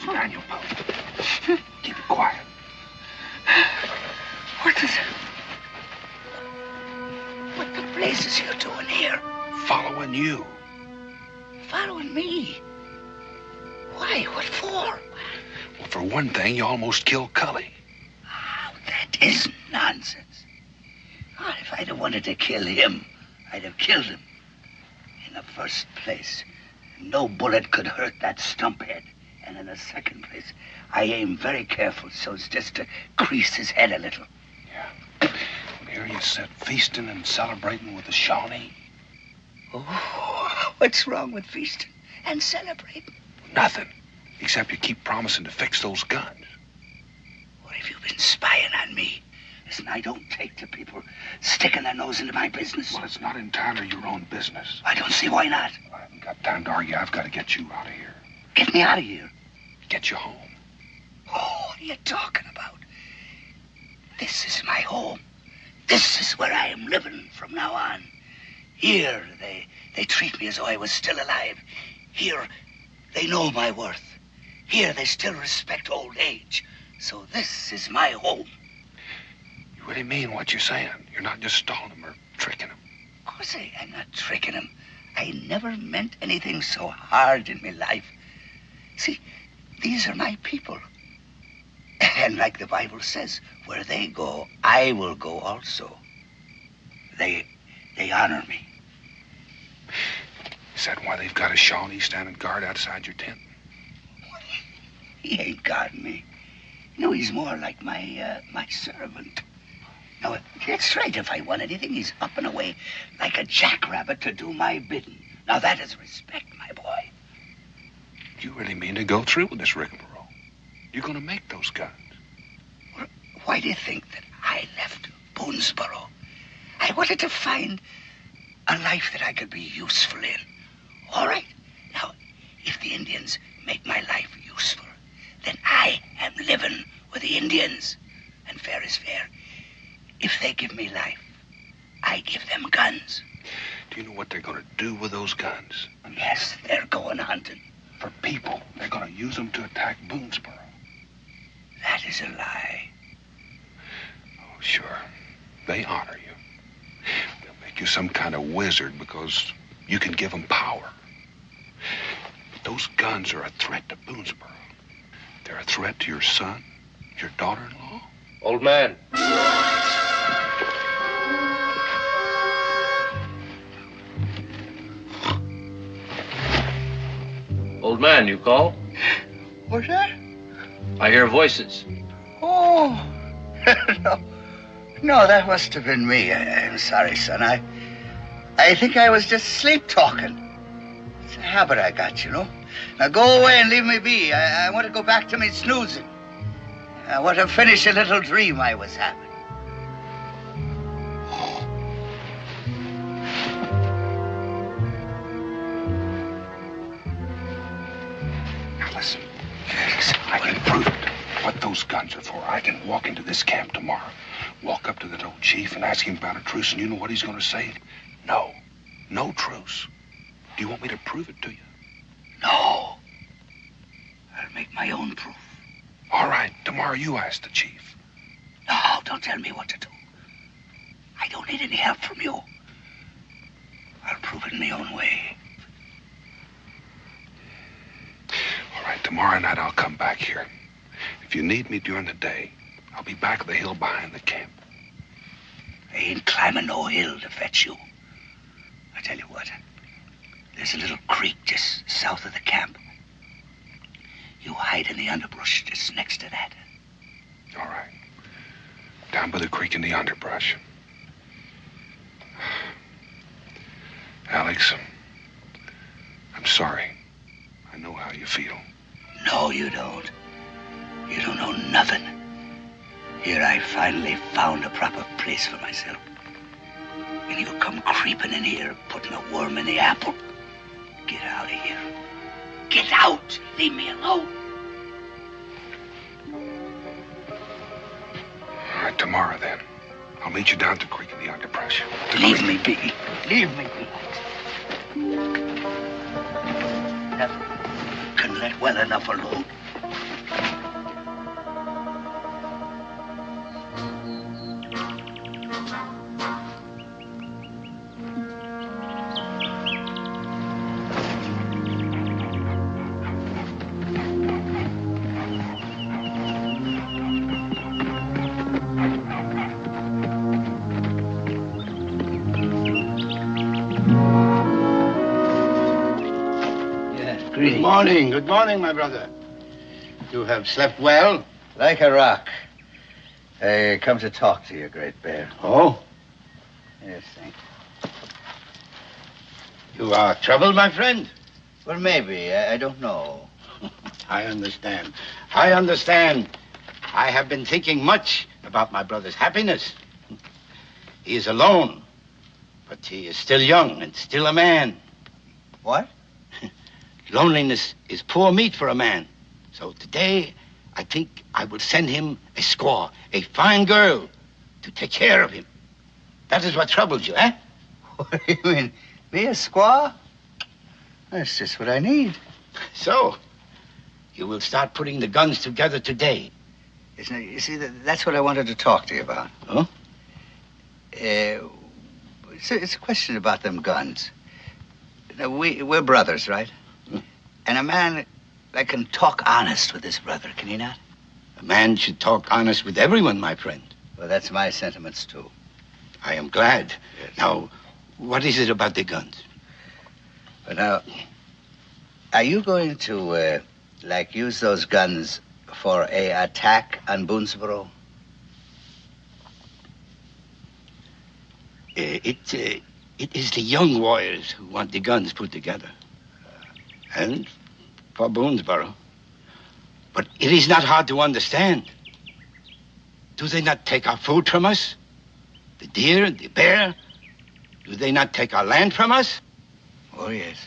Daniel Boone, keep it quiet. What the blazes you doing here? Following you. Following me? Why? What for? Well, for one thing, you almost killed Cully. Oh, that is nonsense. Oh, if I'd have wanted to kill him, I'd have killed him. In the first place, no bullet could hurt that stump head. And in the second place, I aim very careful so as just to crease his head a little. Yeah. And here you sit feasting and celebrating with the Shawnee. Oh, what's wrong with feasting and celebrating? Nothing. Except you keep promising to fix those guns. What have you been spying on me? Listen, I don't take to people sticking their nose into my business. Well, it's not entirely your own business. I don't see why not. I haven't got time to argue. I've got to get you out of here. Get me out of here. Get you home. Oh, what are you talking about? This is my home. This is where I am living from now on. Here, they treat me as though I was still alive. Here, they know my worth. Here, they still respect old age. So this is my home. You really mean what you're saying? You're not just stalling him or tricking him? Of course I'm not tricking him. I never meant anything so hard in my life. See, these are my people. And like the Bible says, where they go, I will go also. They honor me. Is that why they've got a Shawnee standing guard outside your tent? He ain't guarding me. No, he's more like my servant. Now, that's right. If I want anything, he's up and away like a jackrabbit to do my bidding. Now, that is respect, my boy. You really mean to go through with this rigmarole? You're going to make those guns? Well, why do you think that I left Boonesboro? I wanted to find a life that I could be useful in. All right. Now, if the Indians make my life useful, then I am living with the Indians. And fair is fair. If they give me life, I give them guns. Do you know what they're going to do with those guns? Yes, they're going hunting. For people. They're going to use them to attack Boonesboro. That is a lie. Oh, sure. They honor you. They'll make you some kind of wizard because you can give them power. But those guns are a threat to Boonesboro. They're a threat to your son, your daughter-in-law. Old man. Old man, you call? What's that? I hear voices. Oh, no, that must have been me. I'm sorry, son. I think I was just sleep talking. It's a habit I got, you know. Now go away and leave me be. I want to go back to me snoozing. I want to finish a little dream I was having. Now listen, I can prove it. What those guns are for. I can walk into this camp tomorrow, walk up to that old chief and ask him about a truce, and you know what he's going to say? No. No truce. Do you want me to prove it to you? No. I'll make my own proof. All right. Tomorrow you ask the chief. No, don't tell me what to do. I don't need any help from you. I'll prove it in my own way. All right. Tomorrow night I'll come back here. If you need me during the day, I'll be back at the hill behind the camp. I ain't climbing no hill to fetch you. I tell you what, there's a little creek just south of the camp. You hide in the underbrush just next to that. All right. Down by the creek in the underbrush. Alex, I'm sorry. I know how you feel. No, you don't. You don't know nothing. Here I finally found a proper place for myself. And you come creeping in here, putting a worm in the apple. Get out of here. Get out! Leave me alone. All right, tomorrow then. I'll meet you down at the creek in the underbrush. Leave me be. Leave me be. Never can let well enough alone. Good morning, my brother. You have slept well? Like a rock. I come to talk to you, Great Bear. Oh? Yes, thank you. You are troubled, my friend? Well, maybe. I don't know. I understand. I understand. I have been thinking much about my brother's happiness. He is alone, but he is still young and still a man. What? Loneliness is poor meat for a man. So today, I think I will send him a squaw, a fine girl, to take care of him. That is what troubles you, eh? What do you mean? Me a squaw? That's just what I need. So, you will start putting the guns together today. Isn't it? You see, that's what I wanted to talk to you about. Huh? It's a question about them guns. Now, we're brothers, right? And a man that can talk honest with his brother, can he not? A man should talk honest with everyone, my friend. Well, that's my sentiments, too. I am glad. Yes. Now, what is it about the guns? Well, now, are you going to, use those guns for a attack on Boonesboro? It is the young warriors who want the guns put together. And for Boonesboro. But it is not hard to understand. Do they not take our food from us? The deer and the bear? Do they not take our land from us? Oh, yes.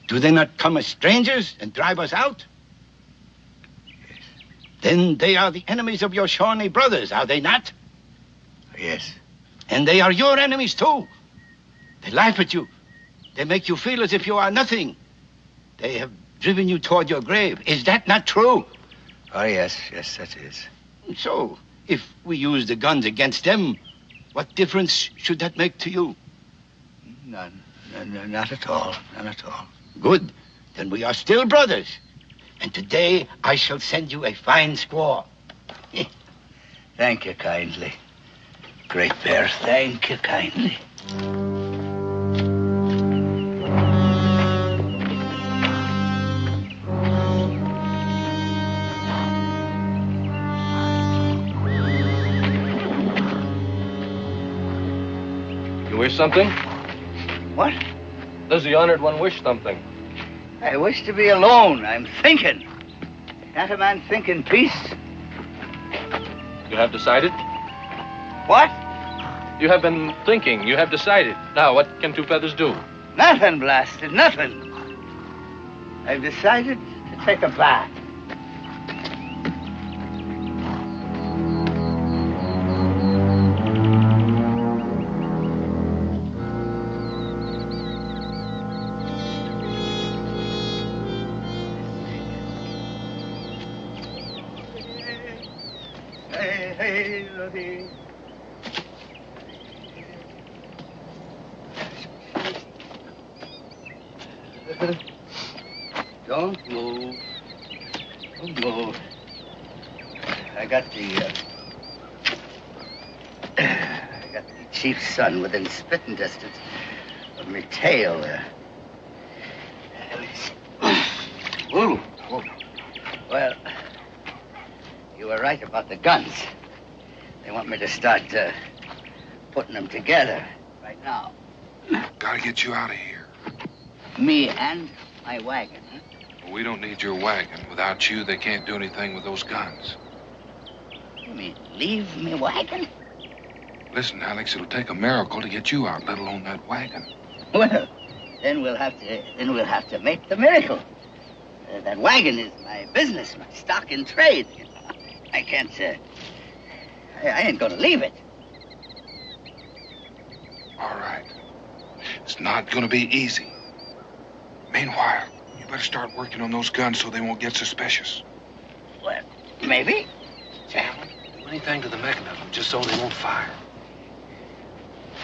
Do they not come as strangers and drive us out? Yes. Then they are the enemies of your Shawnee brothers, are they not? Yes. And they are your enemies, too. They laugh at you They make you feel as if you are nothing. They have driven you toward your grave. Is that not true? Oh, yes, that is. So, if we use the guns against them, what difference should that make to you? None. Not at all. None at all. Good. Then we are still brothers. And today I shall send you a fine squaw. Thank you kindly. Great Bear, thank you kindly. You wish something? What? Does the honored one wish something? I wish to be alone. I'm thinking. Can't a man think in peace? You have decided? What? You have been thinking. You have decided. Now, what can two feathers do? Nothing, blasted, nothing. I've decided to take a bath. Don't move. Don't move. I got the chief's son within spitting distance of me tail there. Ooh. Well, you were right about the guns. They want me to start putting them together right now. Gotta get you out of here. Me and my wagon, huh? Well, we don't need your wagon. Without you, they can't do anything with those guns. You mean leave me wagon? Listen, Alex, it'll take a miracle to get you out, let alone that wagon. Well, then we'll have to make the miracle. That wagon is my business, my stock in trade. You know? I can't. I ain't gonna leave it. All right. It's not gonna be easy. Meanwhile, you better start working on those guns so they won't get suspicious. Well, maybe. Sam, do anything to the mechanism just so they won't fire.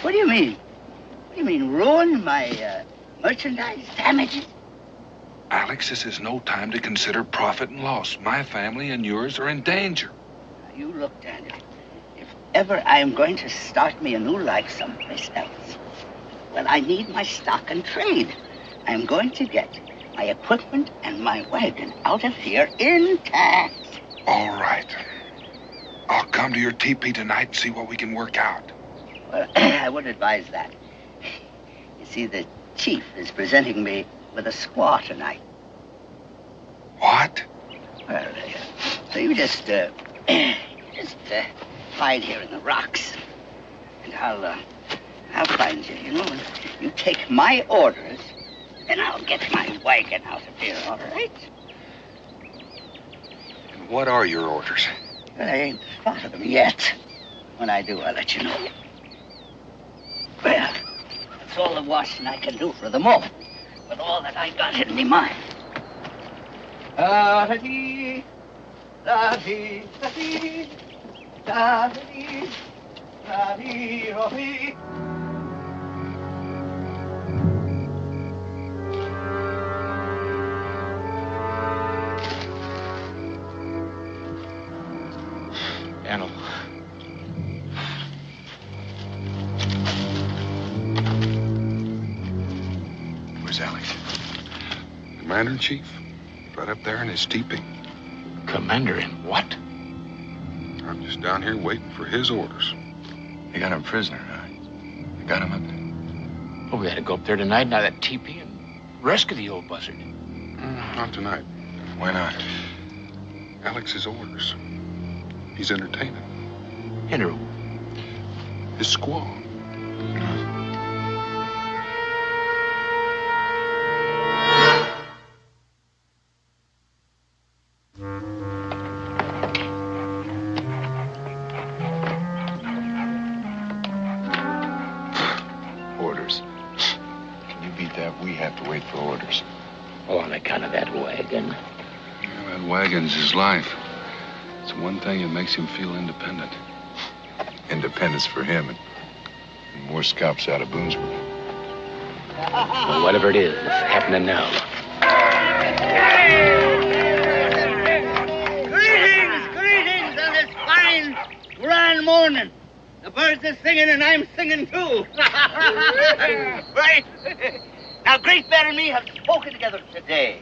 What do you mean? What do you mean, ruin my merchandise, damage it? Alex, this is no time to consider profit and loss. My family and yours are in danger. Now, you look, Daniel. If ever I am going to start me a new life someplace else, well, I need my stock and trade. I'm going to get my equipment and my wagon out of here intact. All right. I'll come to your teepee tonight and see what we can work out. Well, I would advise that. You see, the chief is presenting me with a squaw tonight. What? Well, so you just hide here in the rocks, and I'll find you, you know, and you take my orders, and I'll get my wagon out of here, all right? And what are your orders? Well, I ain't thought of them yet. When I do, I'll let you know. Well, that's all the washing I can do for the moment, with all that I got in me mind. Da-da-dee, da-dee, da-dee, da-dee, da-dee, da-dee. Daniel. Where's Alex? Commander-in-Chief. Right up there in his teepee. Commander in what? I'm just down here waiting for his orders. They got him prisoner, huh? They got him up there? Oh, we had to go up there tonight, now that teepee, and rescue the old buzzard. Not tonight. Why not? Alex's orders. He's entertaining. Enter. His squaw. Orders. Can you beat that? we have to wait for orders. On account of that wagon. Yeah, that wagon's his life. It's one thing that makes him feel independent. Independence for him and more scalps out of Boonesboro. Well, whatever it is, it's happening now. Greetings on this fine, grand morning. The birds are singing and I'm singing too. Right? Now, Great Bear and me have spoken together today,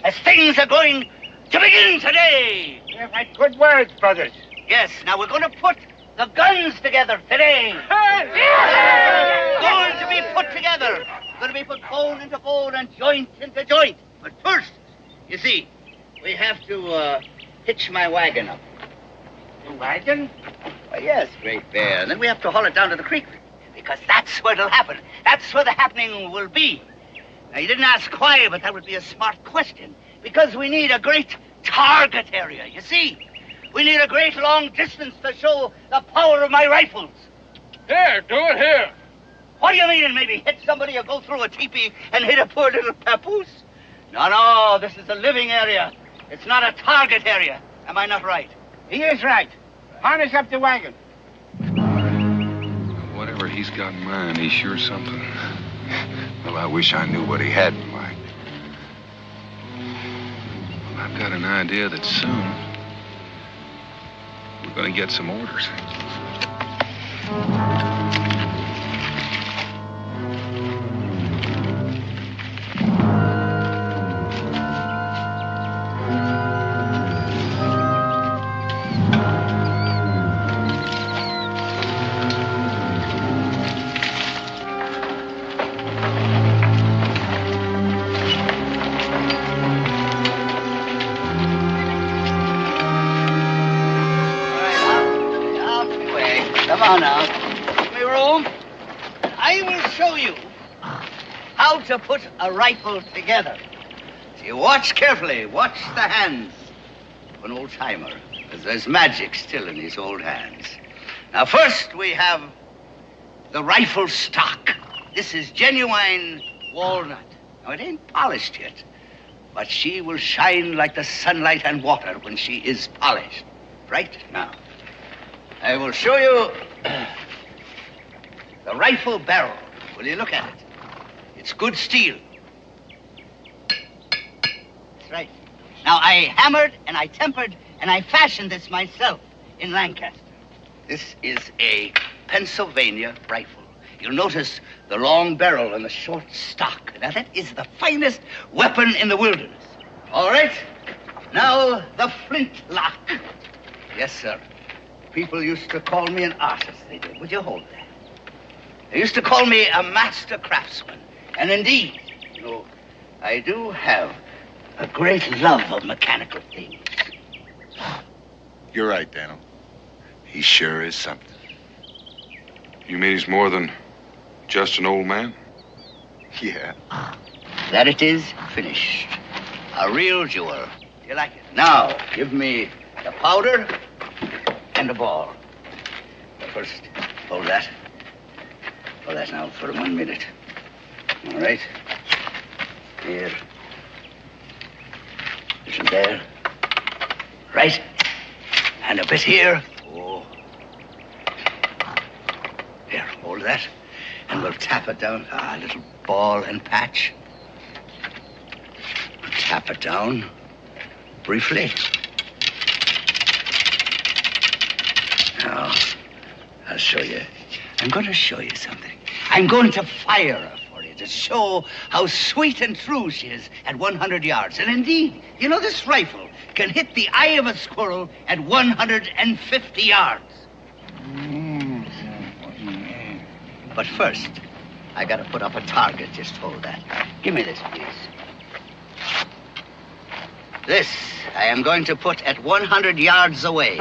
as things are going to begin today. You've had good words, brothers. Yes, now we're going to put the guns together today. Going to be put together. Going to be put bone into bone and joint into joint. But first, you see, we have to hitch my wagon up. The wagon? Why, yes, Great Bear. And then we have to haul it down to the creek, because that's where it'll happen. That's where the happening will be. Now, you didn't ask why, but that would be a smart question. Because we need a great target area, you see. We need a great long distance to show the power of my rifles. Here, do it here. What do you mean, maybe hit somebody or go through a teepee and hit a poor little papoose? No, this is a living area. It's not a target area. Am I not right? He is right. Harness up the wagon. Whatever he's got in mind, he's sure something. Well, I wish I knew what he had in mind. Well, I've got an idea that soon we're going to get some orders. Come on now. Give me room. I will show you how to put a rifle together. See, watch carefully. Watch the hands of an old-timer, because there's magic still in these old hands. Now, first we have the rifle stock. This is genuine walnut. Now, it ain't polished yet, but she will shine like the sunlight and water when she is polished. Right now, I will show you the rifle barrel. Will you look at it? It's good steel. That's right. Now, I hammered and I tempered and I fashioned this myself in Lancaster. This is a Pennsylvania rifle. You'll notice the long barrel and the short stock. Now, that is the finest weapon in the wilderness. All right. Now, the flintlock. Yes, sir. People used to call me an artist, they did. Would you hold that? They used to call me a master craftsman. And indeed, you know, I do have a great love of mechanical things. You're right, Daniel. He sure is something. You mean he's more than just an old man? Yeah. That it is finished. A real jewel. You like it? Now, give me the powder and the ball. But first, hold that. Hold that now for 1 minute. All right. Here. Listen there. Right. And a bit here. Oh. Here, hold that. And we'll tap it down. A little ball and patch. Tap it down briefly. Now, I'll show you. I'm going to show you something. I'm going to fire her for you to show how sweet and true she is at 100 yards. And indeed, you know, this rifle can hit the eye of a squirrel at 150 yards. But first, I got to put up a target. Just hold that. Give me this, please. This I am going to put at 100 yards away.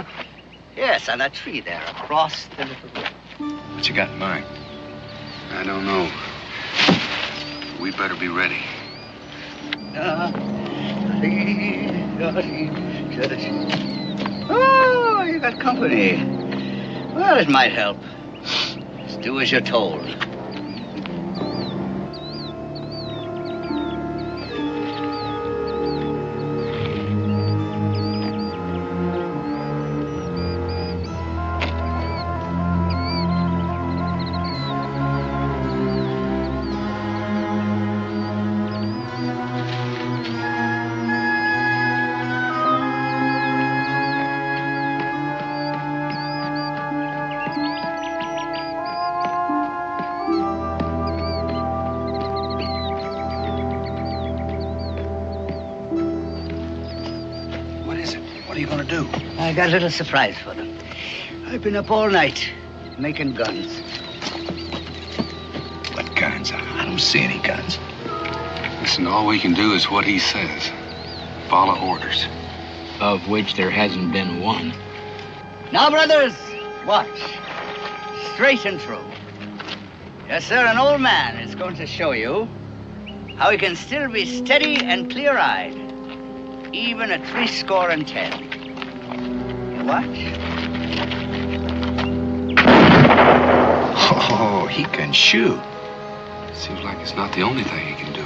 Yes, on that tree there, across the little river. What you got in mind? I don't know. We better be ready. Oh, you got company. Well, it might help. Just do as you're told. to do? I got a little surprise for them. I've been up all night making guns. What guns? I don't see any guns. Listen, all we can do is what he says. Follow orders. Of which there hasn't been one. Now, brothers, watch. Straight and true. Yes, sir, an old man is going to show you how he can still be steady and clear-eyed, even at 70. You watch. Oh, he can shoot. Seems like it's not the only thing he can do.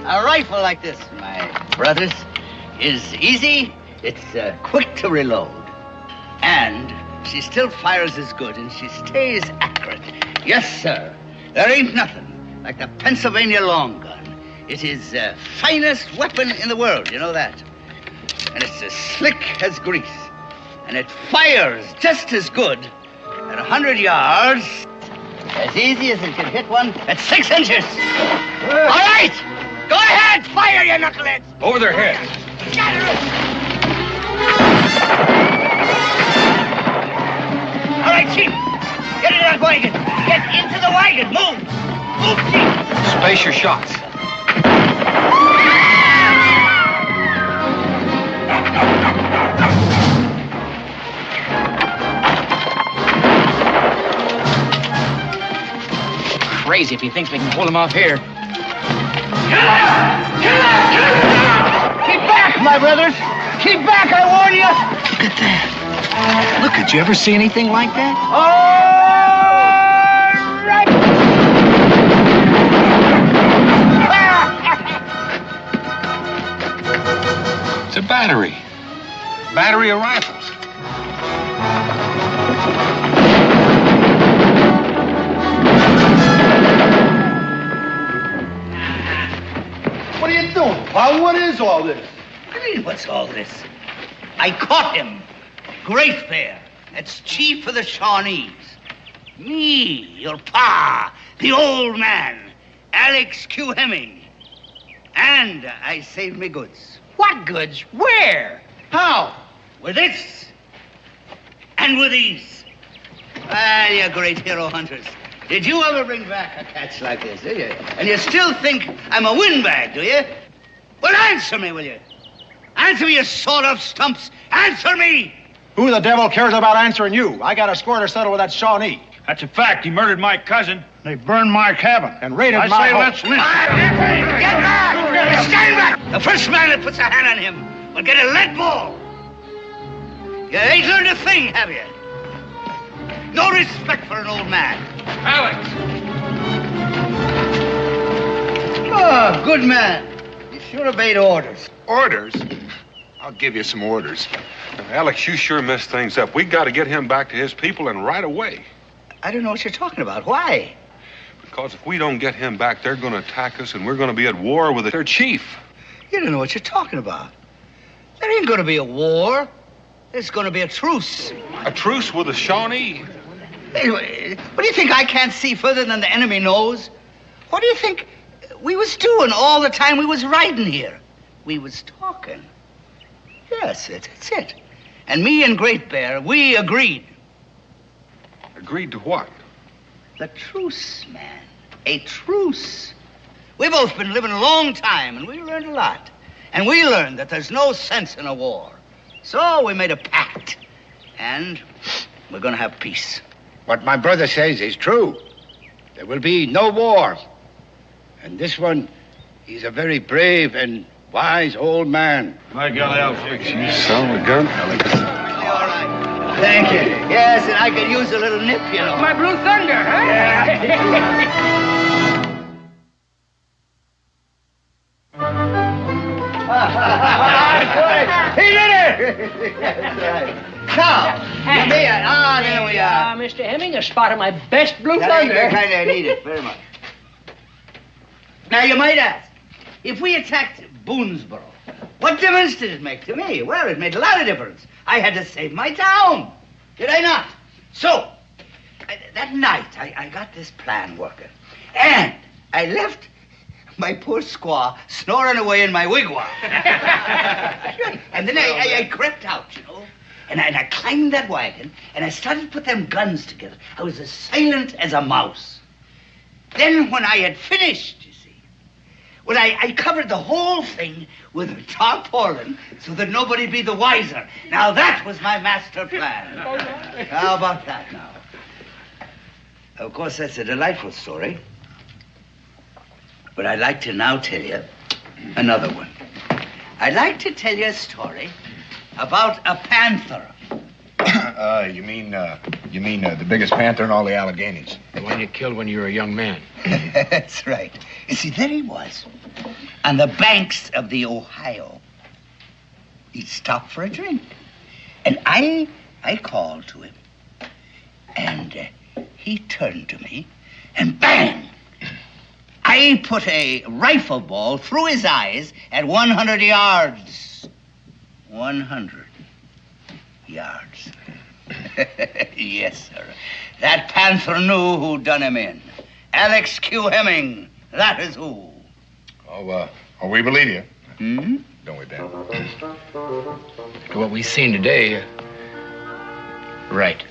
A rifle like this, my brothers, is easy, it's quick to reload. And she still fires as good, and she stays accurate. Yes, sir. There ain't nothing like the Pennsylvania long gun. It is the finest weapon in the world, you know that. And it's as slick as grease. And it fires just as good at 100 yards, as easy as it can hit one at 6 inches. All right! Go ahead! Fire, you knuckleheads! Over their heads. All right, Chief. Get in that wagon. Get into the wagon. Move. Move, Chief. Space your shots. Crazy if he thinks we can pull him off here. Keep back, my brothers. Keep back, I warn you. Look at that. Look, did you ever see anything like that? All right. It's a battery. Battery of rifles. What are you doing, Pa? What is all this? What do you mean, what's all this? I caught him. Great Bear. That's chief of the Shawnees. Me, your pa, the old man, Alex Q. Hemming. And I saved me goods. What goods? Where? How? With this. And with these. Well, you great hero hunters. Did you ever bring back a catch like this, did you? And you still think I'm a windbag, do you? Well, answer me, will you? Answer me, you sawed-off stumps. Answer me! Who the devil cares about answering you? I got a score to settle with that Shawnee. That's a fact. He murdered my cousin. They burned my cabin and raided I my say home. let's lynch. Get back! Stand back! The first man that puts a hand on him will get a lead ball. You ain't learned a thing, have you? No respect for an old man. Alex! Oh, good man. You sure obeyed orders. Orders? I'll give you some orders. Alex, you sure messed things up. We got to get him back to his people and right away. I don't know what you're talking about. Why? Because if we don't get him back, they're going to attack us and we're going to be at war with their chief. You don't know what you're talking about. There ain't going to be a war. There's going to be a truce. A truce with the Shawnee? Anyway, what do you think I can't see further than the enemy knows? What do you think we was doing all the time we was riding here? We was talking. Yes, that's it. And me and Great Bear, we agreed. Agreed to what? The truce, man. A truce. We both been living a long time, and we learned a lot. And we learned that there's no sense in a war. So we made a pact. And we're gonna have peace. What my brother says is true. There will be no war. And this one, he's a very brave and wise old man. My God, I'll fix you. Son of a gun, Alex. All right. Thank you. Yes, and I could use a little nip, you know. My Blue Thunder, huh? He did it! That's right. Now, there we are. Mr. Hemming, a spot of my best Blue That Thunder. ain't the kind I need it very much. Now, you might ask, if we attacked Boonesboro, what difference did it make to me? Well, it made a lot of difference. I had to save my town. Did I not? So, that night, I got this plan working. And I left my poor squaw snoring away in my wigwam. And then I crept out, you know, and I climbed that wagon, and I started to put them guns together. I was as silent as a mouse. Then when I had finished, you see, well, I covered the whole thing with a tarpaulin so that nobody'd be the wiser. Now that was my master plan. How about that now? Of course, that's a delightful story. But I'd like to now tell you another one. I'd like to tell you a story about a panther. You mean the biggest panther in all the Alleghenies? The one you killed when you were a young man. That's right. You see, there he was, on the banks of the Ohio. He'd stopped for a drink. And I called to him. And he turned to me, and bang! I put a rifle ball through his eyes at 100 yards. 100 yards. Yes, sir. That panther knew who done him in. Alex Q. Hemming. That is who. Oh, we believe you. Hmm? Don't we, Dan? What we've seen today, right.